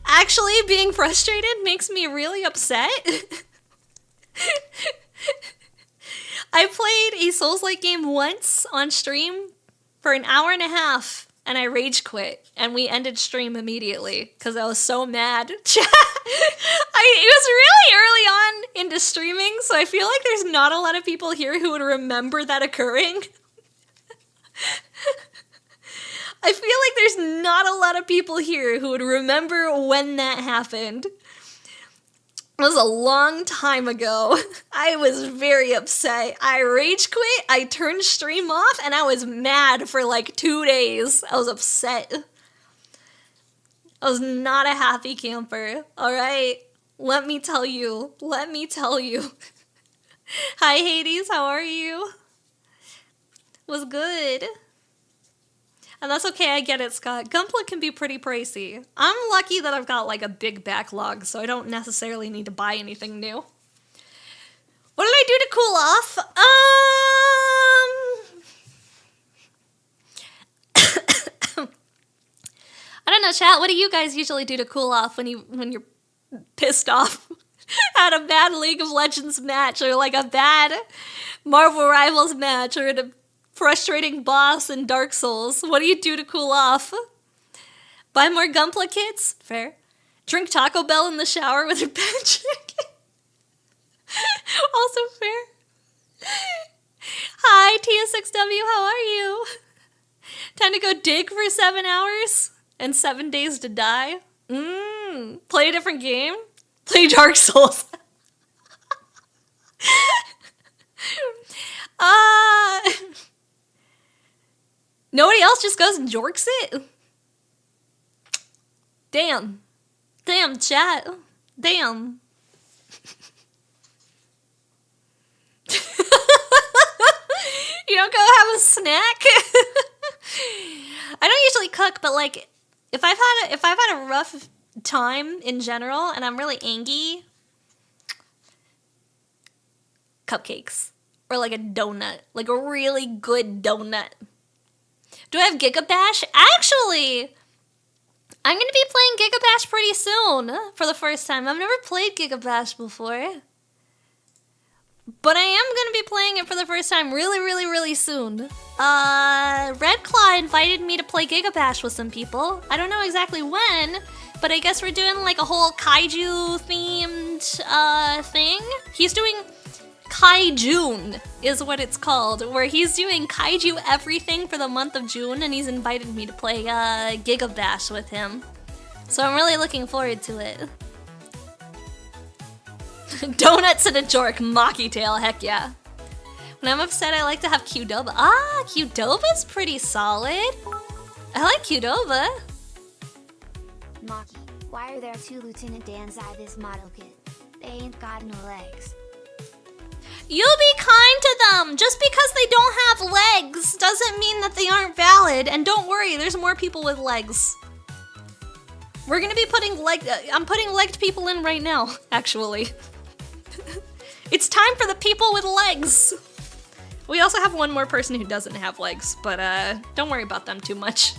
Actually, being frustrated makes me really upset. I played a Souls-like game once on stream for an hour and a half, and I rage quit, and we ended stream immediately because I was so mad. It was really early on into streaming, so I feel like there's not a lot of people here who would remember that occurring. I feel like there's not a lot of people here who would remember when that happened. It was a long time ago. I was very upset. I rage quit, I turned stream off, and I was mad for like 2 days. I was upset. I was not a happy camper, alright? Let me tell you. Hi Hades, how are you? Was good. And that's okay, I get it, Scott. Gunpla can be pretty pricey. I'm lucky that I've got like a big backlog, so I don't necessarily need to buy anything new. What did I do to cool off? I don't know, chat. What do you guys usually do to cool off when you're pissed off at a bad League of Legends match, or like a bad Marvel Rivals match, or a frustrating boss in Dark Souls? What do you do to cool off? Buy more Gunpla kits? Fair. Drink Taco Bell in the shower with your bad chicken? Also fair. Hi, TS6W, how are you? Time to go dig for 7 hours and 7 days to die? Play a different game? Play Dark Souls. Nobody else just goes and jorks it? Damn. Damn, chat. Damn. You don't go have a snack? I don't usually cook, but like if I've had a rough time in general and I'm really angry, cupcakes or like a donut, like a really good donut. Do I have Giga Bash? Actually, I'm going to be playing Giga Bash pretty soon for the first time. I've never played Giga Bash before. But I am going to be playing it for the first time really soon. Red Claw invited me to play Giga Bash with some people. I don't know exactly when, but I guess we're doing like a whole kaiju themed thing. He's doing Kaijun is what it's called, where he's doing kaiju everything for the month of June, and he's invited me to play Giga Bash with him. So I'm really looking forward to it. Donuts and a jork, Maki Tail, heck yeah. When I'm upset, I like to have Qdoba. Ah, Qdoba's pretty solid. I like Qdoba. Maki, why are there 2 Lieutenant Dan's this model kit? They ain't got no legs. You be kind to them! Just because they don't have legs doesn't mean that they aren't valid. And don't worry, there's more people with legs. We're gonna be putting I'm putting legged people in right now, actually. It's time for the people with legs! We also have one more person who doesn't have legs, but don't worry about them too much.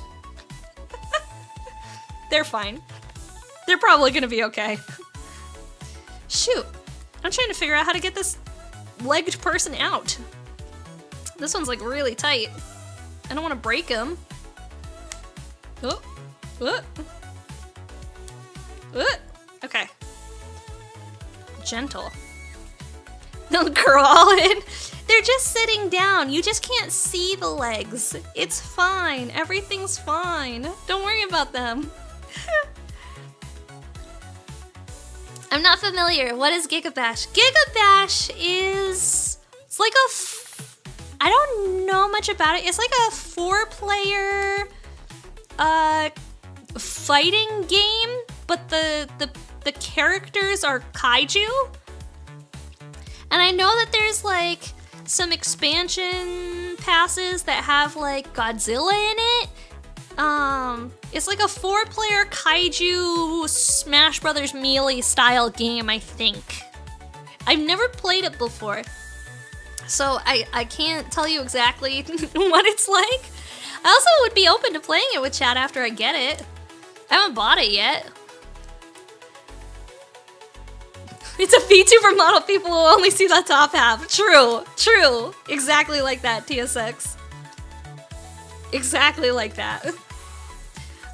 They're fine. They're probably gonna be okay. Shoot, I'm trying to figure out how to get this legged person out. This one's like really tight. I don't want to break him. Oh. Okay. Gentle. They'll crawl in. They're just sitting down. You just can't see the legs. It's fine. Everything's fine. Don't worry about them. I'm not familiar. What is Giga Bash? Giga Bash is... It's like a... I don't know much about it. It's like a 4-player fighting game, but the characters are kaiju. And I know that there's like some expansion passes that have like Godzilla in it. It's like a 4-player kaiju Smash Brothers Melee style game, I think. I've never played it before, so I can't tell you exactly what it's like. I also would be open to playing it with chat after I get it. I haven't bought it yet. It's a VTuber model, people will only see the top half. True. Exactly like that, TSX. Exactly like that.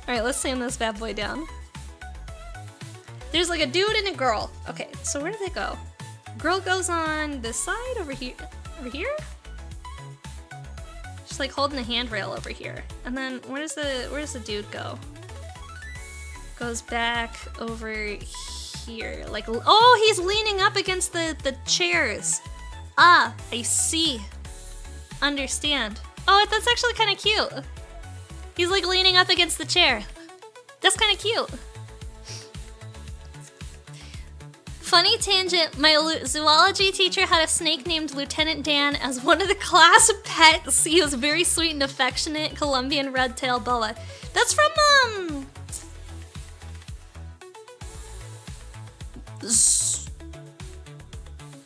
Alright, let's sand this bad boy down. There's like a dude and a girl. Okay, so where did they go? Girl goes on this side over here. Over here? She's like holding the handrail over here. And then where does the dude go? Goes back over here. Like, oh, he's leaning up against the chairs. Ah, I see. Understand. Oh, that's actually kind of cute. He's like leaning up against the chair. That's kind of cute. Funny tangent, my zoology teacher had a snake named Lieutenant Dan as one of the class pets. He was very sweet and affectionate, Colombian red-tailed boa. That's from,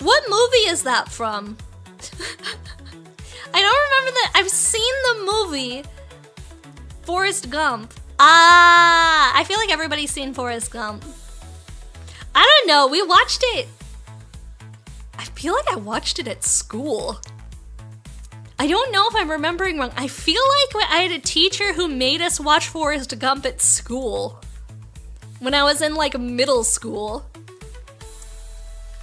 what movie is that from? I don't remember that. I've seen the movie Forrest Gump. Ah, I feel like everybody's seen Forrest Gump. I don't know, we watched it. I feel like I watched it at school. I don't know if I'm remembering wrong. I feel like I had a teacher who made us watch Forrest Gump at school. When I was in like middle school.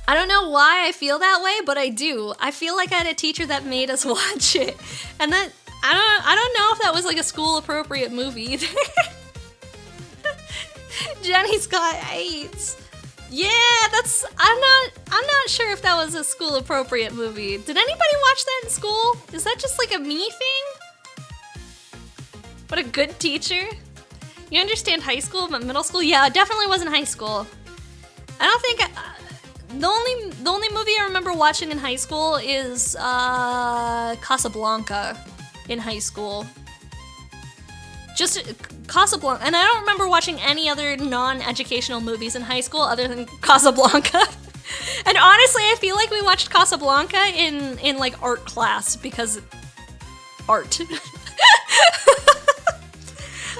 I don't know why I feel that way, but I do. I feel like I had a teacher that made us watch it. And that, I don't know if that was like a school appropriate movie either. Jenny's got AIDS. Yeah, that's, I'm not sure if that was a school appropriate movie. Did anybody watch that in school? Is that just like a me thing? What a good teacher. You understand high school, but middle school? Yeah, it definitely wasn't high school. I don't think, the only movie I remember watching in high school is Casablanca in high school. Just Casablanca, and I don't remember watching any other non-educational movies in high school other than Casablanca. And honestly, I feel like we watched Casablanca in like art class because art.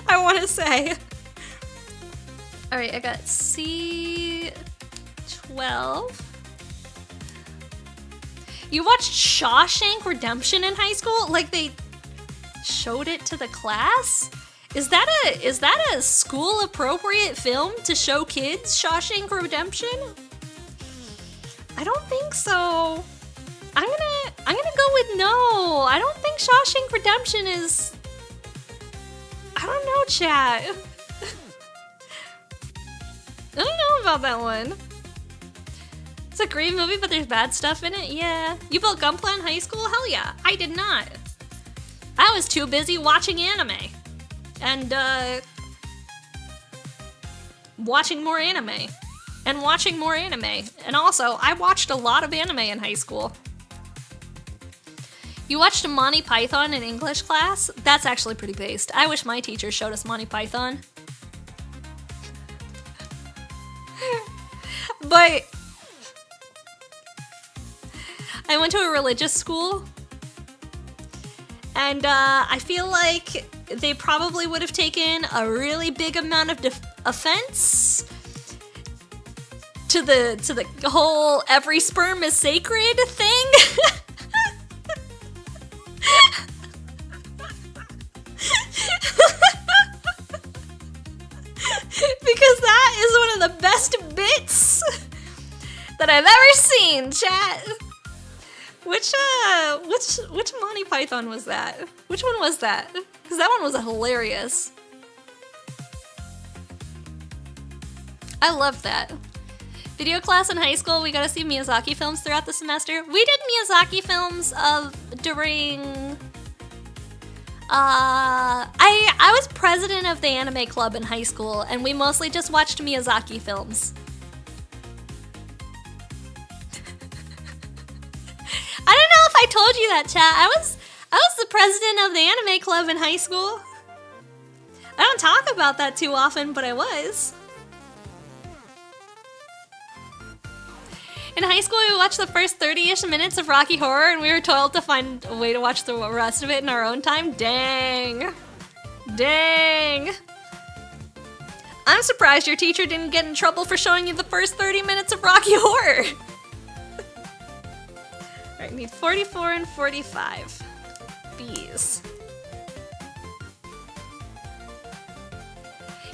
I want to say. All right, I got C12. You watched Shawshank Redemption in high school? Like they showed it to the class? Is that a school appropriate film to show kids, Shawshank Redemption? I don't think so. I'm gonna go with no. I don't think Shawshank Redemption is, I don't know, chat. I don't know about that one. It's a great movie, but there's bad stuff in it? Yeah. You built Gunpla in high school? Hell yeah. I did not. I was too busy watching anime. And, watching more anime. And watching more anime. And also, I watched a lot of anime in high school. You watched Monty Python in English class? That's actually pretty based. I wish my teacher showed us Monty Python. But I went to a religious school, and I feel like they probably would have taken a really big amount of offense to the whole every sperm is sacred thing. Because that is one of the best bits that I've ever seen, chat. Which Monty Python was that? Which one was that? Because that one was hilarious. I loved that. Video class in high school, we got to see Miyazaki films throughout the semester. We did Miyazaki films during... I was president of the anime club in high school, and we mostly just watched Miyazaki films. I don't know if I told you that, chat. I was the president of the anime club in high school. I don't talk about that too often, but I was. In high school, we watched the first 30-ish minutes of Rocky Horror, and we were told to find a way to watch the rest of it in our own time. Dang. Dang. I'm surprised your teacher didn't get in trouble for showing you the first 30 minutes of Rocky Horror. Alright, need 44 and 45. Bees.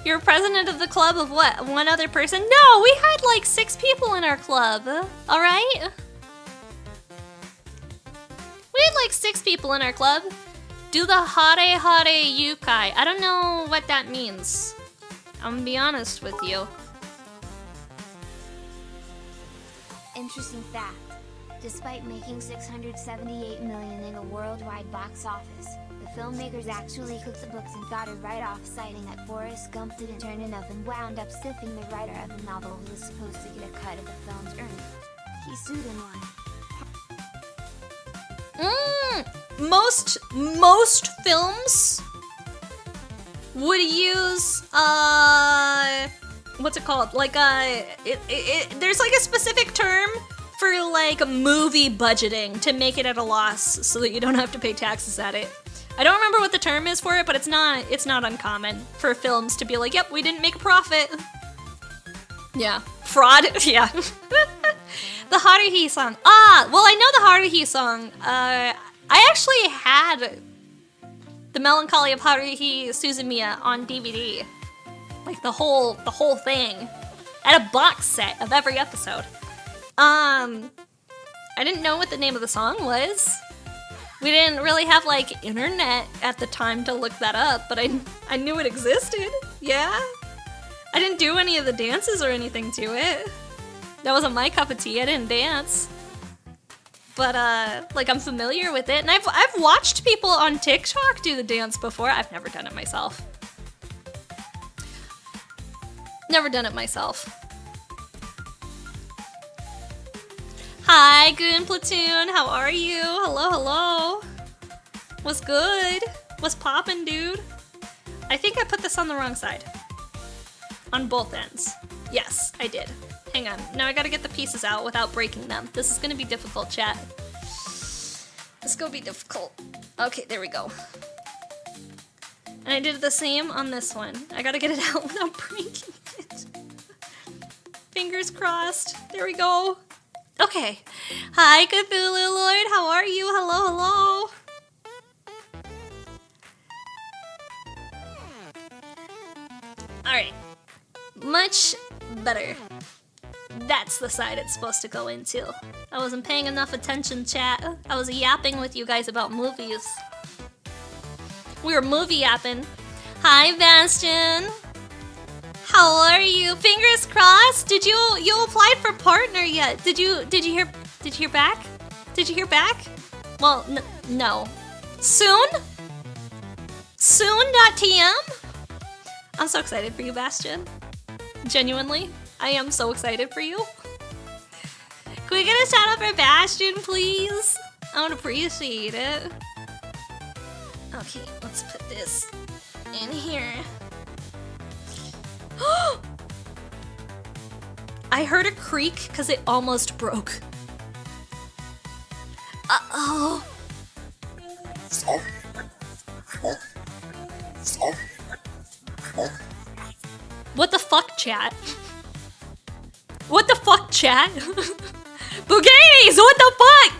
You're president of the club of what? One other person? No, we had like 6 people in our club. All right? We had like 6 people in our club. Do the hare hare yukai. I don't know what that means. I'm gonna be honest with you. Interesting fact. Despite making $678 million in a worldwide box office, the filmmakers actually cooked the books and got a write-off, citing that Forrest Gump didn't turn enough and wound up stiffing the writer of the novel who was supposed to get a cut of the film's earnings. He sued and won. Most films would use what's it called? Like there's like a specific term for like movie budgeting to make it at a loss so that you don't have to pay taxes at it. I don't remember what the term is for it, but it's not uncommon for films to be like, yep, we didn't make a profit. Yeah. Fraud? Yeah. The Haruhi song. Well, I know the Haruhi song. I actually had The Melancholy of Haruhi Suzumiya on DVD. Like the whole thing. I had a box set of every episode. I didn't know what the name of the song was. We didn't really have like internet at the time to look that up, but I knew it existed. Yeah. I didn't do any of the dances or anything to it. That wasn't my cup of tea. I didn't dance. But like I'm familiar with it, and I've watched people on TikTok do the dance before. I've never done it myself. Never done it myself. Hi, Goon Platoon. How are you? Hello, hello. What's good? What's poppin', dude? I think I put this on the wrong side. On both ends. Yes, I did. Hang on. Now I gotta get the pieces out without breaking them. This is gonna be difficult, chat. This is gonna be difficult. Okay, there we go. And I did the same on this one. I gotta get it out without breaking it. Fingers crossed. There we go. Okay. Hi, Cthulhu Lord. How are you? Hello, hello. Alright. Much better. That's the side it's supposed to go into. I wasn't paying enough attention, chat. I was yapping with you guys about movies. We were movie yapping. Hi, Bastion. How are you? Fingers crossed. Did you applied for partner yet? Did you hear back? Did you hear back? Well, no. Soon? Soon.tm? I'm so excited for you, Bastion. Genuinely, I am so excited for you. Can we get a shout out for Bastion, please? I would appreciate it. Okay, let's put this in here. I heard a creak because it almost broke. Uh-oh. What the fuck, chat? What the fuck, chat? Boogies! What the fuck?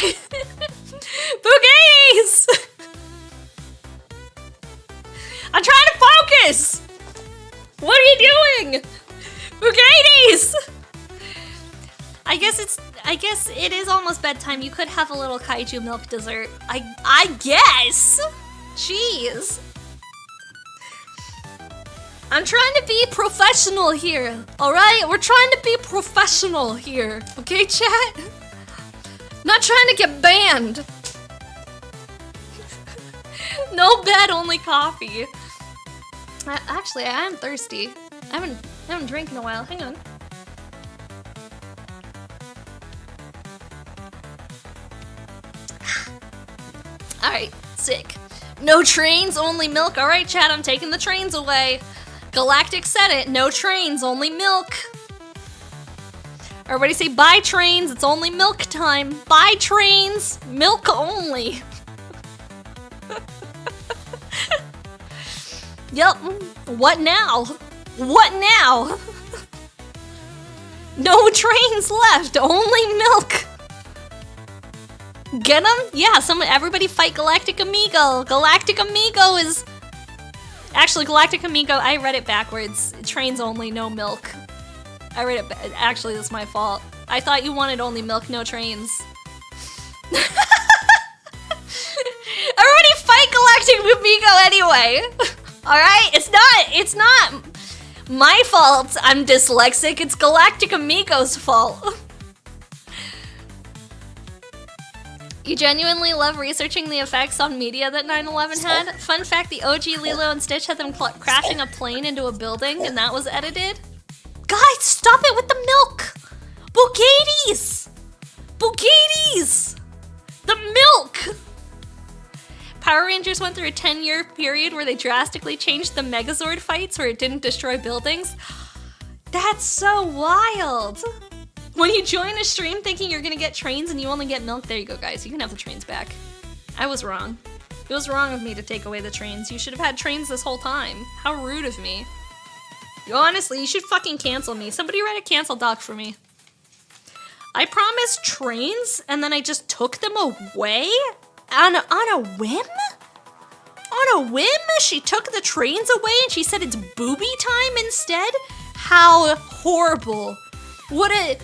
Boogies! I'm trying to focus! What are you doing? Boogies! I guess it is almost bedtime. You could have a little kaiju milk dessert. I guess. Jeez. I'm trying to be professional here, alright? We're trying to be professional here, okay, chat? Not trying to get banned. No bed, only coffee. Actually, I am thirsty. I haven't drank in a while. Hang on. Alright, sick. No trains, only milk. Alright, chat, I'm taking the trains away. Galactic said it. No trains, only milk. Everybody say bye trains, it's only milk time. Bye trains, milk only. Yep. What now? What now? No trains left, only milk. Get him? Yeah, everybody fight Galactic Amigo. Galactic Amigo is... Actually, Galactic Amigo, I read it backwards. Trains only, no milk. I read it actually, that's my fault. I thought you wanted only milk, no trains. Everybody fight Galactic Amigo anyway! Alright? It's not my fault I'm dyslexic, it's Galactic Amigo's fault. You genuinely love researching the effects on media that 9/11 had? Fun fact, the OG Lilo and Stitch had them crashing a plane into a building and that was edited. Guys, stop it with the milk! Bugatti! Bugatti! The milk! Power Rangers went through a 10-year period where they drastically changed the Megazord fights where it didn't destroy buildings. That's so wild! When you join a stream thinking you're gonna get trains and you only get milk, there you go, guys. You can have the trains back. I was wrong. It was wrong of me to take away the trains. You should have had trains this whole time. How rude of me. Honestly, you should fucking cancel me. Somebody write a cancel doc for me. I promised trains and then I just took them away? On a whim? On a whim? She took the trains away and she said it's booby time instead? How horrible. What a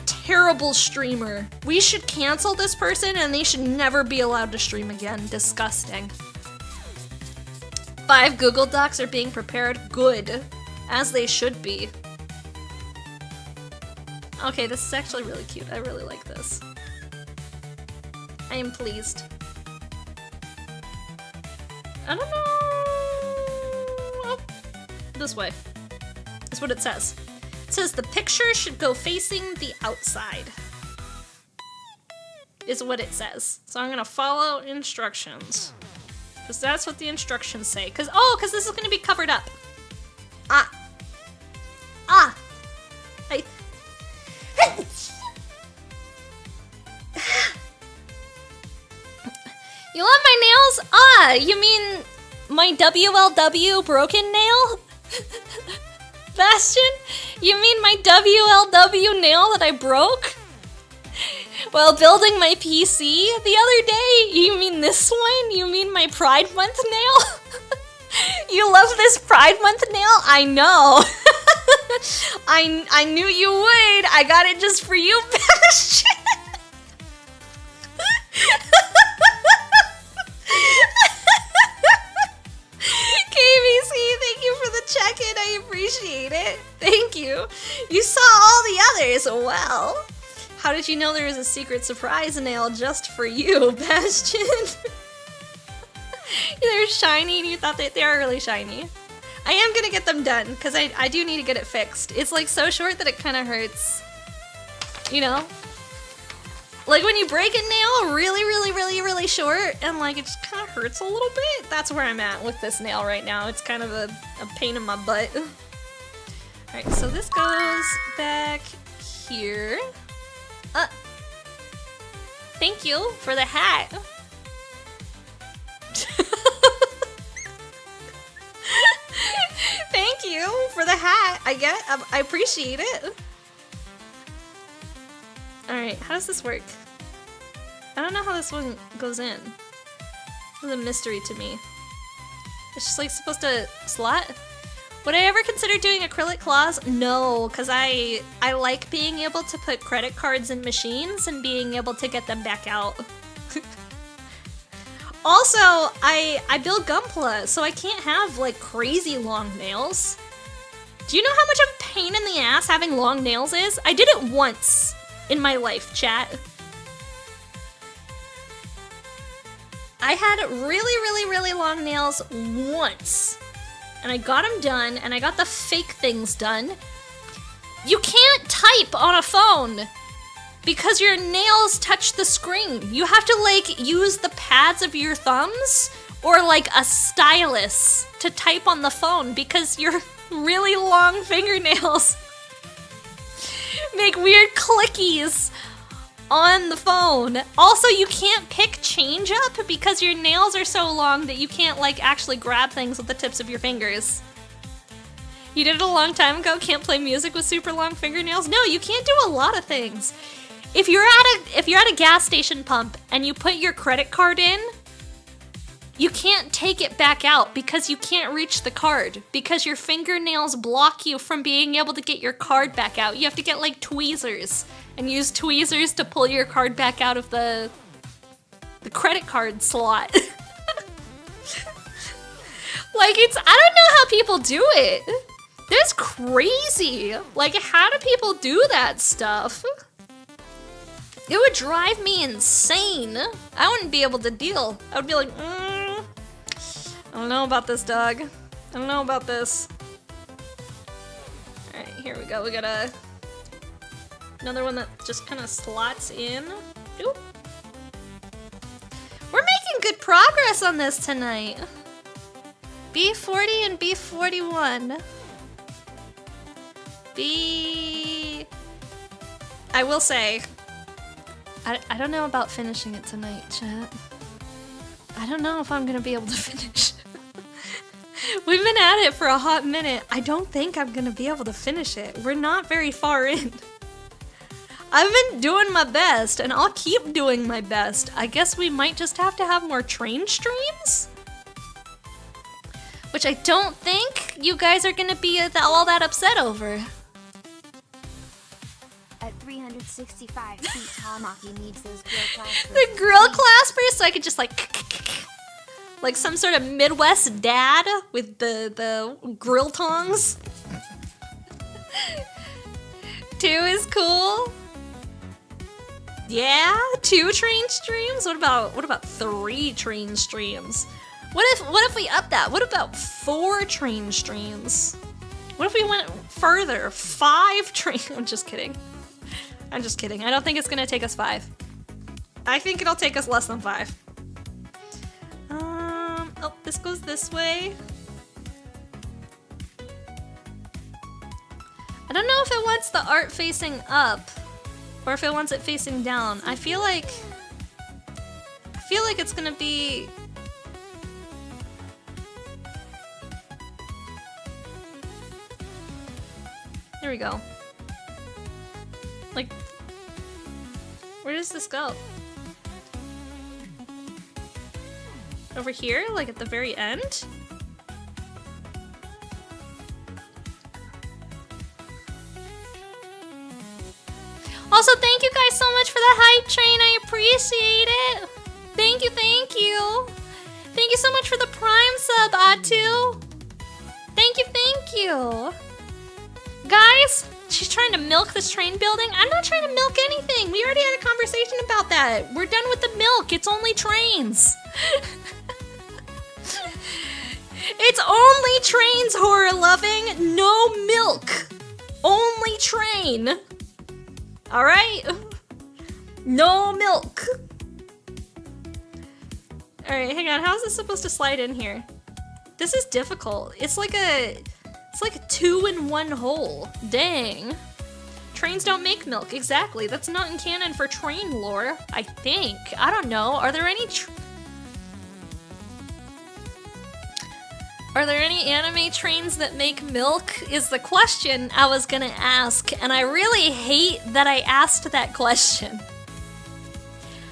terrible streamer. We should cancel this person and they should never be allowed to stream again. Disgusting. 5 Google Docs are being prepared. Good. As they should be. Okay, this is actually really cute. I really like this. I am pleased. I don't know. Oh, this way. That's what it says. It says the picture should go facing the outside. Is what it says. So I'm gonna follow instructions. Because that's what the instructions say. Because this is gonna be covered up. You love my nails? You mean my WLW broken nail? Bastion? You mean my WLW nail that I broke? While building my PC the other day? You mean this one? You mean my Pride Month nail? You love this Pride Month nail? I know. I knew you would. I got it just for you, Bastion. KBC, thank you for the check-in. I appreciate it. Thank you. You saw all the others. Well, how did you know there was a secret surprise nail just for you, Bastion? They're shiny and you thought that they are really shiny. I am gonna get them done because I do need to get it fixed. It's like so short that it kind of hurts. You know? Like when you break a nail really short and like it just kind of hurts a little bit. That's where I'm at with this nail right now. It's kind of a pain in my butt. Alright, so this goes back here. Thank you for the hat. Thank you for the hat. I appreciate it. Alright, how does this work? I don't know how this one goes in. It's a mystery to me. It's just like supposed to slot? Would I ever consider doing acrylic claws? No, because I like being able to put credit cards in machines and being able to get them back out. Also, I build Gunpla, so I can't have like crazy long nails. Do you know how much of a pain in the ass having long nails is? I did it once in my life, chat. I had really long nails once. And I got them done, and I got the fake things done. You can't type on a phone because your nails touch the screen. You have to like use the pads of your thumbs or like a stylus to type on the phone because your really long fingernails make weird clickies on the phone. Also, you can't pick change up because your nails are so long that you can't like actually grab things with the tips of your fingers. You did it a long time ago, can't play music with super long fingernails? No, you can't do a lot of things. If you're at a gas station pump and you put your credit card in, you can't take it back out because you can't reach the card because your fingernails block you from being able to get your card back out. You have to get like tweezers and use tweezers to pull your card back out of the credit card slot. Like, I don't know how people do it. That's crazy. Like, how do people do that stuff? It would drive me insane. I wouldn't be able to deal. I would be like, I don't know about this, dog. I don't know about this. Alright, here we go. We got another one that just kind of slots in. Oop. We're making good progress on this tonight. B40 and B41. I will say, I don't know about finishing it tonight, chat. I don't know if I'm gonna be able to finish. We've been at it for a hot minute. I don't think I'm gonna be able to finish it. We're not very far in. I've been doing my best, and I'll keep doing my best. I guess we might just have to have more train streams? Which I don't think you guys are gonna be all that upset over. At 365 feet, Tamaki needs those grill claspers. The grill claspers, so I could just like some sort of Midwest dad with the grill tongs. 2 is cool. Yeah, 2 train streams. What about 3 train streams? What if we up that? What about 4 train streams? What if we went further? 5 train. I'm just kidding. I'm just kidding. I don't think it's gonna take us 5. I think it'll take us less than 5. Oh, this goes this way. I don't know if it wants the art facing up or if it wants it facing down. I feel like it's gonna be. There we go. Like, where does this go? Over here? Like at the very end? Also, thank you guys so much for the hype train. I appreciate it. Thank you, thank you. Thank you so much for the Prime sub, Atu. Thank you, thank you. Guys, she's trying to milk this train building. I'm not trying to milk anything. We already had a conversation about that. We're done with the milk. It's only trains. It's only trains, horror loving. No milk. Only train. All right? No milk. All right, hang on. How is this supposed to slide in here? This is difficult. It's like a 2-in-1 hole. Dang. Trains don't make milk. Exactly. That's not in canon for train lore, I think. I don't know. Are there any anime trains that make milk? Is the question I was gonna ask, and I really hate that I asked that question.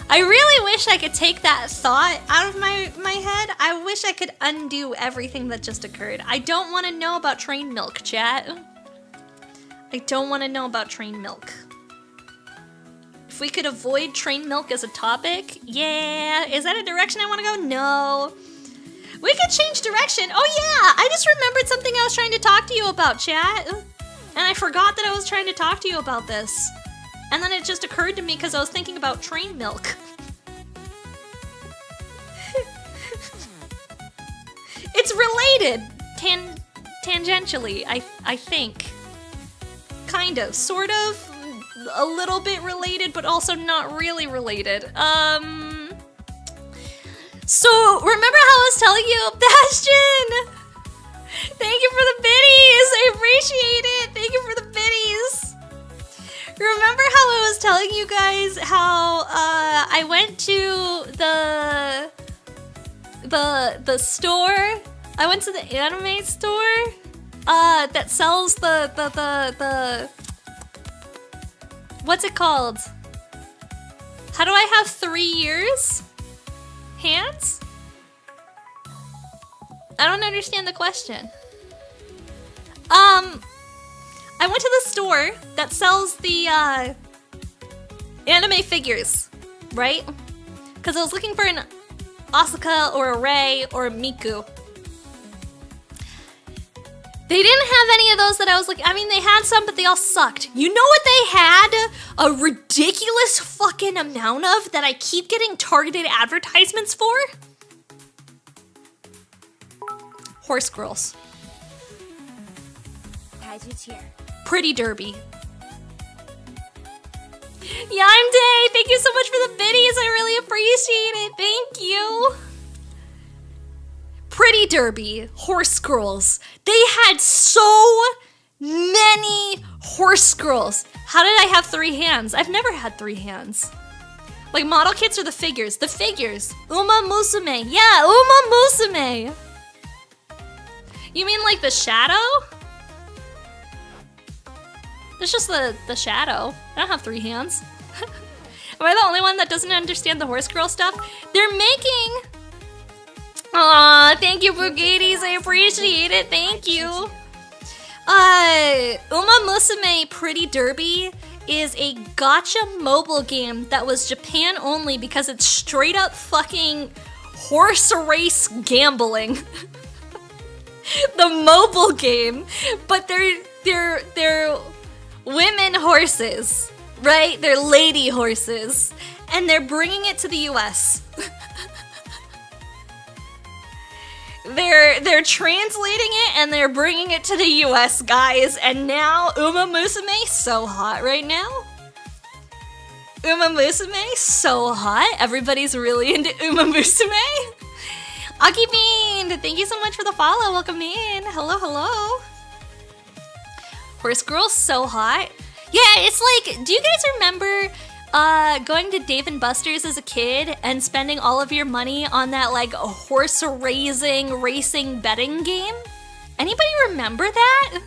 I really wish I could take that thought out of my head. I wish I could undo everything that just occurred. I don't want to know about train milk, chat. I don't want to know about train milk. If we could avoid train milk as a topic, yeah. Is that a direction I want to go? No. We could change direction. Oh yeah, I just remembered something I was trying to talk to you about, chat. And I forgot that I was trying to talk to you about this. And then it just occurred to me because I was thinking about train milk. It's related, tangentially, I think. Kind of, sort of, a little bit related, but also not really related. So, remember how I was telling you, Bastion? Thank you for the biddies, I appreciate it. Thank you for the biddies. Remember how I was telling you guys how I went to the store? I went to the anime store that sells the what's it called? How do I have 3 years? Hands? I don't understand the question. I went to the store that sells the anime figures, right? Because I was looking for an Asuka or a Rei or a Miku. They didn't have any of those that I was like, I mean, they had some, but they all sucked. You know what they had a ridiculous fucking amount of that I keep getting targeted advertisements for? Horse girls. Kaiju tier. Pretty derby. Yeah, I'm Day. Thank you so much for the biddies. I really appreciate it. Thank you. Pretty derby. Horse girls. They had so many horse girls. How did I have 3 hands? I've never had 3 hands. Like model kits or the figures? The figures. Uma Musume. Yeah, Uma Musume. You mean like the shadow? It's just the shadow. I don't have 3 hands. Am I the only one that doesn't understand the horse girl stuff? They're making... Aw, thank you, Bugatti. I appreciate it. Thank you. Uma Musume Pretty Derby is a gacha mobile game that was Japan only because it's straight up fucking horse race gambling. The mobile game, but they're women horses, right? They're lady horses, and they're bringing it to the US. They're translating it and they're bringing it to the US, guys. And now Uma Musume so hot right now. Uma Musume so hot. Everybody's really into Uma Musume. Aki Bean, thank you so much for the follow. Welcome in. Hello, hello. Horse Girl's so hot. Yeah, it's like, do you guys remember going to Dave & Buster's as a kid and spending all of your money on that like horse racing betting game? Anybody remember that?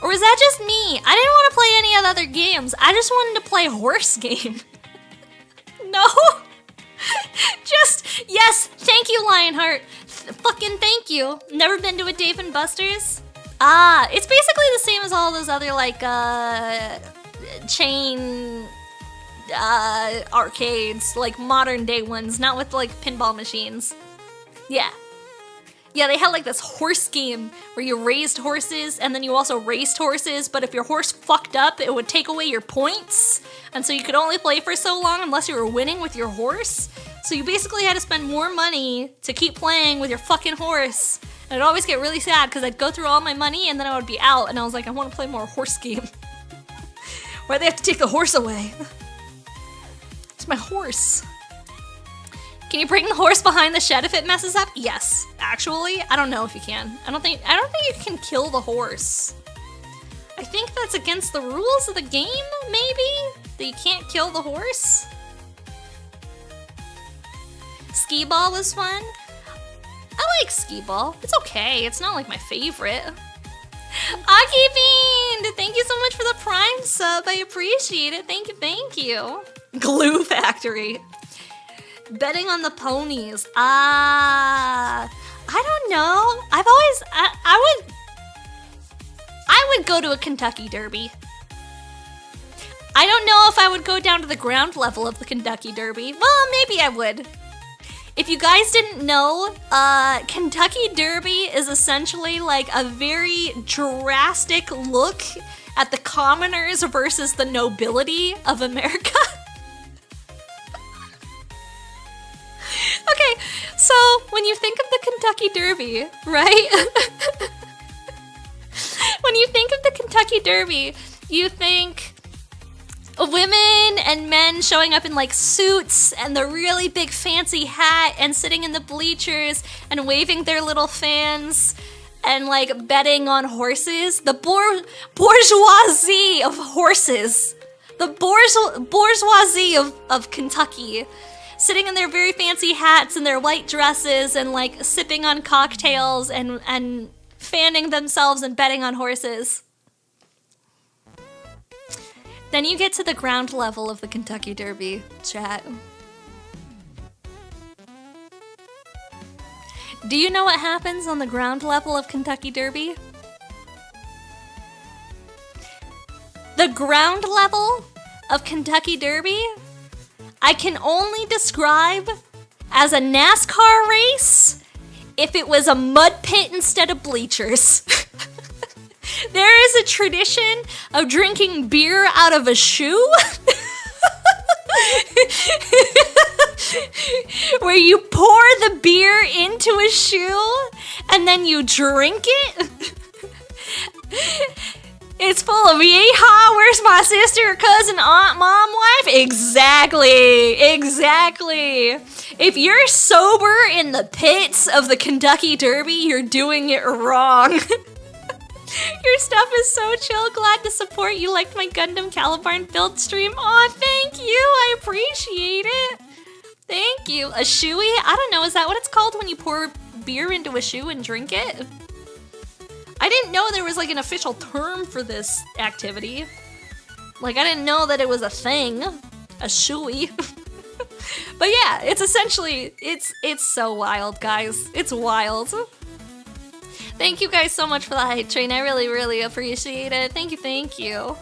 Or was that just me? I didn't want to play any of the other games. I just wanted to play horse game. No? Just, yes, thank you, Lionheart. Fucking thank you. Never been to a Dave & Buster's? Ah, it's basically the same as all those other, like, chain, arcades, like, modern day ones, not with, like, pinball machines. Yeah. Yeah, they had, like, this horse game where you raised horses, and then you also raced horses, but if your horse fucked up, it would take away your points, and so you could only play for so long unless you were winning with your horse. So you basically had to spend more money to keep playing with your fucking horse. And I'd always get really sad because I'd go through all my money and then I would be out and I was like, I want to play more horse game. Why'd they have to take the horse away? It's my horse. Can you bring the horse behind the shed if it messes up? Yes, actually. I don't know if you can. I don't think you can kill the horse. I think that's against the rules of the game, maybe? That you can't kill the horse? Skee ball was fun. I like skee ball. It's okay. It's not like my favorite. Aki Bean! Thank you so much for the Prime sub. I appreciate it. Thank you, thank you. Glue Factory. Betting on the ponies. I don't know. I would go to a Kentucky Derby. I don't know if I would go down to the ground level of the Kentucky Derby. Well, maybe I would. If you guys didn't know, Kentucky Derby is essentially like a very drastic look at the commoners versus the nobility of America. Okay, so when you think of the Kentucky Derby, right? When you think of the Kentucky Derby, you think women and men showing up in like suits and the really big fancy hat and sitting in the bleachers and waving their little fans and like betting on horses. The bourgeoisie of horses. The bourgeoisie of Kentucky. Sitting in their very fancy hats and their white dresses and like sipping on cocktails and fanning themselves and betting on horses. Then you get to the ground level of the Kentucky Derby, chat. Do you know what happens on the ground level of Kentucky Derby? The ground level of Kentucky Derby, I can only describe as a NASCAR race if it was a mud pit instead of bleachers. There is a tradition of drinking beer out of a shoe. Where you pour the beer into a shoe and then you drink it. It's full of yeehaw, where's my sister, cousin, aunt, mom, wife? Exactly. If you're sober in the pits of the Kentucky Derby, you're doing it wrong. Your stuff is so chill. Glad to support you. Liked my Gundam Calibarn build stream. Aw, thank you. I appreciate it. Thank you. A shoey? I don't know. Is that what it's called when you pour beer into a shoe and drink it? I didn't know there was like an official term for this activity. Like I didn't know that it was a thing. A shoey. But yeah, it's essentially, it's so wild, guys. It's wild. Thank you guys so much for the hype train. I really, really appreciate it. Thank you.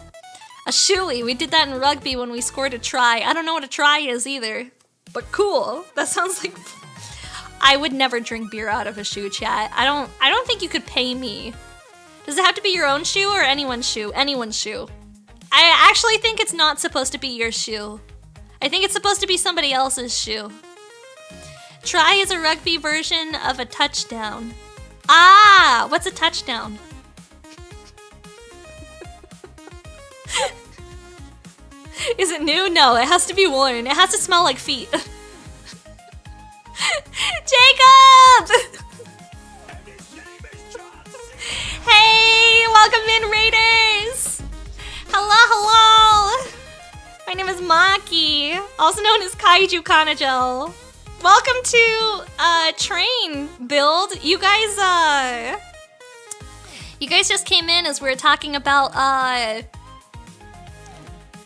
A shoey. We did that in rugby when we scored a try. I don't know what a try is either. But cool. That sounds like... I would never drink beer out of a shoe, chat. I don't think you could pay me. Does it have to be your own shoe or anyone's shoe? Anyone's shoe. I actually think it's not supposed to be your shoe. I think it's supposed to be somebody else's shoe. Try is a rugby version of a touchdown. Ah, what's a touchdown? Is it new? No, it has to be worn. It has to smell like feet. Jacob! Hey, welcome in, Raiders! Hello! My name is Maki, also known as Kaiju Kanojo. Welcome to train build. You guys just came in as we were talking about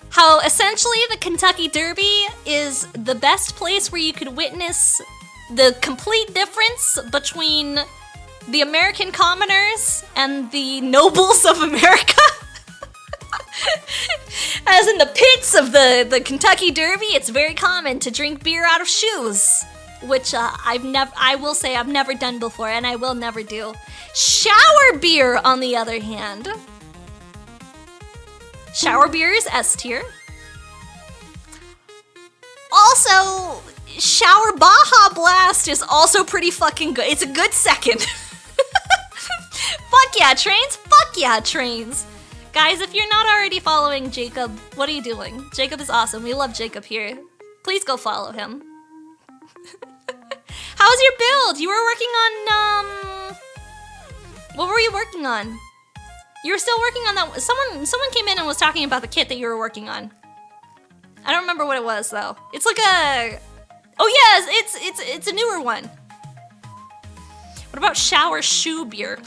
how essentially the Kentucky Derby is the best place where you could witness the complete difference between the American commoners and the nobles of America. As in the pits of the Kentucky Derby, it's very common to drink beer out of shoes, which I will say I've never done before, and I will never do. Shower beer, on the other hand. Shower beer is S tier. Also, Shower Baja Blast is also pretty fucking good. It's a good second. Fuck yeah, trains! Fuck yeah, trains! Guys, if you're not already following Jacob, what are you doing? Jacob is awesome. We love Jacob here. Please go follow him. How's your build? You were working on, what were you working on? You were still working on that. Someone came in and was talking about the kit that you were working on. I don't remember what it was though. It's like a, oh yes, it's a newer one. What about shower shoe beer?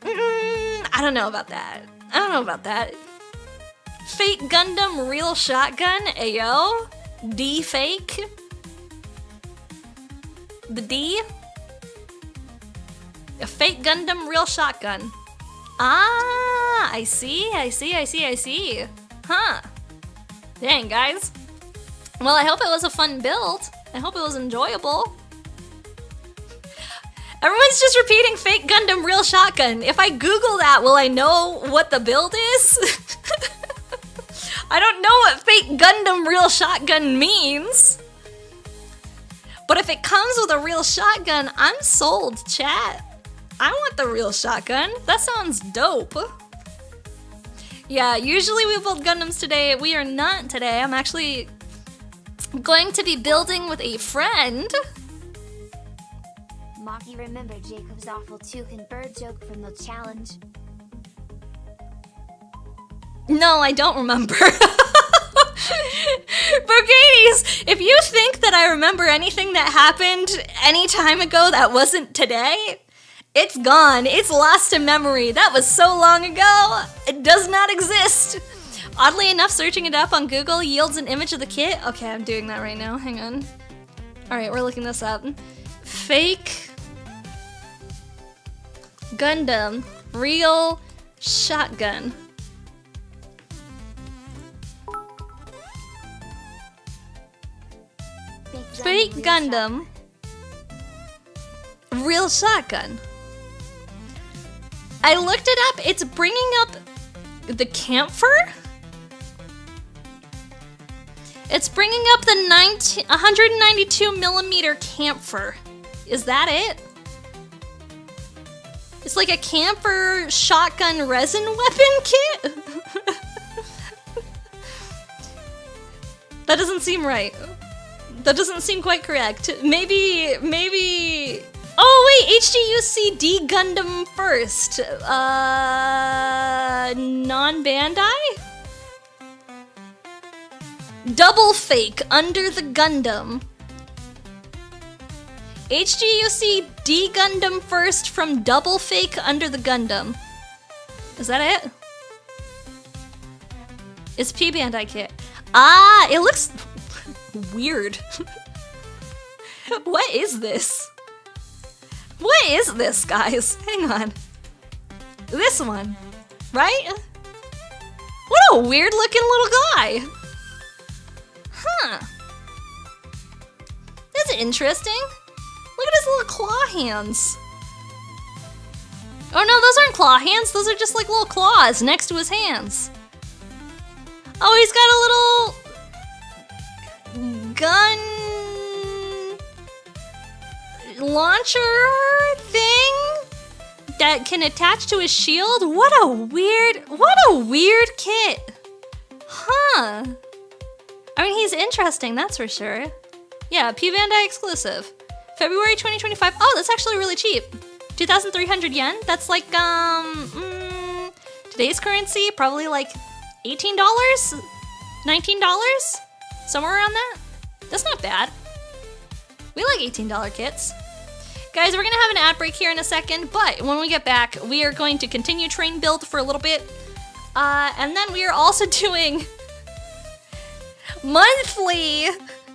I don't know about that. Fake Gundam real shotgun, ayo. D fake. The D. A fake Gundam real shotgun. Ah, I see. Huh. Dang, guys. Well, I hope it was a fun build. I hope it was enjoyable. Everyone's just repeating fake Gundam real shotgun. If I Google that, will I know what the build is? I don't know what fake Gundam real shotgun means. But if it comes with a real shotgun, I'm sold, chat. I want the real shotgun. That sounds dope. Yeah, usually we build Gundams today. We are not today. I'm actually going to be building with a friend. Maki, remember Jacob's awful toucan bird joke from the challenge? No, I don't remember. Brigades, if you think that I remember anything that happened any time ago that wasn't today, it's gone. It's lost to memory. That was so long ago. It does not exist. Oddly enough, searching it up on Google yields an image of the kit. Okay, I'm doing that right now. Hang on. All right, we're looking this up. Fake Gundam, real shotgun. Fake Gundam, real shotgun. I looked it up. It's bringing up the camphor. It's bringing up the 192 millimeter camphor. Is that it? It's like a camphor shotgun resin weapon kit? That doesn't seem right. That doesn't seem quite correct. Maybe... Oh wait, HGUC D Gundam first. Non-Bandai? Double fake under the Gundam. HGUC D Gundam first from Double Fake under the Gundam. Is that it? It's P Bandai kit. Ah, it looks weird. What is this? What is this, guys? Hang on. This one, right? What a weird looking little guy. Huh. That's interesting. Look at his little claw hands. Oh no, those aren't claw hands. Those are just like little claws next to his hands. Oh, he's got a little gun launcher thing that can attach to his shield. What a weird kit. Huh. I mean, he's interesting, that's for sure. Yeah, P Bandai exclusive. February 2025. Oh, that's actually really cheap. 2,300 yen. That's like, today's currency, probably like $18? $19? Somewhere around that? That's not bad. We like $18 kits. Guys, we're gonna have an ad break here in a second, but when we get back, we are going to continue train build for a little bit. And then we are also doing monthly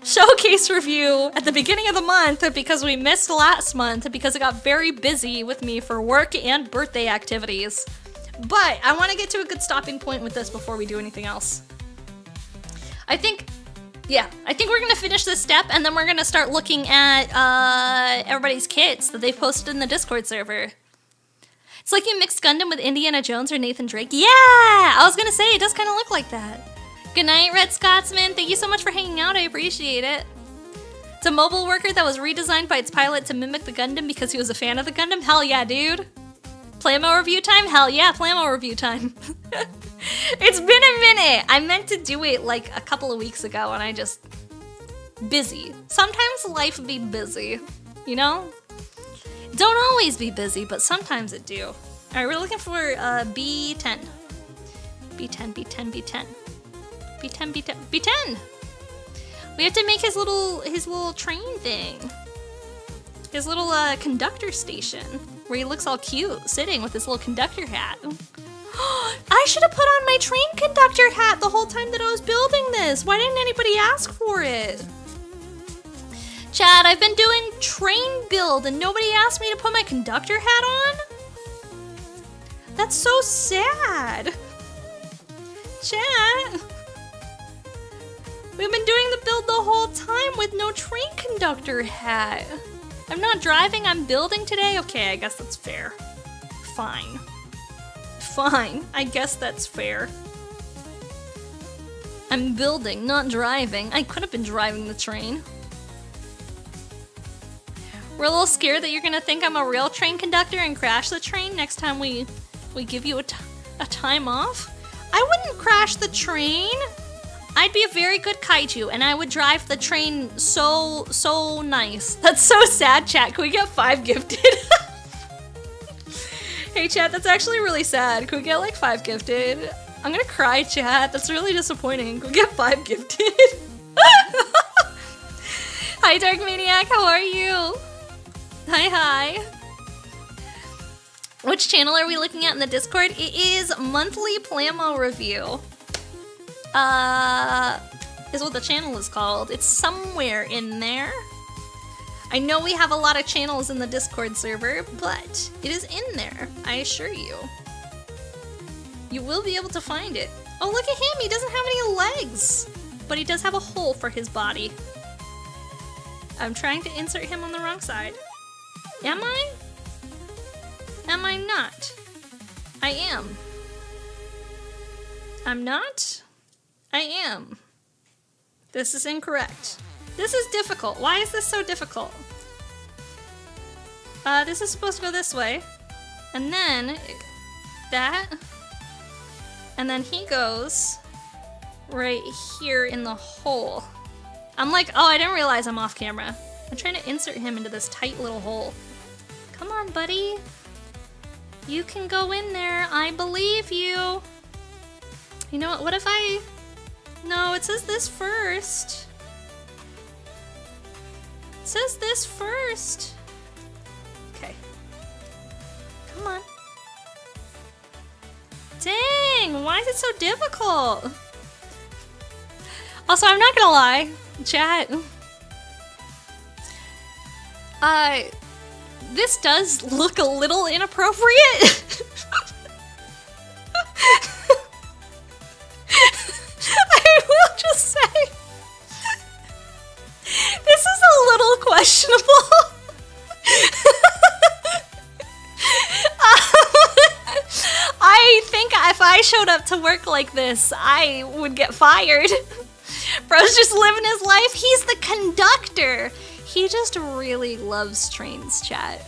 showcase review at the beginning of the month because we missed last month because it got very busy with me for work and birthday activities. But I want to get to a good stopping point with this before we do anything else. I think we're gonna finish this step and then we're gonna start looking at everybody's kits that they've posted in the Discord server. It's like you mixed Gundam with Indiana Jones or Nathan Drake. Yeah, I was gonna say it does kind of look like that. Good night, Red Scotsman. Thank you so much for hanging out. I appreciate it. It's a mobile worker that was redesigned by its pilot to mimic the Gundam because he was a fan of the Gundam. Hell yeah, dude. Playmo review time? Hell yeah, Playmo review time. It's been a minute. I meant to do it like a couple of weeks ago and I just... busy. Sometimes life be busy, you know? Don't always be busy, but sometimes it do. Alright, we're looking for B10. B10, B10, B10. B10, B10, B10! We have to make his little train thing. His little conductor station, where he looks all cute, sitting with his little conductor hat. I should have put on my train conductor hat the whole time that I was building this. Why didn't anybody ask for it? Chad, I've been doing train build and nobody asked me to put my conductor hat on? That's so sad. Chad. We've been doing the build the whole time with no train conductor hat. I'm not driving, I'm building today? Okay, I guess that's fair. Fine. Fine, I guess that's fair. I'm building, not driving. I could have been driving the train. We're a little scared that you're gonna think I'm a real train conductor and crash the train next time we give you a time off. I wouldn't crash the train. I'd be a very good kaiju and I would drive the train so nice. That's so sad, chat. Can we get 5 gifted? Hey chat, that's actually really sad. Can we get like 5 gifted? I'm gonna cry, chat. That's really disappointing. Can we get 5 gifted? Hi Dark Maniac, how are you? Hi. Which channel are we looking at in the Discord? It is Monthly Playmo Review. Is what the channel is called. It's somewhere in there. I know we have a lot of channels in the Discord server, but it is in there, I assure you. You will be able to find it. Oh, look at him, he doesn't have any legs, but he does have a hole for his body. I'm trying to insert him on the wrong side. Am I? Am I not? I am. I'm not? I am. This is incorrect. This is difficult. Why is this so difficult? This is supposed to go this way. And then that. And then he goes right here in the hole. I'm like, oh, I didn't realize I'm off camera. I'm trying to insert him into this tight little hole. Come on, buddy. You can go in there. I believe you. You know what if I... No, it says this first. It says this first. Okay. Come on. Dang, why is it so difficult? Also, I'm not gonna lie, chat. This does look a little inappropriate. I will just say, this is a little questionable. I think if I showed up to work like this, I would get fired. Bro's just living his life. He's the conductor. He just really loves trains, chat.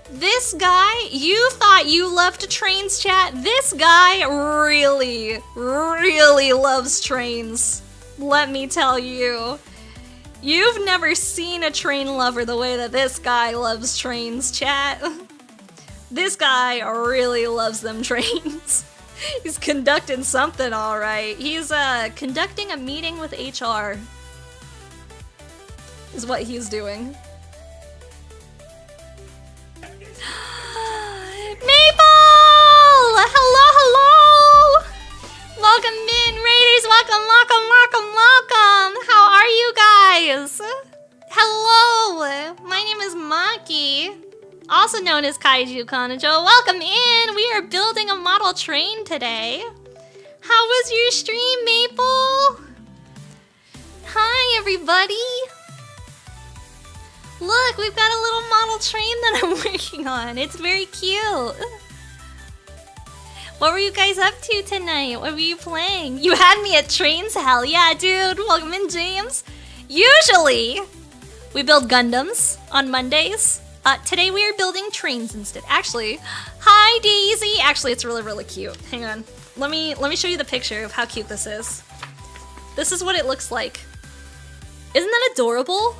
This guy, you thought you loved trains, chat. This guy really, really loves trains. Let me tell you. You've never seen a train lover the way that this guy loves trains, chat. This guy really loves them trains. He's conducting something, all right. He's conducting a meeting with HR. Is what he's doing. Maple! Hello, hello! Welcome in, Raiders. Welcome. How are you guys? Hello, my name is Maki, also known as Kaiju Kanojo. Welcome in. We are building a model train today. How was your stream, Maple? Hi, everybody. Look, we've got a little model train that I'm working on. It's very cute. What were you guys up to tonight? What were you playing? You had me at trains? Hell yeah, dude. Welcome in, James. Usually, we build Gundams on Mondays. Today we are building trains instead. Actually, hi, Daisy. Actually, it's really, really cute. Hang on. Let me show you the picture of how cute this is. This is what it looks like. Isn't that adorable?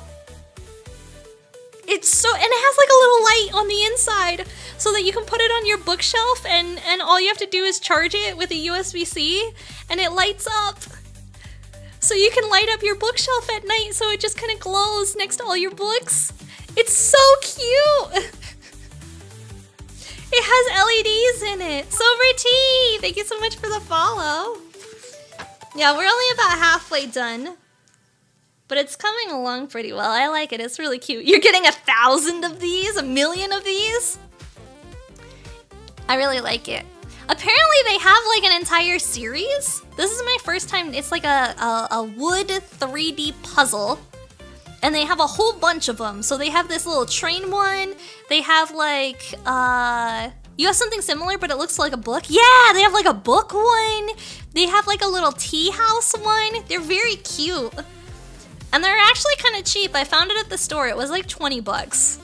It's so, and it has like a little light on the inside so that you can put it on your bookshelf and all you have to do is charge it with a USB-C and it lights up. So you can light up your bookshelf at night so it just kind of glows next to all your books. It's so cute. It has LEDs in it. Silver Tea, thank you so much for the follow. Yeah, we're only about halfway done. But it's coming along pretty well. I like it. It's really cute. You're getting 1,000 of these? 1,000,000 of these? I really like it. Apparently they have like an entire series. This is my first time. It's like a wood 3D puzzle. And they have a whole bunch of them. So they have this little train one. They have like, you have something similar, but it looks like a book. Yeah, they have like a book one. They have like a little tea house one. They're very cute. And they're actually kind of cheap. I found it at the store. It was like 20 bucks.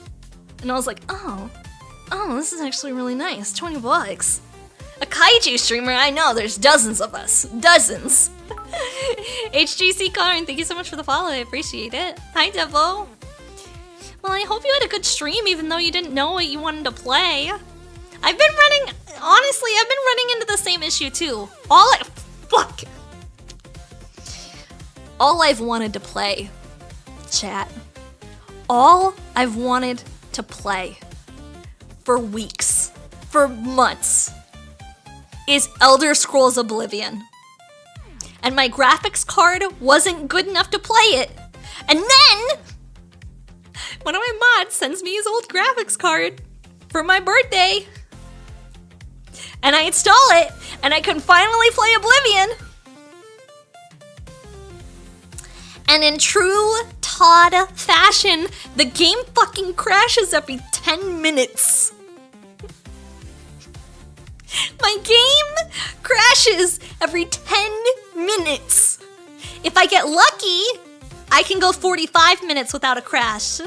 And I was like, oh, this is actually really nice. 20 bucks. A kaiju streamer, I know. There's dozens of us. Dozens. HGC Karn, thank you so much for the follow. I appreciate it. Hi, Devo. Well, I hope you had a good stream even though you didn't know what you wanted to play. Honestly, I've been running into the same issue too. All I've wanted to play, chat, all I've wanted to play for weeks, for months, is Elder Scrolls Oblivion. And my graphics card wasn't good enough to play it. And then, one of my mods sends me his old graphics card for my birthday. And I install it, and I can finally play Oblivion. And in true Todd fashion, the game fucking crashes every 10 minutes. My game crashes every 10 minutes. If I get lucky, I can go 45 minutes without a crash.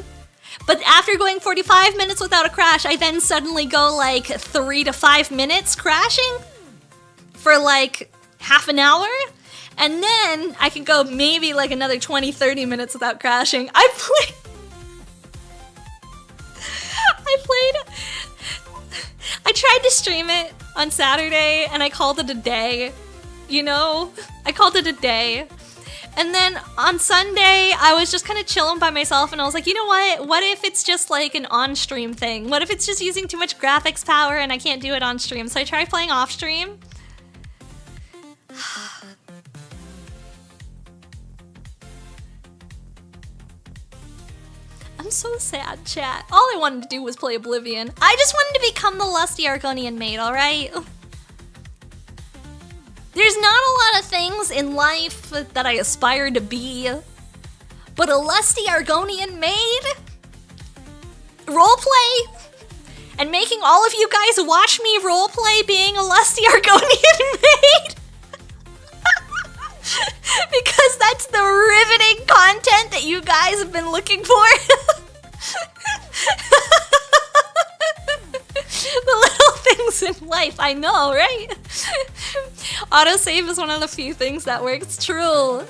But after going 45 minutes without a crash, I then suddenly go like 3 to 5 minutes crashing for like half an hour. And then I can go maybe like another 20, 30 minutes without crashing. I tried to stream it on Saturday and I called it a day. You know, I called it a day. And then on Sunday, I was just kind of chilling by myself and I was like, you know what? What if it's just like an on-stream thing? What if it's just using too much graphics power and I can't do it on stream? So I tried playing off-stream. I'm so sad, chat. All I wanted to do was play Oblivion. I just wanted to become the lusty Argonian maid, alright? There's not a lot of things in life that I aspire to be, but a lusty Argonian maid, roleplay, and making all of you guys watch me roleplay being a lusty Argonian maid, because that's the riveting content that you guys have been looking for. The little things in life, I know, right? Autosave is one of the few things that works. True.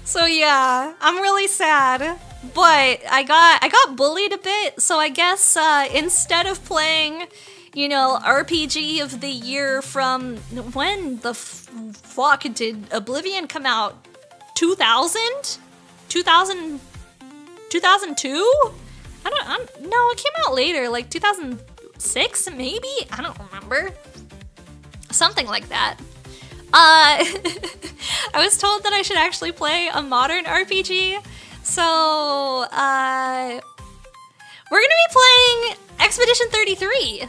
So yeah, I'm really sad, but I got bullied a bit, so I guess instead of playing, you know, RPG of the year from when the fuck did Oblivion come out? 2000? 2002? No, it came out later, like 2006 maybe? I don't remember. Something like that. I was told that I should actually play a modern RPG, so we're gonna be playing Expedition 33.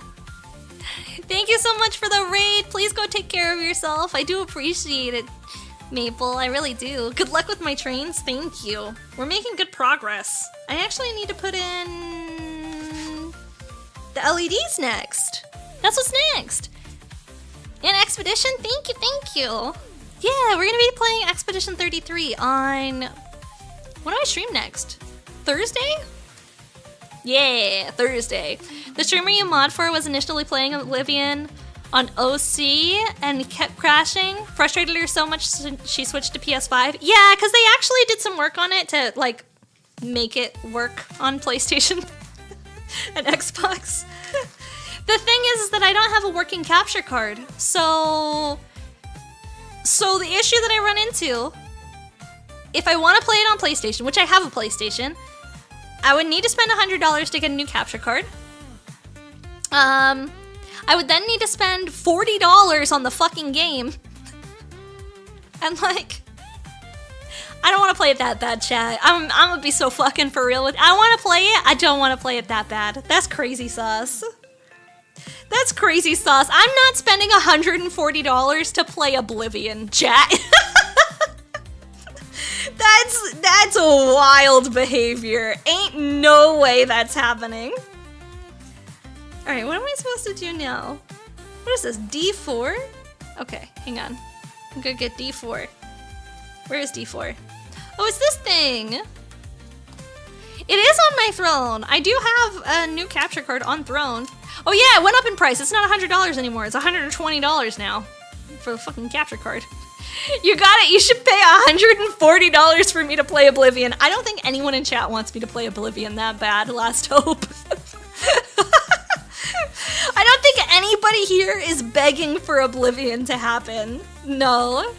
Thank you so much for the raid. Please go take care of yourself. I do appreciate it, Maple. I really do. Good luck with my trains. Thank you. We're making good progress. I actually need to put in the LEDs next. That's what's next. In Expedition, thank you. Yeah, we're gonna be playing Expedition 33 on... When do I stream next? Thursday? Yeah, Thursday. The streamer you mod for was initially playing Oblivion on OC and kept crashing. Frustrated her so much she switched to PS5. Yeah, because they actually did some work on it to, like, make it work on PlayStation and Xbox. The thing is that I don't have a working capture card, so the issue that I run into, if I want to play it on PlayStation, which I have a PlayStation, I would need to spend $100 to get a new capture card. I would then need to spend $40 on the fucking game. And like, I don't want to play it that bad, chat. I'm gonna be so fucking for real with it. I want to play it, I don't want to play it that bad. That's crazy sauce. That's crazy sauce. I'm not spending $140 to play Oblivion, chat. That's a wild behavior. Ain't no way that's happening. Alright, what am I supposed to do now? What is this, D4? Okay, hang on. I'm gonna get D4. Where is D4? Oh, it's this thing! It is on my throne! I do have a new capture card on throne. Oh yeah, it went up in price. It's not $100 anymore. It's $120 now for the fucking capture card. You got it. You should pay $140 for me to play Oblivion. I don't think anyone in chat wants me to play Oblivion that bad. Last hope. I don't think anybody here is begging for Oblivion to happen. No.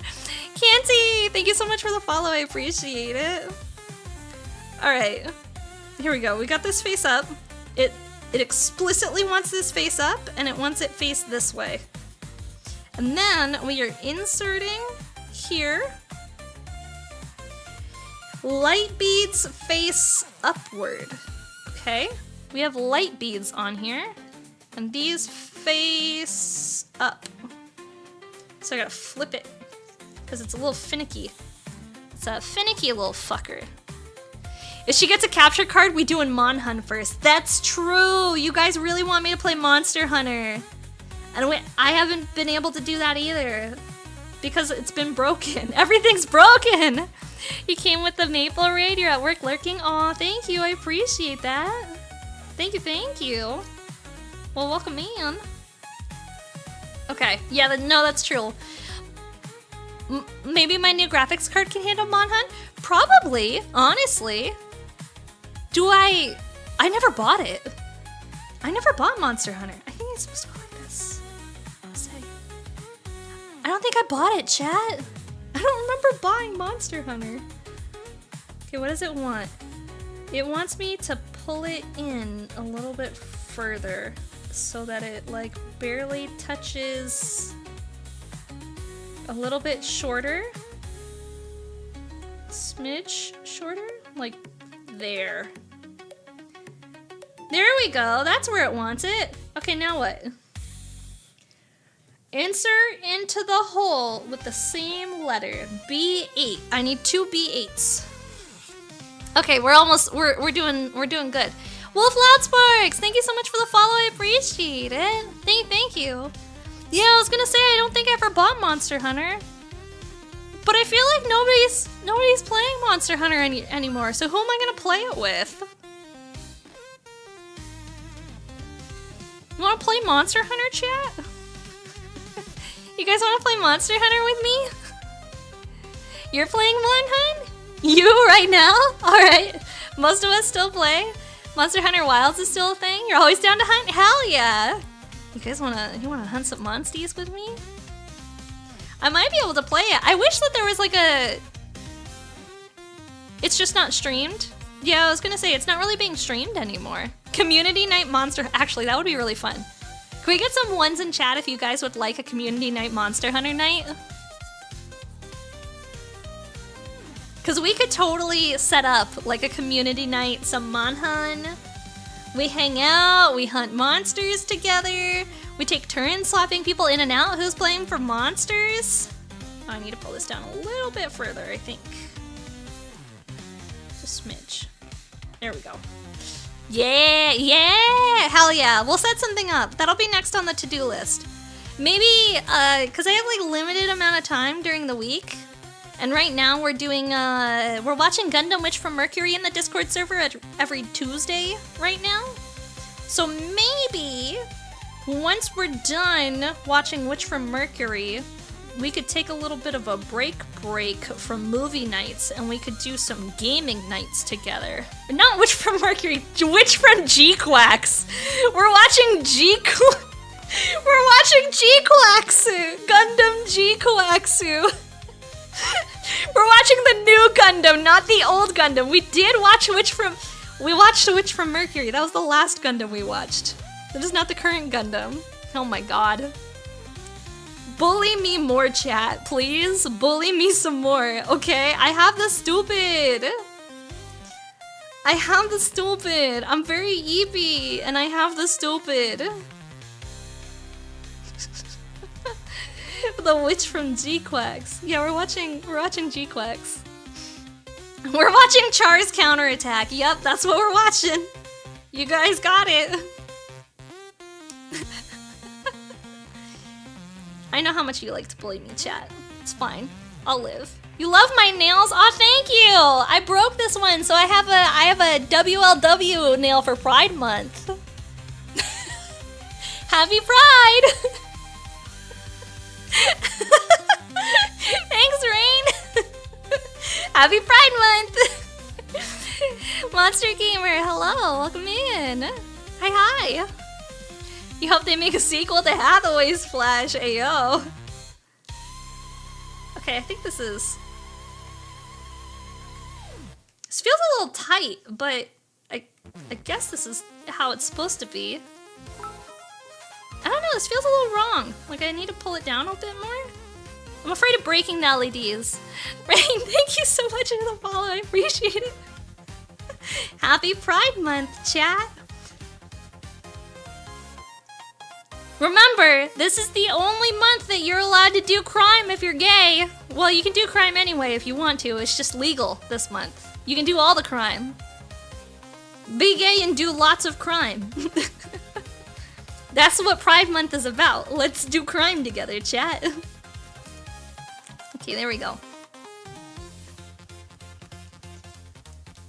Canty, thank you so much for the follow. I appreciate it. Alright. Here we go. We got this face up. It explicitly wants this face up, and it wants it face this way. And then we are inserting here. Light beads face upward. Okay, we have light beads on here, and these face up. So I gotta flip it, because it's a little finicky. It's a finicky little fucker. If she gets a capture card, we do a Mon Hunt first. That's true! You guys really want me to play Monster Hunter. And I haven't been able to do that either. Because it's been broken. Everything's broken! You came with the Maple Raid, you're at work lurking. Aw, thank you, I appreciate that. Thank you, thank you. Well, welcome in. Okay, yeah, no, that's true. Maybe my new graphics card can handle Mon Hunt? Probably, honestly. I never bought it. I never bought Monster Hunter. I think it's supposed to go like this. I'll say. I don't think I bought it, chat. I don't remember buying Monster Hunter. Okay, what does it want? It wants me to pull it in a little bit further so that it like barely touches a little bit shorter. Smidge shorter? Like there. There we go. That's where it wants it. Okay, now what? Insert into the hole with the same letter. B8. I need 2 B8s. Okay, we're doing good. Wolf Loudsparks, thank you so much for the follow. I appreciate it. Thank you. Yeah, I was gonna say I don't think I ever bought Monster Hunter. But I feel like nobody's playing Monster Hunter anymore, so who am I gonna play it with? You wanna play Monster Hunter, chat? You guys wanna play Monster Hunter with me? You're playing Mon Hunt? You right now? Alright. Most of us still play. Monster Hunter Wilds is still a thing? You're always down to hunt? Hell yeah! You guys wanna hunt some monsties with me? I might be able to play it. I wish that there was like a... It's just not streamed. Yeah, I was gonna say, it's not really being streamed anymore. Community Night Monster... Actually, that would be really fun. Can we get some ones in chat if you guys would like a Community Night Monster Hunter night? Because we could totally set up like a community night, some Mon Hunt. We hang out, we hunt monsters together. We take turns swapping people in and out who's playing for monsters. Oh, I need to pull this down a little bit further, I think. Just a smidge. There we go. Yeah, hell yeah. We'll set something up. That'll be next on the to-do list. Maybe, because I have like limited amount of time during the week. And right now we're doing, we're watching Gundam Witch from Mercury in the Discord server every Tuesday right now. So maybe once we're done watching Witch from Mercury, we could take a little bit of a break from movie nights and we could do some gaming nights together. Not Witch from Mercury, Witch from G-Quacks. We're watching We're watching G-Quacksu! Gundam G-Quacksu! We're watching the new Gundam, not the old Gundam. We did watch we watched Witch from Mercury. That was the last Gundam we watched. That is not the current Gundam. Oh my god. Bully me more, chat, please. Bully me some more, okay? I have the stupid. I'm very eepy, and I have the stupid. The Witch from G-Quacks. Yeah, we're watching G-Quacks. We're watching Char's Counterattack. Yep, that's what we're watching. You guys got it. I know how much you like to bully me, chat. It's fine. I'll live. You love my nails? Aw, thank you! I broke this one, so I have a WLW nail for Pride Month. Happy Pride! Thanks, Rain! Happy Pride Month! Monster Gamer, hello, welcome in. Hi. You hope they make a sequel to Hathaway's Flash, ayo. Okay, I think this feels a little tight, but I guess this is how it's supposed to be. I don't know, this feels a little wrong. Like I need to pull it down a bit more. I'm afraid of breaking the LEDs. Rain, thank you so much for the follow. I appreciate it. Happy Pride Month, chat. Remember, this is the only month that you're allowed to do crime if you're gay. Well, you can do crime anyway if you want to. It's just legal this month. You can do all the crime. Be gay and do lots of crime. That's what Pride Month is about. Let's do crime together, chat. Okay, there we go.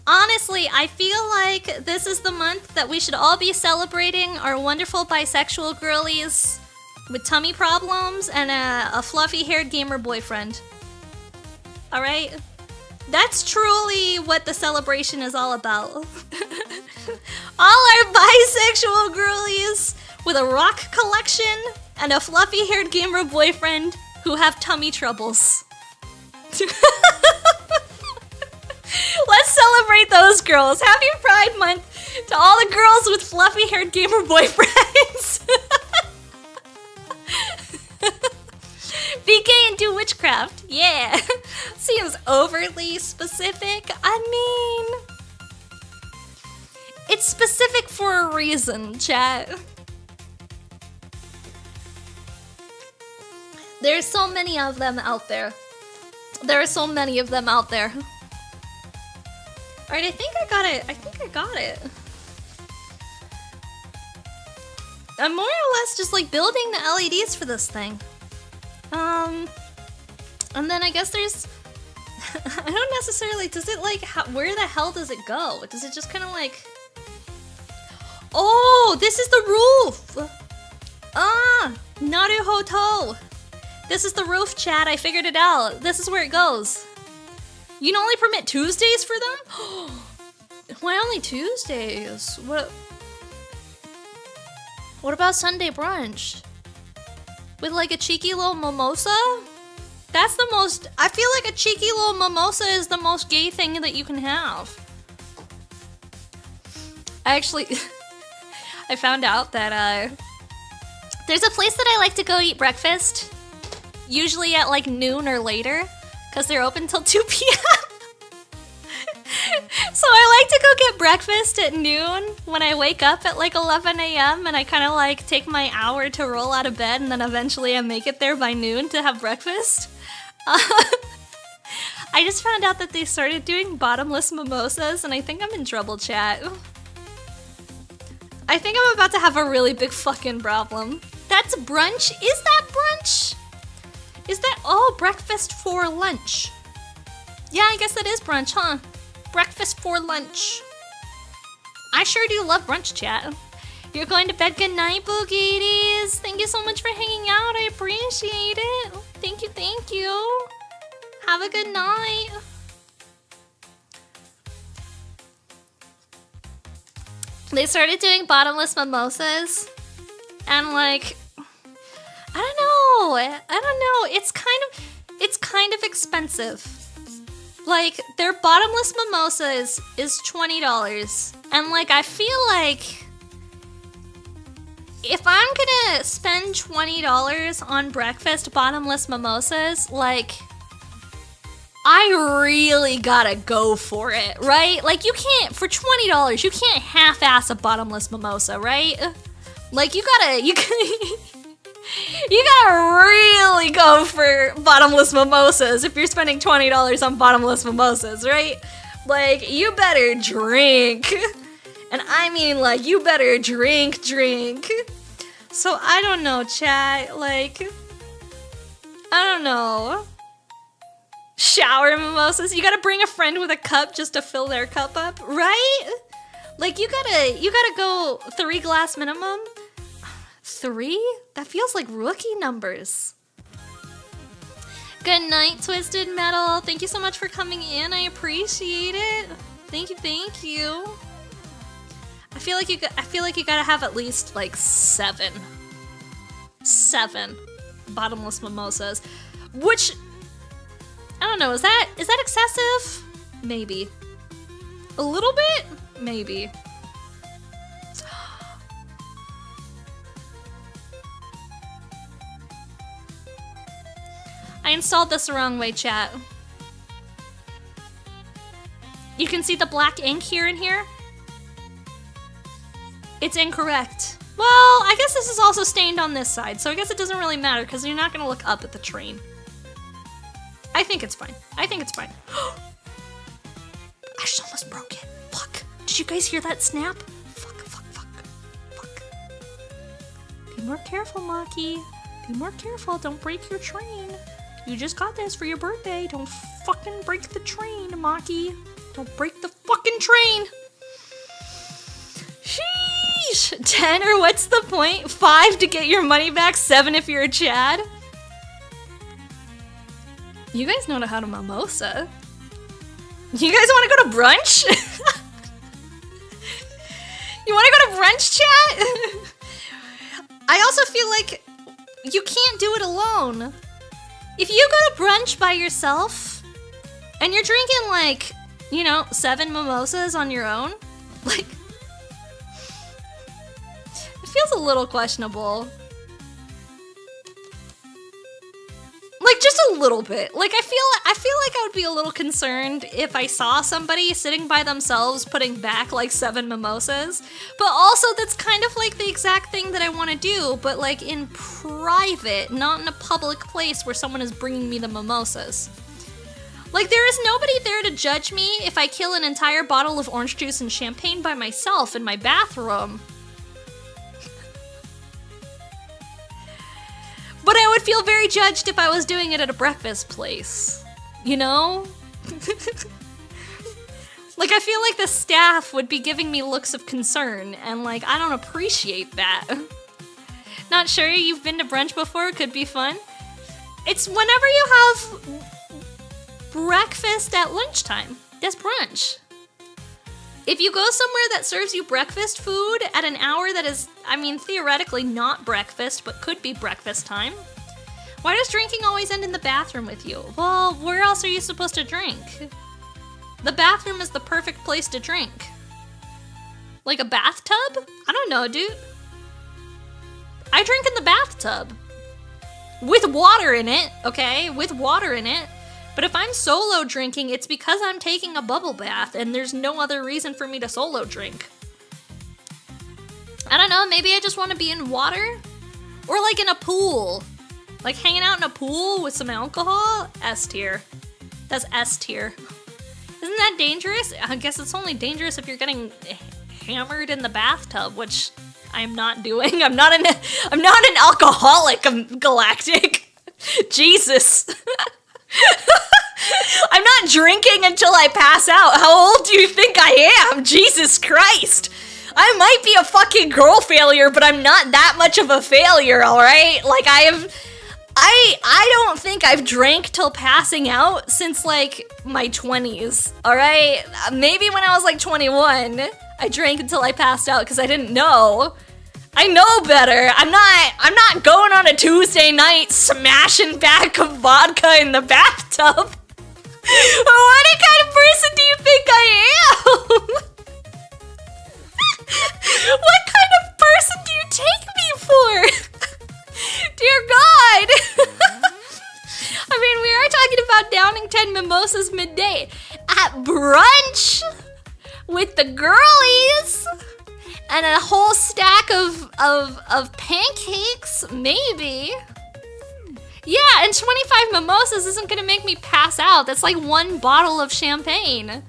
Honestly, I feel like this is the month that we should all be celebrating our wonderful bisexual girlies with tummy problems and a fluffy-haired gamer boyfriend. Alright? That's truly what the celebration is all about. All our bisexual girlies with a rock collection and a fluffy-haired gamer boyfriend who have tummy troubles. Let's celebrate those girls. Happy Pride Month to all the girls with fluffy-haired gamer boyfriends. Be gay and do witchcraft. Yeah. Seems overly specific. I mean, it's specific for a reason, chat. There's so many of them out there. There are so many of them out there. Alright, I think I got it. I'm more or less just like building the LEDs for this thing. And then I guess there's... I don't necessarily... Does it like... where the hell does it go? Does it just kind of like... Oh, this is the roof! Naruhoto! This is the roof, chat. I figured it out. This is where it goes. You can only permit Tuesdays for them? Why only Tuesdays? What about Sunday brunch? With like a cheeky little mimosa? That's the most... I feel like a cheeky little mimosa is the most gay thing that you can have. I actually... I found out that there's a place that I like to go eat breakfast. Usually at like noon or later. Because they're open till 2 p.m. So I like to go get breakfast at noon when I wake up at like 11 a.m. and I kind of like take my hour to roll out of bed and then eventually I make it there by noon to have breakfast. I just found out that they started doing bottomless mimosas and I think I'm in trouble, chat. I think I'm about to have a really big fucking problem. That's brunch? Is that brunch? Is that... Oh, breakfast for lunch. Yeah, I guess that is brunch, huh? Breakfast for lunch. I sure do love brunch, chat. You're going to bed. Good night, Boogies. Thank you so much for hanging out. I appreciate it. Thank you, thank you. Have a good night. They started doing bottomless mimosas. And like... I don't know. It's kind of expensive. Like, their bottomless mimosa is $20. And like, I feel like if I'm gonna spend $20 on breakfast bottomless mimosas, like, I really gotta go for it, right? Like, you can't, for $20, you can't half-ass a bottomless mimosa, right? Like, you gotta really go for bottomless mimosas if you're spending $20 on bottomless mimosas, right? Like, you better drink. And I mean, like, you better drink. So, I don't know, chat. Like, I don't know. Shower mimosas. You gotta bring a friend with a cup just to fill their cup up, right? Like, you gotta go 3 glass minimum. 3? That feels like rookie numbers. Good night, Twisted Metal. Thank you so much for coming in. I appreciate it. Thank you. I feel like you gotta have at least like 7 bottomless mimosas, which I don't know. Is that excessive? Maybe a little bit. Maybe. I installed this the wrong way, chat. You can see the black ink here and here. It's incorrect. Well, I guess this is also stained on this side, so I guess it doesn't really matter because you're not gonna look up at the train. I think it's fine. I think it's fine. I just almost broke it. Fuck. Did you guys hear that snap? Fuck, fuck, fuck, fuck. Be more careful, Maki. Be more careful. Don't break your train. You just got this for your birthday. Don't fucking break the train, Maki. Don't break the fucking train. Sheesh. 10 or what's the point? 5 to get your money back, 7 if you're a Chad. You guys know how to mimosa. You guys want to go to brunch? You want to go to brunch, chat? I also feel like you can't do it alone. If you go to brunch by yourself and you're drinking like, you know, 7 mimosas on your own, like, it feels a little questionable. Like, just a little bit. Like, I feel like I would be a little concerned if I saw somebody sitting by themselves putting back, like, 7 mimosas. But also, that's kind of, like, the exact thing that I want to do, but, like, in private, not in a public place where someone is bringing me the mimosas. Like, there is nobody there to judge me if I kill an entire bottle of orange juice and champagne by myself in my bathroom. But I would feel very judged if I was doing it at a breakfast place. You know? Like, I feel like the staff would be giving me looks of concern, and, like, I don't appreciate that. Not sure you've been to brunch before? Could be fun. It's whenever you have breakfast at lunchtime. That's brunch. If you go somewhere that serves you breakfast food at an hour that is, I mean, theoretically not breakfast, but could be breakfast time, why does drinking always end in the bathroom with you? Well, where else are you supposed to drink? The bathroom is the perfect place to drink. Like a bathtub? I don't know, dude. I drink in the bathtub. With water in it, okay? With water in it. But if I'm solo drinking, it's because I'm taking a bubble bath and there's no other reason for me to solo drink. I don't know, maybe I just want to be in water? Or like in a pool. Like hanging out in a pool with some alcohol? S tier. That's S tier. Isn't that dangerous? I guess it's only dangerous if you're getting hammered in the bathtub, which I'm not doing. I'm not an alcoholic, I'm galactic. Jesus. I'm not drinking until I pass out. How old do you think I am? Jesus Christ. I might be a fucking girl failure, but I'm not that much of a failure, alright? Like, I don't think I've drank till passing out since, like, my 20s, alright? Maybe when I was, like, 21, I drank until I passed out because I didn't know. I know better. I'm not going on a Tuesday night smashing back of vodka in the bathtub. What kind of person do you think I am? What kind of person do you take me for? Dear God. I mean, we are talking about downing 10 mimosas midday at brunch with the girlies. And a whole stack of pancakes, maybe. Yeah, and 25 mimosas isn't gonna make me pass out. That's like 1 bottle of champagne.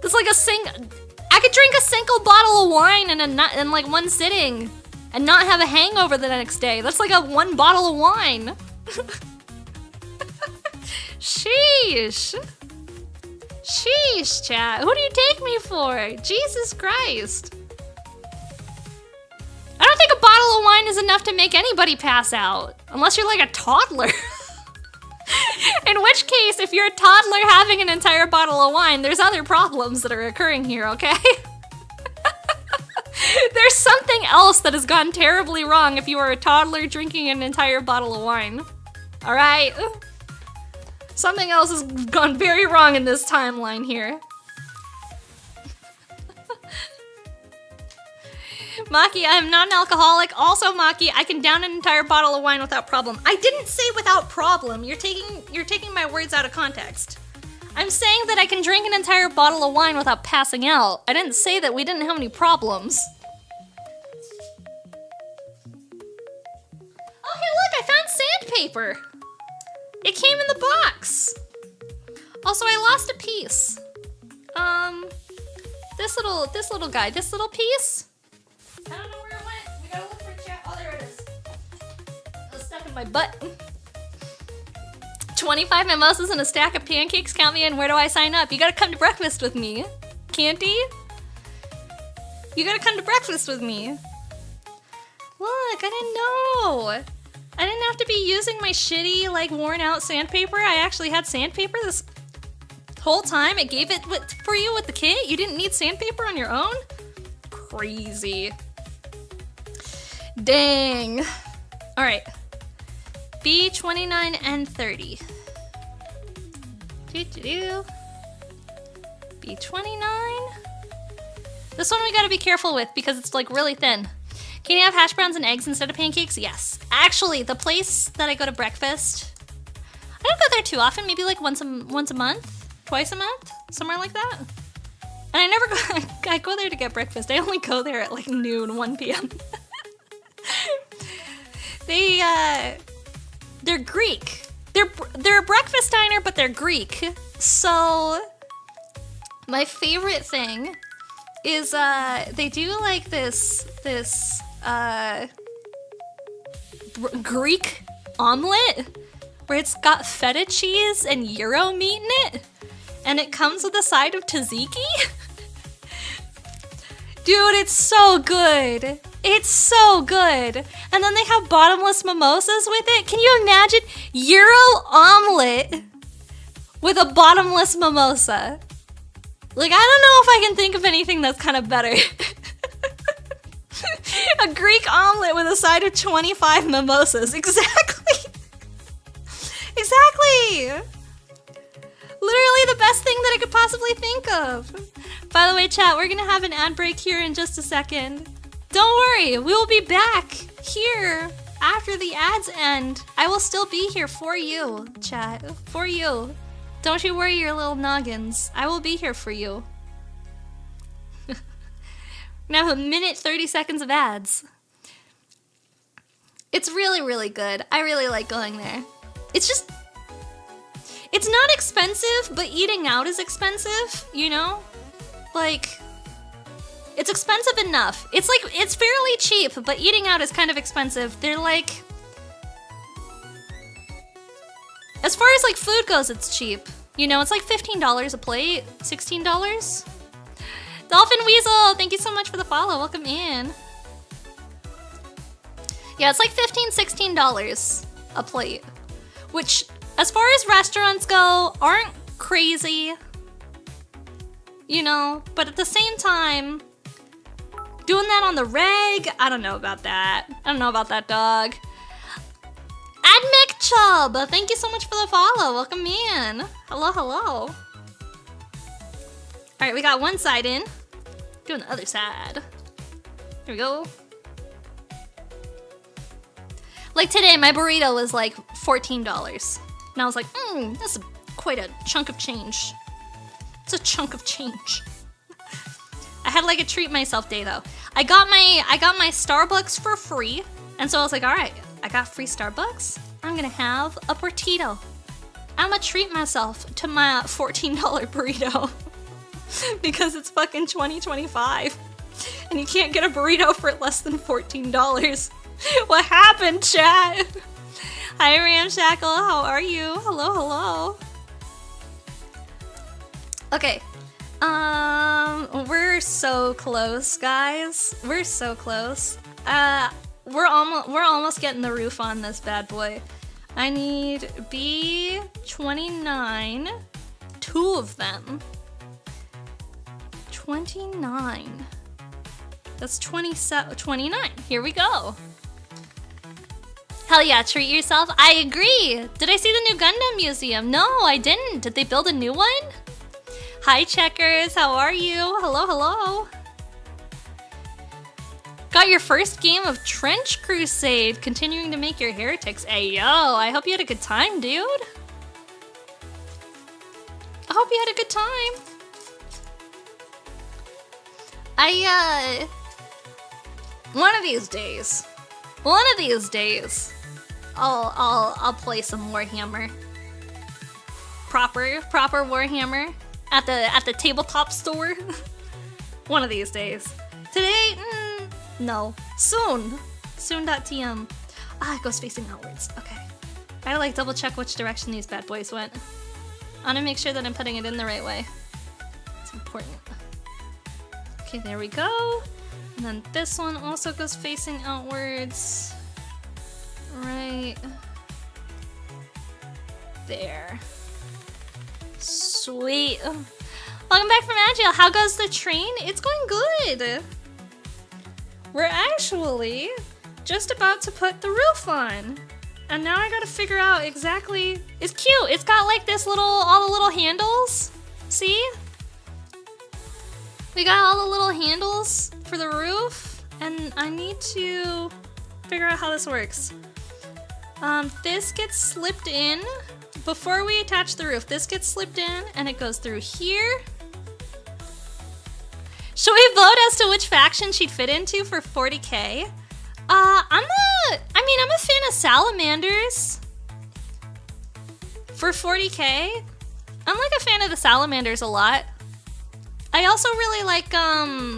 That's like I could drink a single bottle of wine in like 1 sitting and not have a hangover the next day. That's like a 1 bottle of wine. Sheesh. Sheesh, chat. Who do you take me for? Jesus Christ. I don't think a bottle of wine is enough to make anybody pass out. Unless you're like a toddler. In which case, if you're a toddler having an entire bottle of wine, there's other problems that are occurring here, okay? There's something else that has gone terribly wrong if you are a toddler drinking an entire bottle of wine. Alright? Something else has gone very wrong in this timeline here. Maki, I'm not an alcoholic. Also, Maki, I can down an entire bottle of wine without problem. I didn't say without problem. You're taking my words out of context. I'm saying that I can drink an entire bottle of wine without passing out. I didn't say that we didn't have any problems. Oh, hey, look, I found sandpaper. It came in the box. Also, I lost a piece. This little guy, this little piece. I don't know where it went. We gotta look for a chat. Oh, there it is. It was stuck in my butt. 25 mimosas and a stack of pancakes. Count me in. Where do I sign up? You gotta come to breakfast with me. Canty? You gotta come to breakfast with me. Look, I didn't know. I didn't have to be using my shitty, like, worn out sandpaper. I actually had sandpaper this whole time. It gave it for you with the kit. You didn't need sandpaper on your own? Crazy. Dang. All right. B 29 and 30. B 29. This one we gotta be careful with because it's like really thin. Can you have hash browns and eggs instead of pancakes? Yes. Actually, the place that I go to breakfast, I don't go there too often. Maybe like once a month, twice a month, somewhere like that. And I never go. I go there to get breakfast. I only go there at like noon, 1 p.m. They're Greek. They're a breakfast diner, but they're Greek. So my favorite thing is they do like this Greek omelet where it's got feta cheese and gyro meat in it, and it comes with a side of tzatziki. Dude, it's so good. It's so good. And then they have bottomless mimosas with it. Can you imagine gyro omelet with a bottomless mimosa? Like, I don't know if I can think of anything that's kind of better. A Greek omelet with a side of 25 mimosas. Exactly. Exactly. Literally the best thing that I could possibly think of. By the way, chat, we're gonna have an ad break here in just a second. Don't worry, we will be back here after the ads end. I will still be here for you, chat. For you. Don't you worry your little noggins. I will be here for you. Now a minute 30 seconds of ads. It's really, really good. I really like going there. It's just, it's not expensive, but eating out is expensive, you know? Like, it's expensive enough. It's like, it's fairly cheap, but eating out is kind of expensive. They're like, as far as like food goes, it's cheap. You know, it's like $15 a plate, $16. Dolphin Weasel, thank you so much for the follow. Welcome in. Yeah, it's like $15, $16 a plate, which, as far as restaurants go, aren't crazy, you know, but at the same time, doing that on the reg, I don't know about that. I don't know about that, dog. Admic Chubb, thank you so much for the follow. Welcome in. Hello, hello. All right, we got one side in. Doing the other side. Here we go. Like today, my burrito was like $14. And I was like, that's quite a chunk of change. It's a chunk of change. I had like a treat myself day though. I got my Starbucks for free. And so I was like, all right, I got free Starbucks. I'm gonna have a burrito. I'm gonna treat myself to my $14 burrito. Because it's fucking 2025. And you can't get a burrito for less than $14. What happened, chat? Hi, Ramshackle. How are you? Hello, hello. Okay. We're so close, guys. We're so close. We're almost getting the roof on this bad boy. I need B29, 2 of them. 29. That's 29. Here we go. Hell yeah, treat yourself. I agree. Did I see the new Gundam museum? No, I didn't. Did they build a new one? Hi, checkers. How are you? Hello, hello. Got your first game of Trench Crusade, continuing to make your heretics. Hey, yo, I hope you had a good time, dude. I hope you had a good time. One of these days, I'll play some Warhammer. Proper Warhammer at the tabletop store. One of these days. Today, no. Soon.tm. It goes facing outwards. Okay. I gotta double check which direction these bad boys went. I wanna make sure that I'm putting it in the right way. It's important. Okay, there we go. And then this one also goes facing outwards. Right there. Sweet. Welcome back from Agile. How goes the train? It's going good. We're actually just about to put the roof on. And now I gotta figure out exactly... It's cute. It's got like this all the little handles. See? We got all the little handles for the roof. And I need to figure out how this works. This gets slipped in before we attach the roof. This gets slipped in and it goes through here. Should we vote as to which faction she'd fit into for 40k? I'm a fan of salamanders. For 40k, I'm like a fan of the salamanders a lot. I also really like I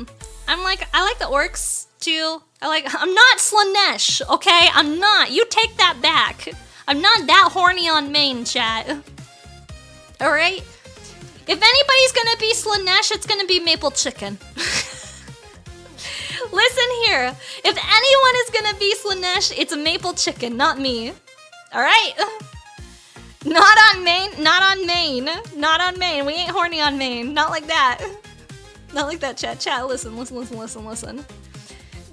like the orcs too. I'm not Slanesh, okay? I'm not. You take that back. I'm not that horny on main, chat. Alright? If anybody's gonna be Slanesh, it's gonna be Maple Chicken. Listen here. If anyone is gonna be Slanesh, it's a Maple Chicken, not me. Alright? Not on main. Not on main. We ain't horny on main. Not like that. Not like that, chat. Chat, listen.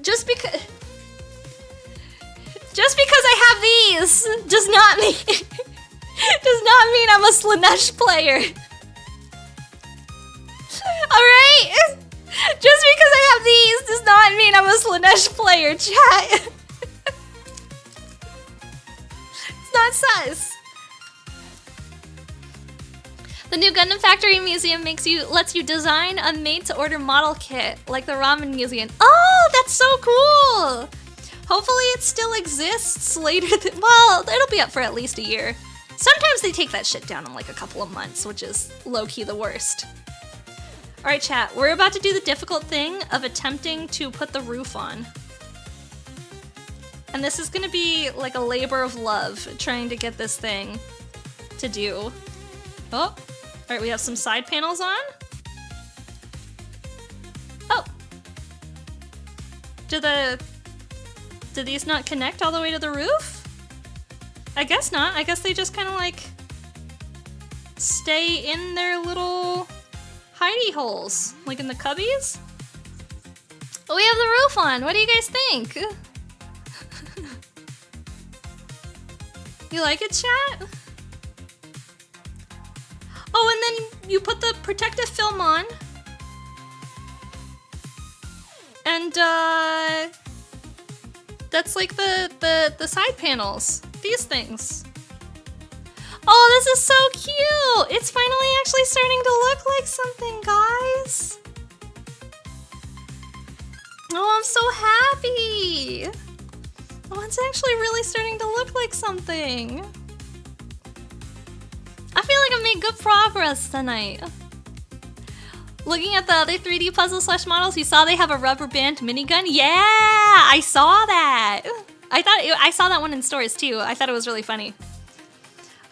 Just because I have these does not mean I'm a Slanesh player. Alright? Just because I have these does not mean I'm a Slanesh player, chat. It's not sus. The new Gundam Factory Museum lets you design a made-to-order model kit, like the Ramen Museum. Oh, that's so cool! Hopefully it still exists later well, it'll be up for at least a year. Sometimes they take that shit down in like a couple of months, which is low-key the worst. Alright, chat, we're about to do the difficult thing of attempting to put the roof on. And this is gonna be like a labor of love, trying to get this thing to do. Oh, alright, we have some side panels on. Oh! Do these not connect all the way to the roof? I guess not. I guess they just kind of like stay in their little hidey holes, like in the cubbies. But we have the roof on. What do you guys think? You like it, chat? Oh, and then you put the protective film on. And that's like the side panels. These things. Oh, this is so cute! It's finally actually starting to look like something, guys. Oh, I'm so happy. Oh, it's actually really starting to look like something. I feel like I've made good progress tonight. Looking at the other 3D puzzle / models, you saw they have a rubber band minigun? Yeah, I saw that. I saw that one in stores too. I thought it was really funny.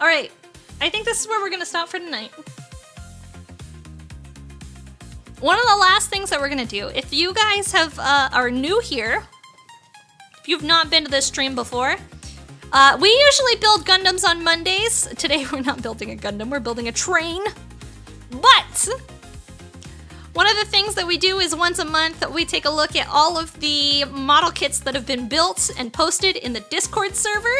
All right, I think this is where we're gonna stop for tonight. One of the last things that we're gonna do, if you guys are new here, if you've not been to this stream before, we usually build Gundams on Mondays. Today we're not building a Gundam, we're building a train. But one of the things that we do is once a month we take a look at all of the model kits that have been built and posted in the Discord server.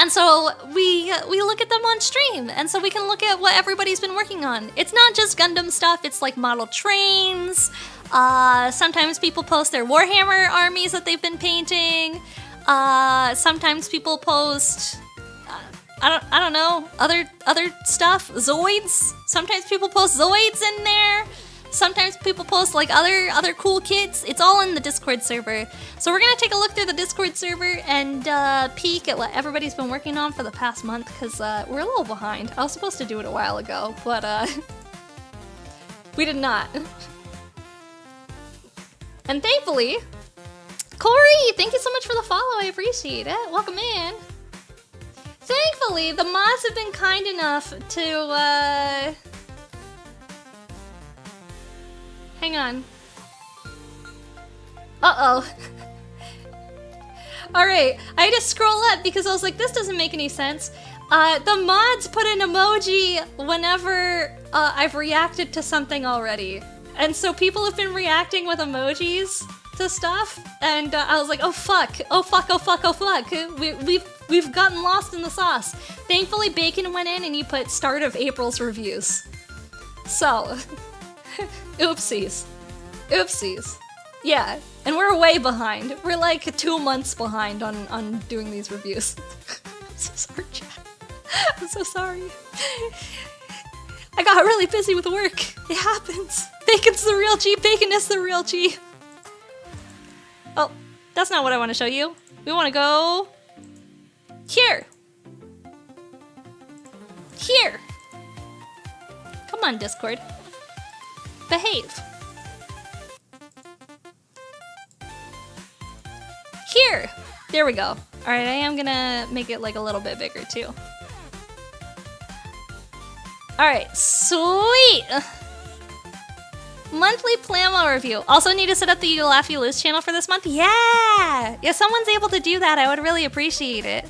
And so we look at them on stream, and so we can look at what everybody's been working on. It's not just Gundam stuff, it's like model trains. Sometimes people post their Warhammer armies that they've been painting. Sometimes people post I don't know, other stuff, Zoids. Sometimes people post Zoids in there. Sometimes people post like other cool kits. It's all in the Discord server. So we're gonna take a look through the Discord server and peek at what everybody's been working on for the past month, because we're a little behind. I was supposed to do it a while ago, but we did not. And thankfully, Corey, thank you so much for the follow. I appreciate it. Welcome in. Thankfully, the mods have been kind enough to hang on. Uh-oh. Alright, I had to scroll up because I was like, this doesn't make any sense. The mods put an emoji whenever I've reacted to something already. And so people have been reacting with emojis to stuff, and I was like, oh fuck, oh fuck, oh fuck, oh fuck. We've gotten lost in the sauce. Thankfully, Bacon went in and he put start of April's reviews. So... Oopsies. Oopsies. Yeah, and we're way behind. We're like 2 months behind on doing these reviews. I'm so sorry, chat. I'm so sorry. I got really busy with work. It happens. Bacon's the real G. Bacon is the real G. Oh, that's not what I want to show you. We want to go... here. Here. Come on, Discord. Behave. Here! There we go. Alright, I am gonna make it like a little bit bigger too. Alright, sweet! Monthly Plamo review. Also need to set up the You Laugh You Lose channel for this month? Yeah! If someone's able to do that, I would really appreciate it.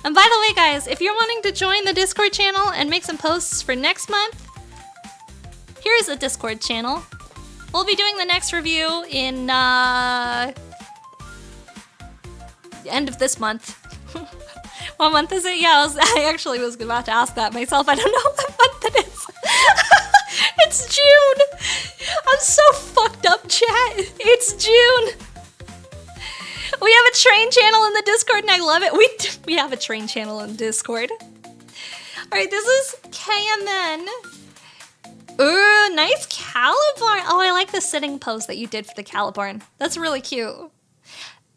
And by the way, guys, if you're wanting to join the Discord channel and make some posts for next month, here's the Discord channel. We'll be doing the next review in end of this month. What month is it? Yeah, I actually was about to ask that myself. I don't know what month it is. It's June. I'm so fucked up, chat. It's June. We have a train channel in the Discord and I love it. We have a train channel in Discord. All right, this is KMN. Ooh, nice Calibarn. Oh, I like the sitting pose that you did for the Calibarn. That's really cute.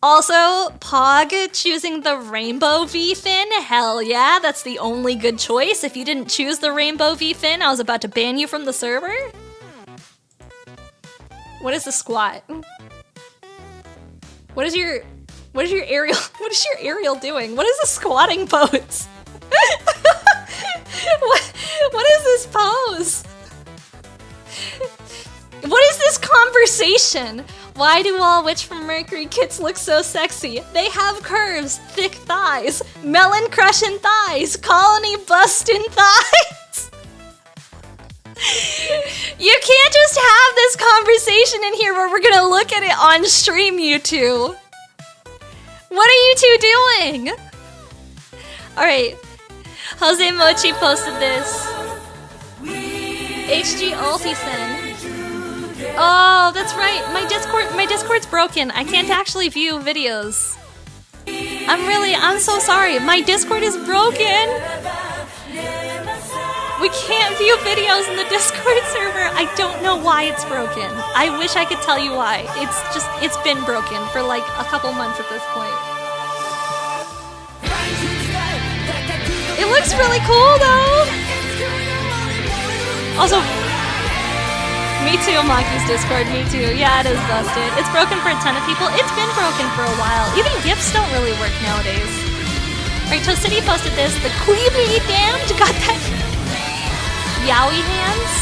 Also, Pog choosing the Rainbow V-Fin. Hell yeah, that's the only good choice. If you didn't choose the Rainbow V-Fin, I was about to ban you from the server. What is the squat? What is your aerial doing? What is the squatting pose? What is this pose? What is this conversation? Why do all Witch from Mercury kits look so sexy? They have curves, thick thighs, melon crushing thighs, colony busting thighs. You can't just have this conversation in here where we're gonna look at it on stream, you two. What are you two doing? Alright. Jose Mochi posted this. HG Ultisen. Oh, that's right. My Discord's broken. I can't actually view videos. I'm so sorry. My Discord is broken. We can't view videos in the Discord server. I don't know why it's broken. I wish I could tell you why. It's been broken for like a couple months at this point. It looks really cool though. Also, me too, Maki's Discord, me too. Yeah, it is busted. It's broken for a ton of people. It's been broken for a while. Even GIFs don't really work nowadays. Alright, Toast City posted this. The Queeby Damned got that Yowie hands.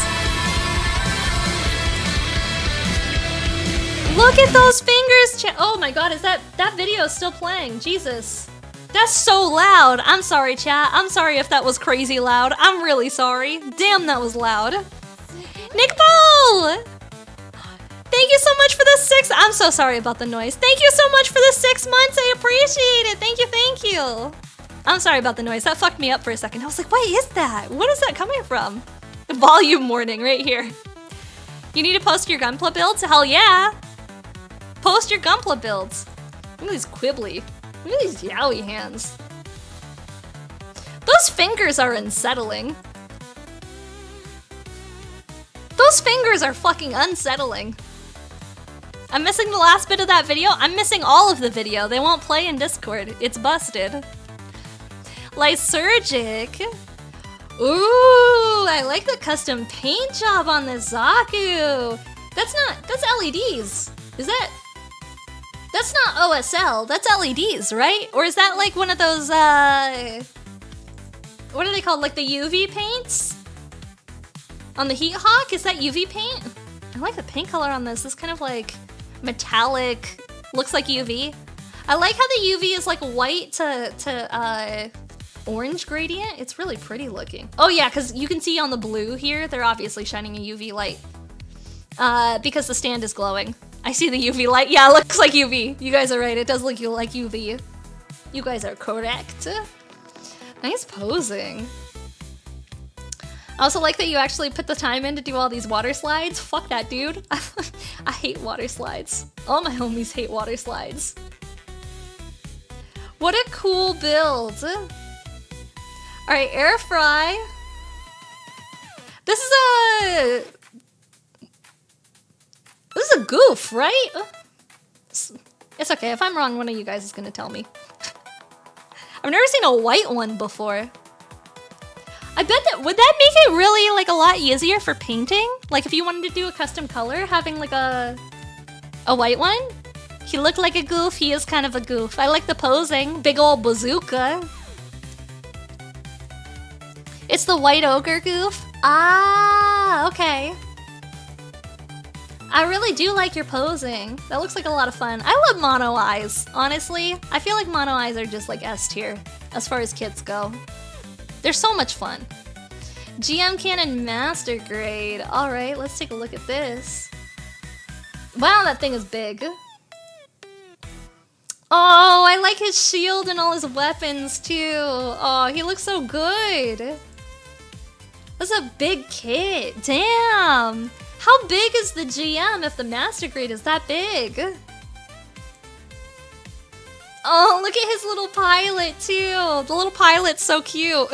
Look at those fingers! Oh my god, is that video is still playing? Jesus. That's so loud. I'm sorry, chat. I'm sorry if that was crazy loud. I'm really sorry. Damn, that was loud. Nick Paul! Thank you so much for the 6... I'm so sorry about the noise. Thank you so much for the 6 months. I appreciate it. Thank you, thank you. I'm sorry about the noise. That fucked me up for a second. I was like, what is that? What is that coming from? Volume warning right here. You need to post your Gunpla builds? Hell yeah! Post your Gunpla builds. Look at these quibbly. Look at these yaoi hands. Those fingers are unsettling. Those fingers are fucking unsettling. I'm missing the last bit of that video. I'm missing all of the video. They won't play in Discord. It's busted. Lysergic. Ooh, I like the custom paint job on this Zaku. That's LEDs. That's not OSL, that's LEDs, right? Or is that like one of those, what are they called? Like the UV paints? On the Heat Hawk, is that UV paint? I like the paint color on this. It's kind of like metallic, looks like UV. I like how the UV is like white to orange gradient. It's really pretty looking. Oh yeah, because you can see on the blue here, they're obviously shining a UV light. Because the stand is glowing. I see the UV light. Yeah, it looks like UV. You guys are right, it does look like UV. You guys are correct. Nice posing. I also like that you actually put the time in to do all these water slides. Fuck that, dude. I hate water slides. All my homies hate water slides. What a cool build. Alright, air fry. This is a goof, right? It's okay, if I'm wrong, one of you guys is gonna tell me. I've never seen a white one before. I bet that, would that make it really like a lot easier for painting? Like if you wanted to do a custom color, having like a white one? He looked like a goof, he is kind of a goof. I like the posing, big old bazooka. It's the white ogre goof? Ah, okay. I really do like your posing. That looks like a lot of fun. I love mono eyes, honestly. I feel like mono eyes are just like S tier as far as kits go. They're so much fun. GM Cannon Master Grade. Alright, let's take a look at this. Wow, that thing is big. Oh, I like his shield and all his weapons too. Oh, he looks so good. That's a big kit. Damn. How big is the GM if the Master Grade is that big? Oh, look at his little pilot too. The little pilot's so cute.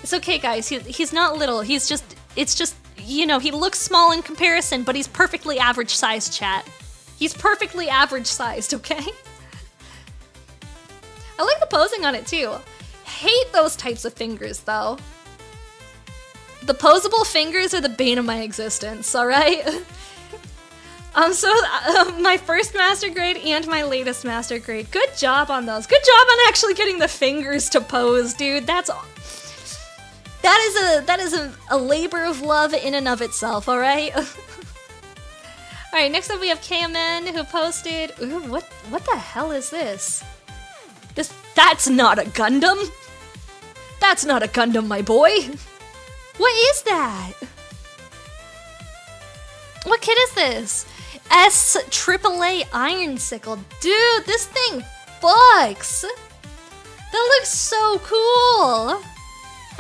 It's okay, guys. He's not little. It's just, you know, he looks small in comparison, but he's perfectly average sized, chat. He's perfectly average sized, okay? I like the posing on it too. Hate those types of fingers though. The posable fingers are the bane of my existence, alright? My first Master Grade and my latest Master Grade. Good job on those. Good job on actually getting the fingers to pose, dude. That is a labor of love in and of itself, alright? Alright, next up we have KMN who posted... Ooh, what the hell is this? That's not a Gundam! That's not a Gundam, my boy! What is that? What kit is this? S-AAA Iron Sickle. Dude, this thing fucks! That looks so cool!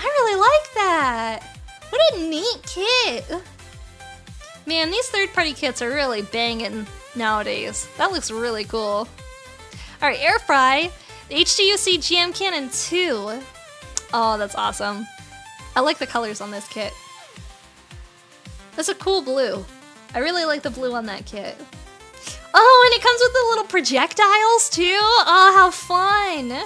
I really like that! What a neat kit! Man, these third-party kits are really banging nowadays. That looks really cool. Alright, Air Fry. The HDUC GM Cannon 2. Oh, that's awesome. I like the colors on this kit. That's a cool blue. I really like the blue on that kit. Oh, and it comes with the little projectiles too? Oh, how fun!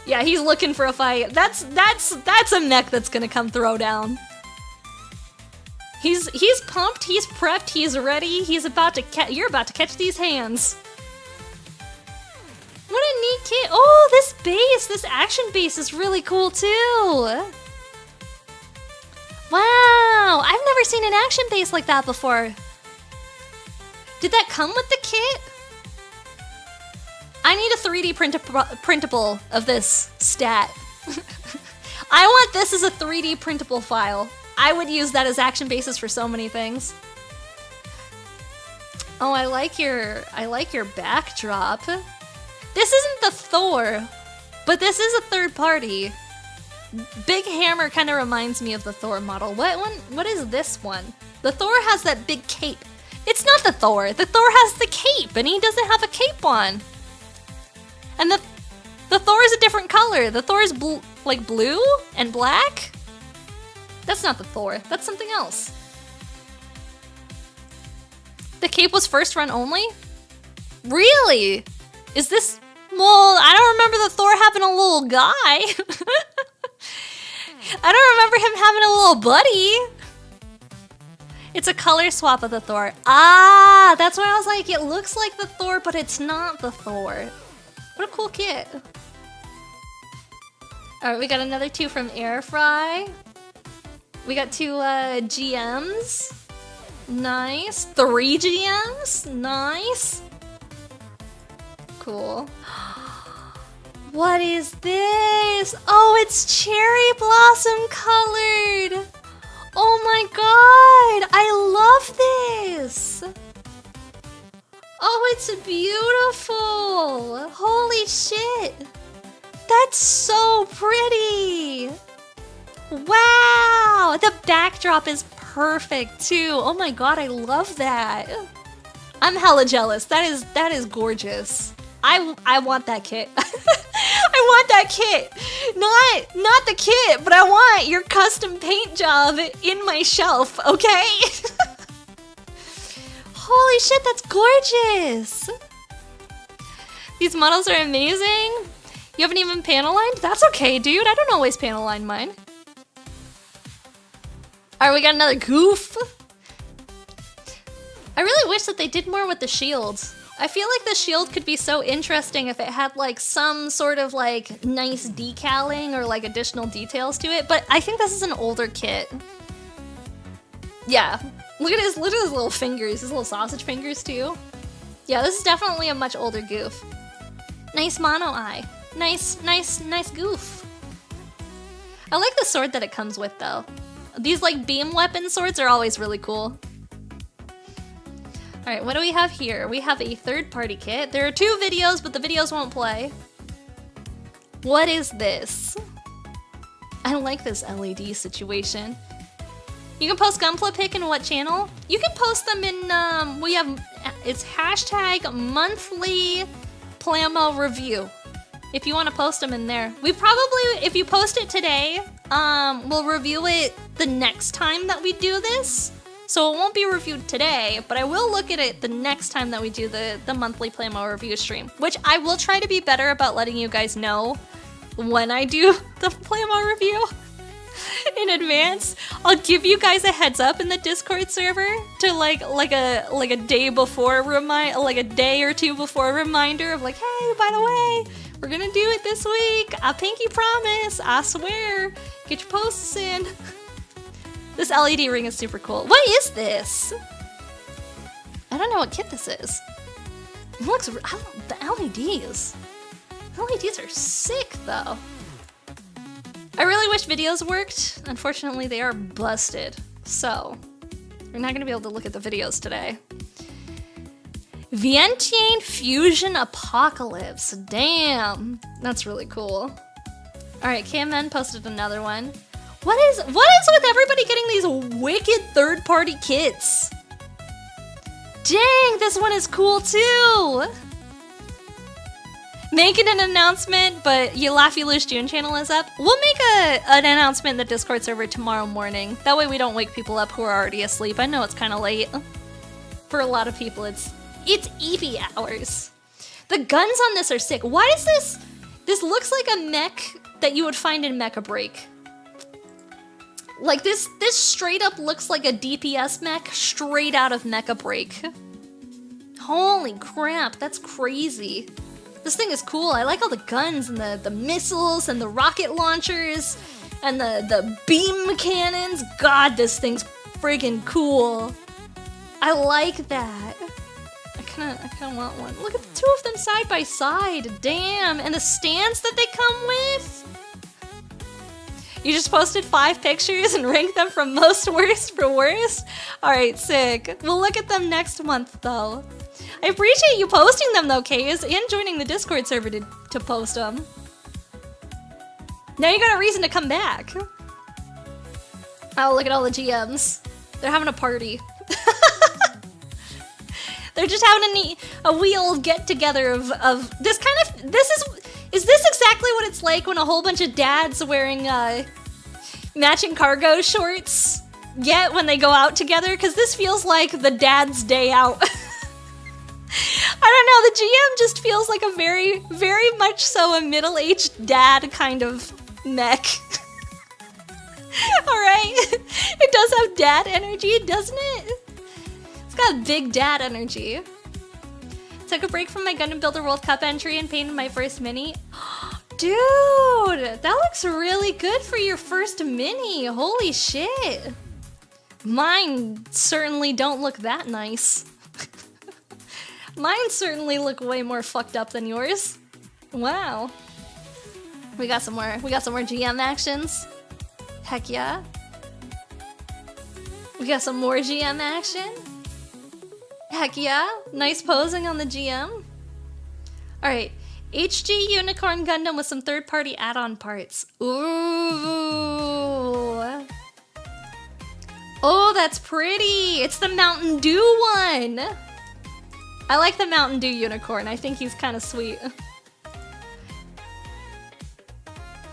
Yeah, he's looking for a fight. That's a mech that's gonna come throw down. He's pumped, he's prepped, he's ready, you're about to catch these hands. What a neat kit. Oh, this action base is really cool too. Wow, I've never seen an action base like that before. Did that come with the kit? I need a 3D printable of this stat. I want this as a 3D printable file. I would use that as action bases for so many things. Oh, I like your backdrop. This isn't the Thor, but this is a third party. Big Hammer kind of reminds me of the Thor model. What is this one? The Thor has that big cape. It's not the Thor. The Thor has the cape, and he doesn't have a cape on. And the Thor is a different color. The Thor is like blue and black. That's not the Thor. That's something else. The cape was first run only? Really? Is this... Well, I don't remember the Thor having a little guy. I don't remember him having a little buddy. It's a color swap of the Thor. Ah, that's why I was like, it looks like the Thor, but it's not the Thor. What a cool kit. Alright, we got another 2 from Airfry. We got 2 GMs. Nice. 3 GMs. Nice. Cool. What is this? Oh, it's cherry blossom colored. Oh my god, I love this. Oh, it's beautiful. Holy shit. That's so pretty. Wow, the backdrop is perfect too. Oh my god, I love that. I'm hella jealous. That is gorgeous. I want that kit. I want that kit. Not the kit, but I want your custom paint job in my shelf, okay? Holy shit, that's gorgeous. These models are amazing. You haven't even panel lined? That's okay, dude. I don't always panel line mine. Alright, we got another goof. I really wish that they did more with the shields. I feel like the shield could be so interesting if it had like some sort of like nice decaling or like additional details to it, but I think this is an older kit. Yeah, look at his little fingers, his little sausage fingers too. Yeah, this is definitely a much older goof. Nice mono eye. Nice goof. I like the sword that it comes with though. These like beam weapon swords are always really cool. Alright, what do we have here? We have a third-party kit. There are 2 videos, but the videos won't play. What is this? I don't like this LED situation. You can post Gunpla pic in what channel? You can post them in, it's hashtag monthly Plamo review. If you want to post them in there. We probably, if you post it today, we'll review it the next time that we do this. So it won't be reviewed today, but I will look at it the next time that we do the monthly Playmo review stream, which I will try to be better about letting you guys know when I do the Playmo review in advance. I'll give you guys a heads up in the Discord server to like a day before like a day or 2 before reminder of like, hey, by the way, we're gonna do it this week. I pinky promise. I swear. Get your posts in. This LED ring is super cool. What is this? I don't know what kit this is. It looks, I don't, the LEDs. The LEDs are sick though. I really wish videos worked. Unfortunately, they are busted. So, we're not gonna be able to look at the videos today. Vientiane Fusion Apocalypse. Damn, that's really cool. All right, KMN posted another one. What is with everybody getting these wicked third-party kits? Dang, this one is cool too. Making an announcement, but your Laffy Loose June channel is up. We'll make an announcement in the Discord server tomorrow morning. That way we don't wake people up who are already asleep. I know it's kind of late. For a lot of people, it's Eevee hours. The guns on this are sick. Why is this? This looks like a mech that you would find in Mecha Break. Like this straight up looks like a DPS mech straight out of Mecha Break. Holy crap, that's crazy. This thing is cool. I like all the guns and the missiles and the rocket launchers and the beam cannons. God, this thing's friggin' cool. I like that. I kinda want one. Look at the 2 of them side by side. Damn, and the stands that they come with. You just posted 5 pictures and ranked them from most worst for worst? Alright, sick. We'll look at them next month, though. I appreciate you posting them, though, Kaze, and joining the Discord server to post them. Now you got a reason to come back. Oh, look at all the GMs. They're having a party. They're just having a wee old get-together of this kind of... Is this exactly what it's like when a whole bunch of dads wearing matching cargo shorts get when they go out together? Because this feels like the dad's day out. I don't know, the GM just feels like a very, very much so a middle-aged dad kind of mech. Alright, it does have dad energy, doesn't it? It's got big dad energy. Took a break from my Gundam Builder World Cup entry and painted my first mini. Dude, that looks really good for your first mini. Holy shit. Mine certainly don't look that nice. Mine certainly look way more fucked up than yours. Wow. We got some more GM actions. Heck yeah. We got some more GM action. Heck yeah. Nice posing on the GM. Alright. HG Unicorn Gundam with some third-party add-on parts. Ooh. Oh, that's pretty. It's the Mountain Dew one. I like the Mountain Dew Unicorn. I think he's kind of sweet.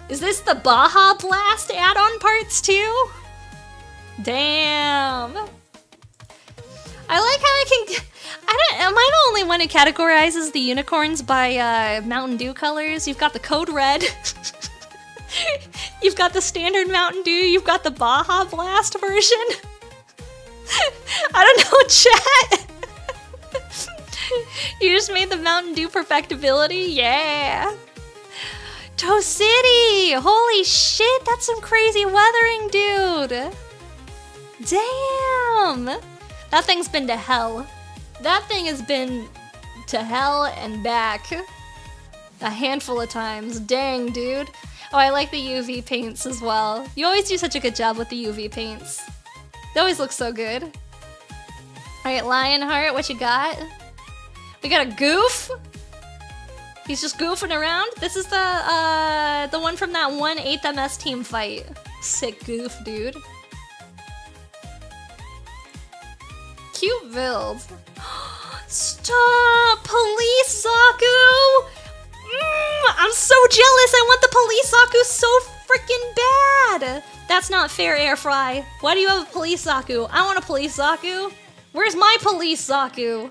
Is this the Baja Blast add-on parts too? Damn. I like how am I the only one who categorizes the unicorns by Mountain Dew colors? You've got the Code Red. You've got the standard Mountain Dew. You've got the Baja Blast version. I don't know, chat. You just made the Mountain Dew perfectibility? Yeah. Toe City! Holy shit, that's some crazy weathering, dude. Damn. That thing's been to hell. That thing has been to hell and back a handful of times. Dang, dude. Oh, I like the UV paints as well. You always do such a good job with the UV paints. They always look so good. Alright, Lionheart, what you got? We got a Goof. He's just goofing around. This is the one from that 8th MS team fight. Sick Goof, dude. Cute build. Stop! Police Zaku! I'm so jealous! I want the Police Zaku so freaking bad! That's not fair, Airfry. Why do you have a Police Zaku? I want a Police Zaku. Where's my Police Zaku?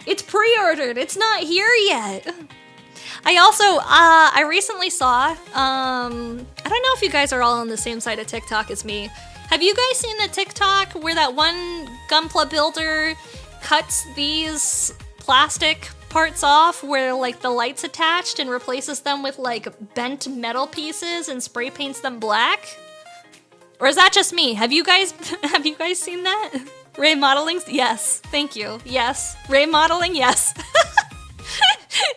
It's pre-ordered. It's not here yet. I also, I recently saw, I don't know if you guys are all on the same side of TikTok as me. Have you guys seen the TikTok where that one Gunpla builder cuts these plastic parts off where like the light's attached and replaces them with like bent metal pieces and spray paints them black? Or is that just me? Have you guys seen that? Ray modeling? Yes. Thank you. Yes. Ray modeling? Yes.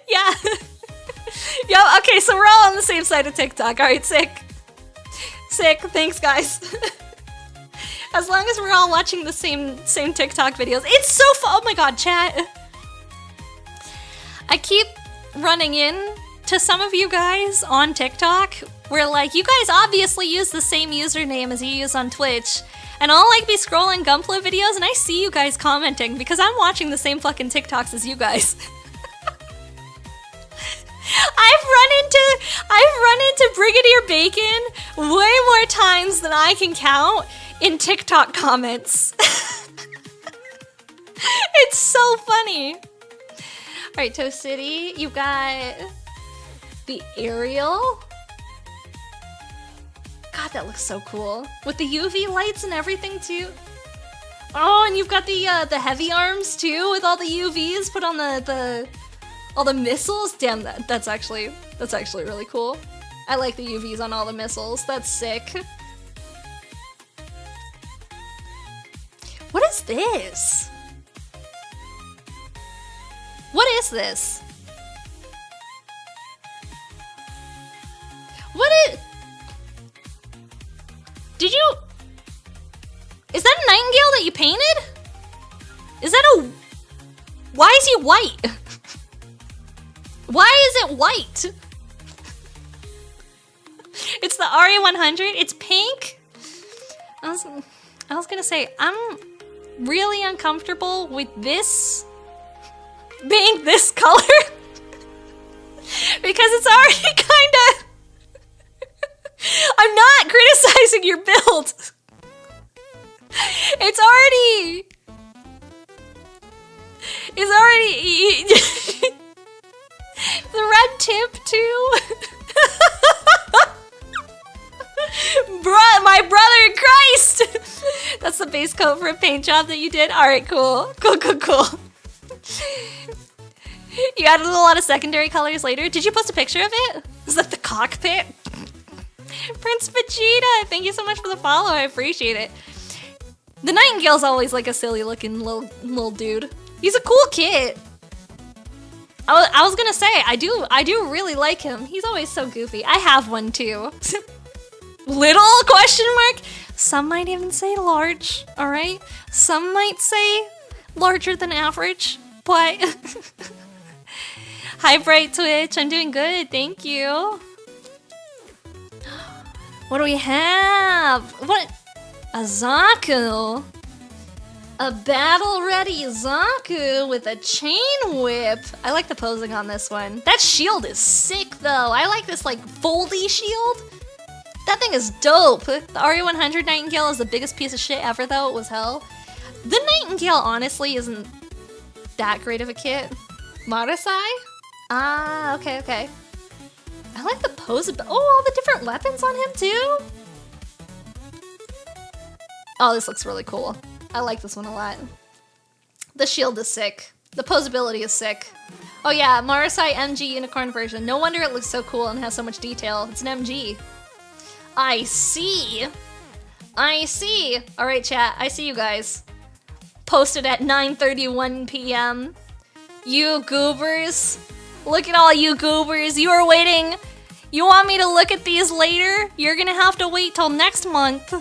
Yeah. Yo, okay, so we're all on the same side of TikTok. Alright, sick. Sick. Thanks, guys. As long as we're all watching the same TikTok videos. It's so fun. Oh my god, chat. I keep running in to some of you guys on TikTok where like, you guys obviously use the same username as you use on Twitch. And I'll like be scrolling Gunpla videos and I see you guys commenting because I'm watching the same fucking TikToks as you guys. I've run into Brigadier Bacon way more times than I can count in TikTok comments. It's so funny. Alright, Toast City, you've got the aerial. God, that looks so cool. With the UV lights and everything too. Oh, and you've got the heavy arms too, with all the UVs put on all the missiles. Damn, that's actually really cool. I like the UVs on all the missiles. That's sick. What is this? What is this? Did you... Is that a nightingale that you painted? Is that a... Why is he white? Why is it white? It's the RA100. It's pink. I was gonna say, I'm really uncomfortable with this being this color. Because it's already kinda... I'm not criticizing your build. It's already... the red tip too. Bruh, my brother in Christ. That's the base coat for a paint job that you did? Alright, cool. Cool. You added a lot of secondary colors later. Did you post a picture of it? Is that the cockpit? Prince Vegeta, thank you so much for the follow. I appreciate it. The Nightingale's always like a silly looking little dude. He's a cool kid. I was gonna say, I do really like him. He's always so goofy. I have one too. Little question mark? Some might even say large, alright? Some might say larger than average, but... Hi Bright Twitch, I'm doing good, thank you. What do we have? What? A Zaku? A battle-ready Zaku with a chain whip. I like the posing on this one. That shield is sick, though. I like this, like, foldy shield. That thing is dope. The RE100 Nightingale is the biggest piece of shit ever, though. It was hell. The Nightingale, honestly, isn't that great of a kit. Marasai? Ah, okay. I like the pose. Oh, all the different weapons on him, too? Oh, this looks really cool. I like this one a lot. The shield is sick. The posability is sick. Oh yeah, Marasai MG Unicorn version. No wonder it looks so cool and has so much detail. It's an MG. I see. Alright chat, I see you guys. Posted at 9:31 p.m. You goobers. Look at all you goobers. You are waiting. You want me to look at these later? You're gonna have to wait till next month.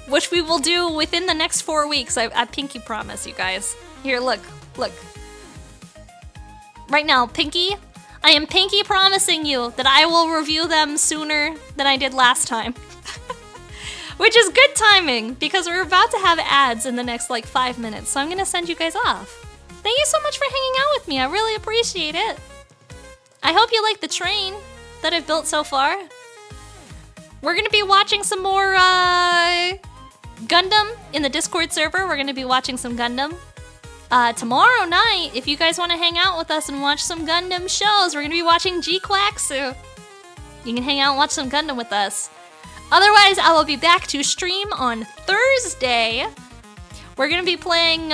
Which we will do within the next 4 weeks. I pinky promise you guys. Here, look. Right now, Pinky, I am pinky promising you that I will review them sooner than I did last time. Which is good timing, because we're about to have ads in the next, like, 5 minutes, so I'm gonna send you guys off. Thank you so much for hanging out with me, I really appreciate it. I hope you like the train that I've built so far. We're gonna be watching some more, Gundam in the Discord server. We're gonna be watching some Gundam. Tomorrow night, if you guys want to hang out with us and watch some Gundam shows, we're gonna be watching G-Quaxu. You can hang out and watch some Gundam with us. Otherwise, I will be back to stream on Thursday. We're gonna be playing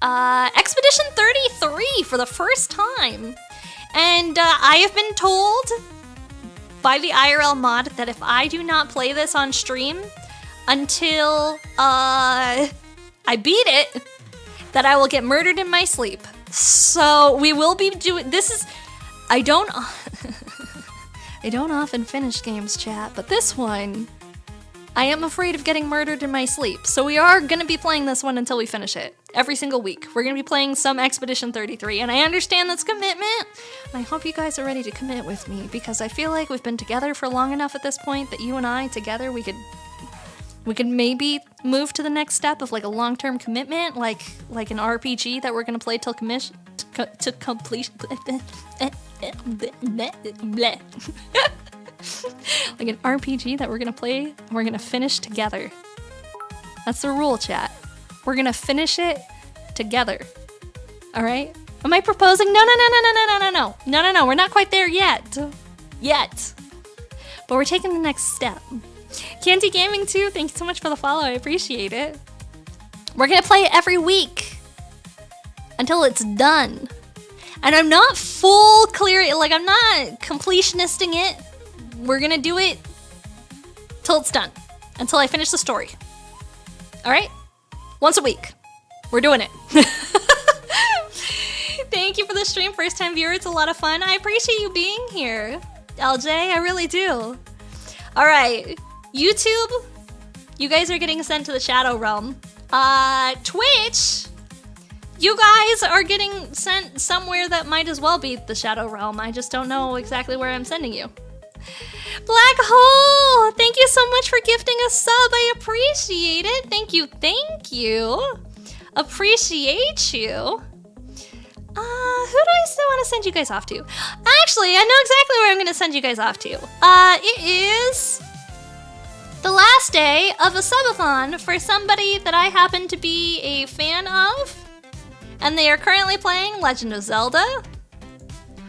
Expedition 33 for the first time. And I have been told by the IRL mod that if I do not play this on stream until I beat it, that I will get murdered in my sleep. So we will be doing this. I don't often finish games, chat, but this one I am afraid of getting murdered in my sleep. So we are gonna be playing this one until we finish it. Every single week. We're gonna be playing some Expedition 33, and I understand that's commitment. And I hope you guys are ready to commit with me, because I feel like we've been together for long enough at this point that you and I together, we could maybe move to the next step of like a long-term commitment, like an RPG that we're gonna play till completion. Like an RPG that we're gonna play and we're gonna finish together. That's the rule, chat. We're gonna finish it together. Alright? Am I proposing? No. We're not quite there yet. But we're taking the next step. Candy Gaming too, thank you so much for the follow. I appreciate it. We're gonna play it every week until it's done. And I'm not full clear, like I'm not completionisting it. We're gonna do it till it's done. Until I finish the story. Alright? Once a week. We're doing it. Thank you for the stream, first time viewer. It's a lot of fun. I appreciate you being here, LJ. I really do. Alright. YouTube, you guys are getting sent to the Shadow Realm. Twitch, you guys are getting sent somewhere that might as well be the Shadow Realm. I just don't know exactly where I'm sending you. Black Hole, thank you so much for gifting a sub. I appreciate it. Thank you, thank you. Appreciate you. Who do I still want to send you guys off to? Actually, I know exactly where I'm going to send you guys off to. It is the last day of a subathon for somebody that I happen to be a fan of. And they are currently playing Legend of Zelda.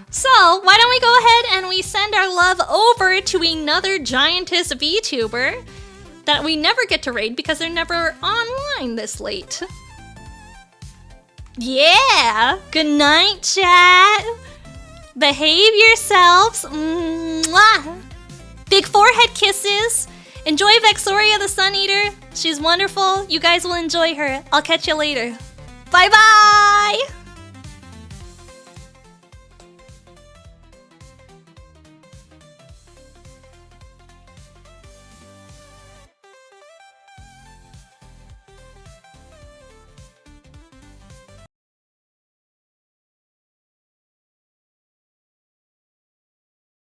So, why don't we go ahead and we send our love over to another giantess VTuber that we never get to raid because they're never online this late. Yeah! Good night, chat! Behave yourselves! Mwah. Big forehead kisses! Enjoy Vexoria the Sun Eater. She's wonderful. You guys will enjoy her. I'll catch you later. Bye-bye!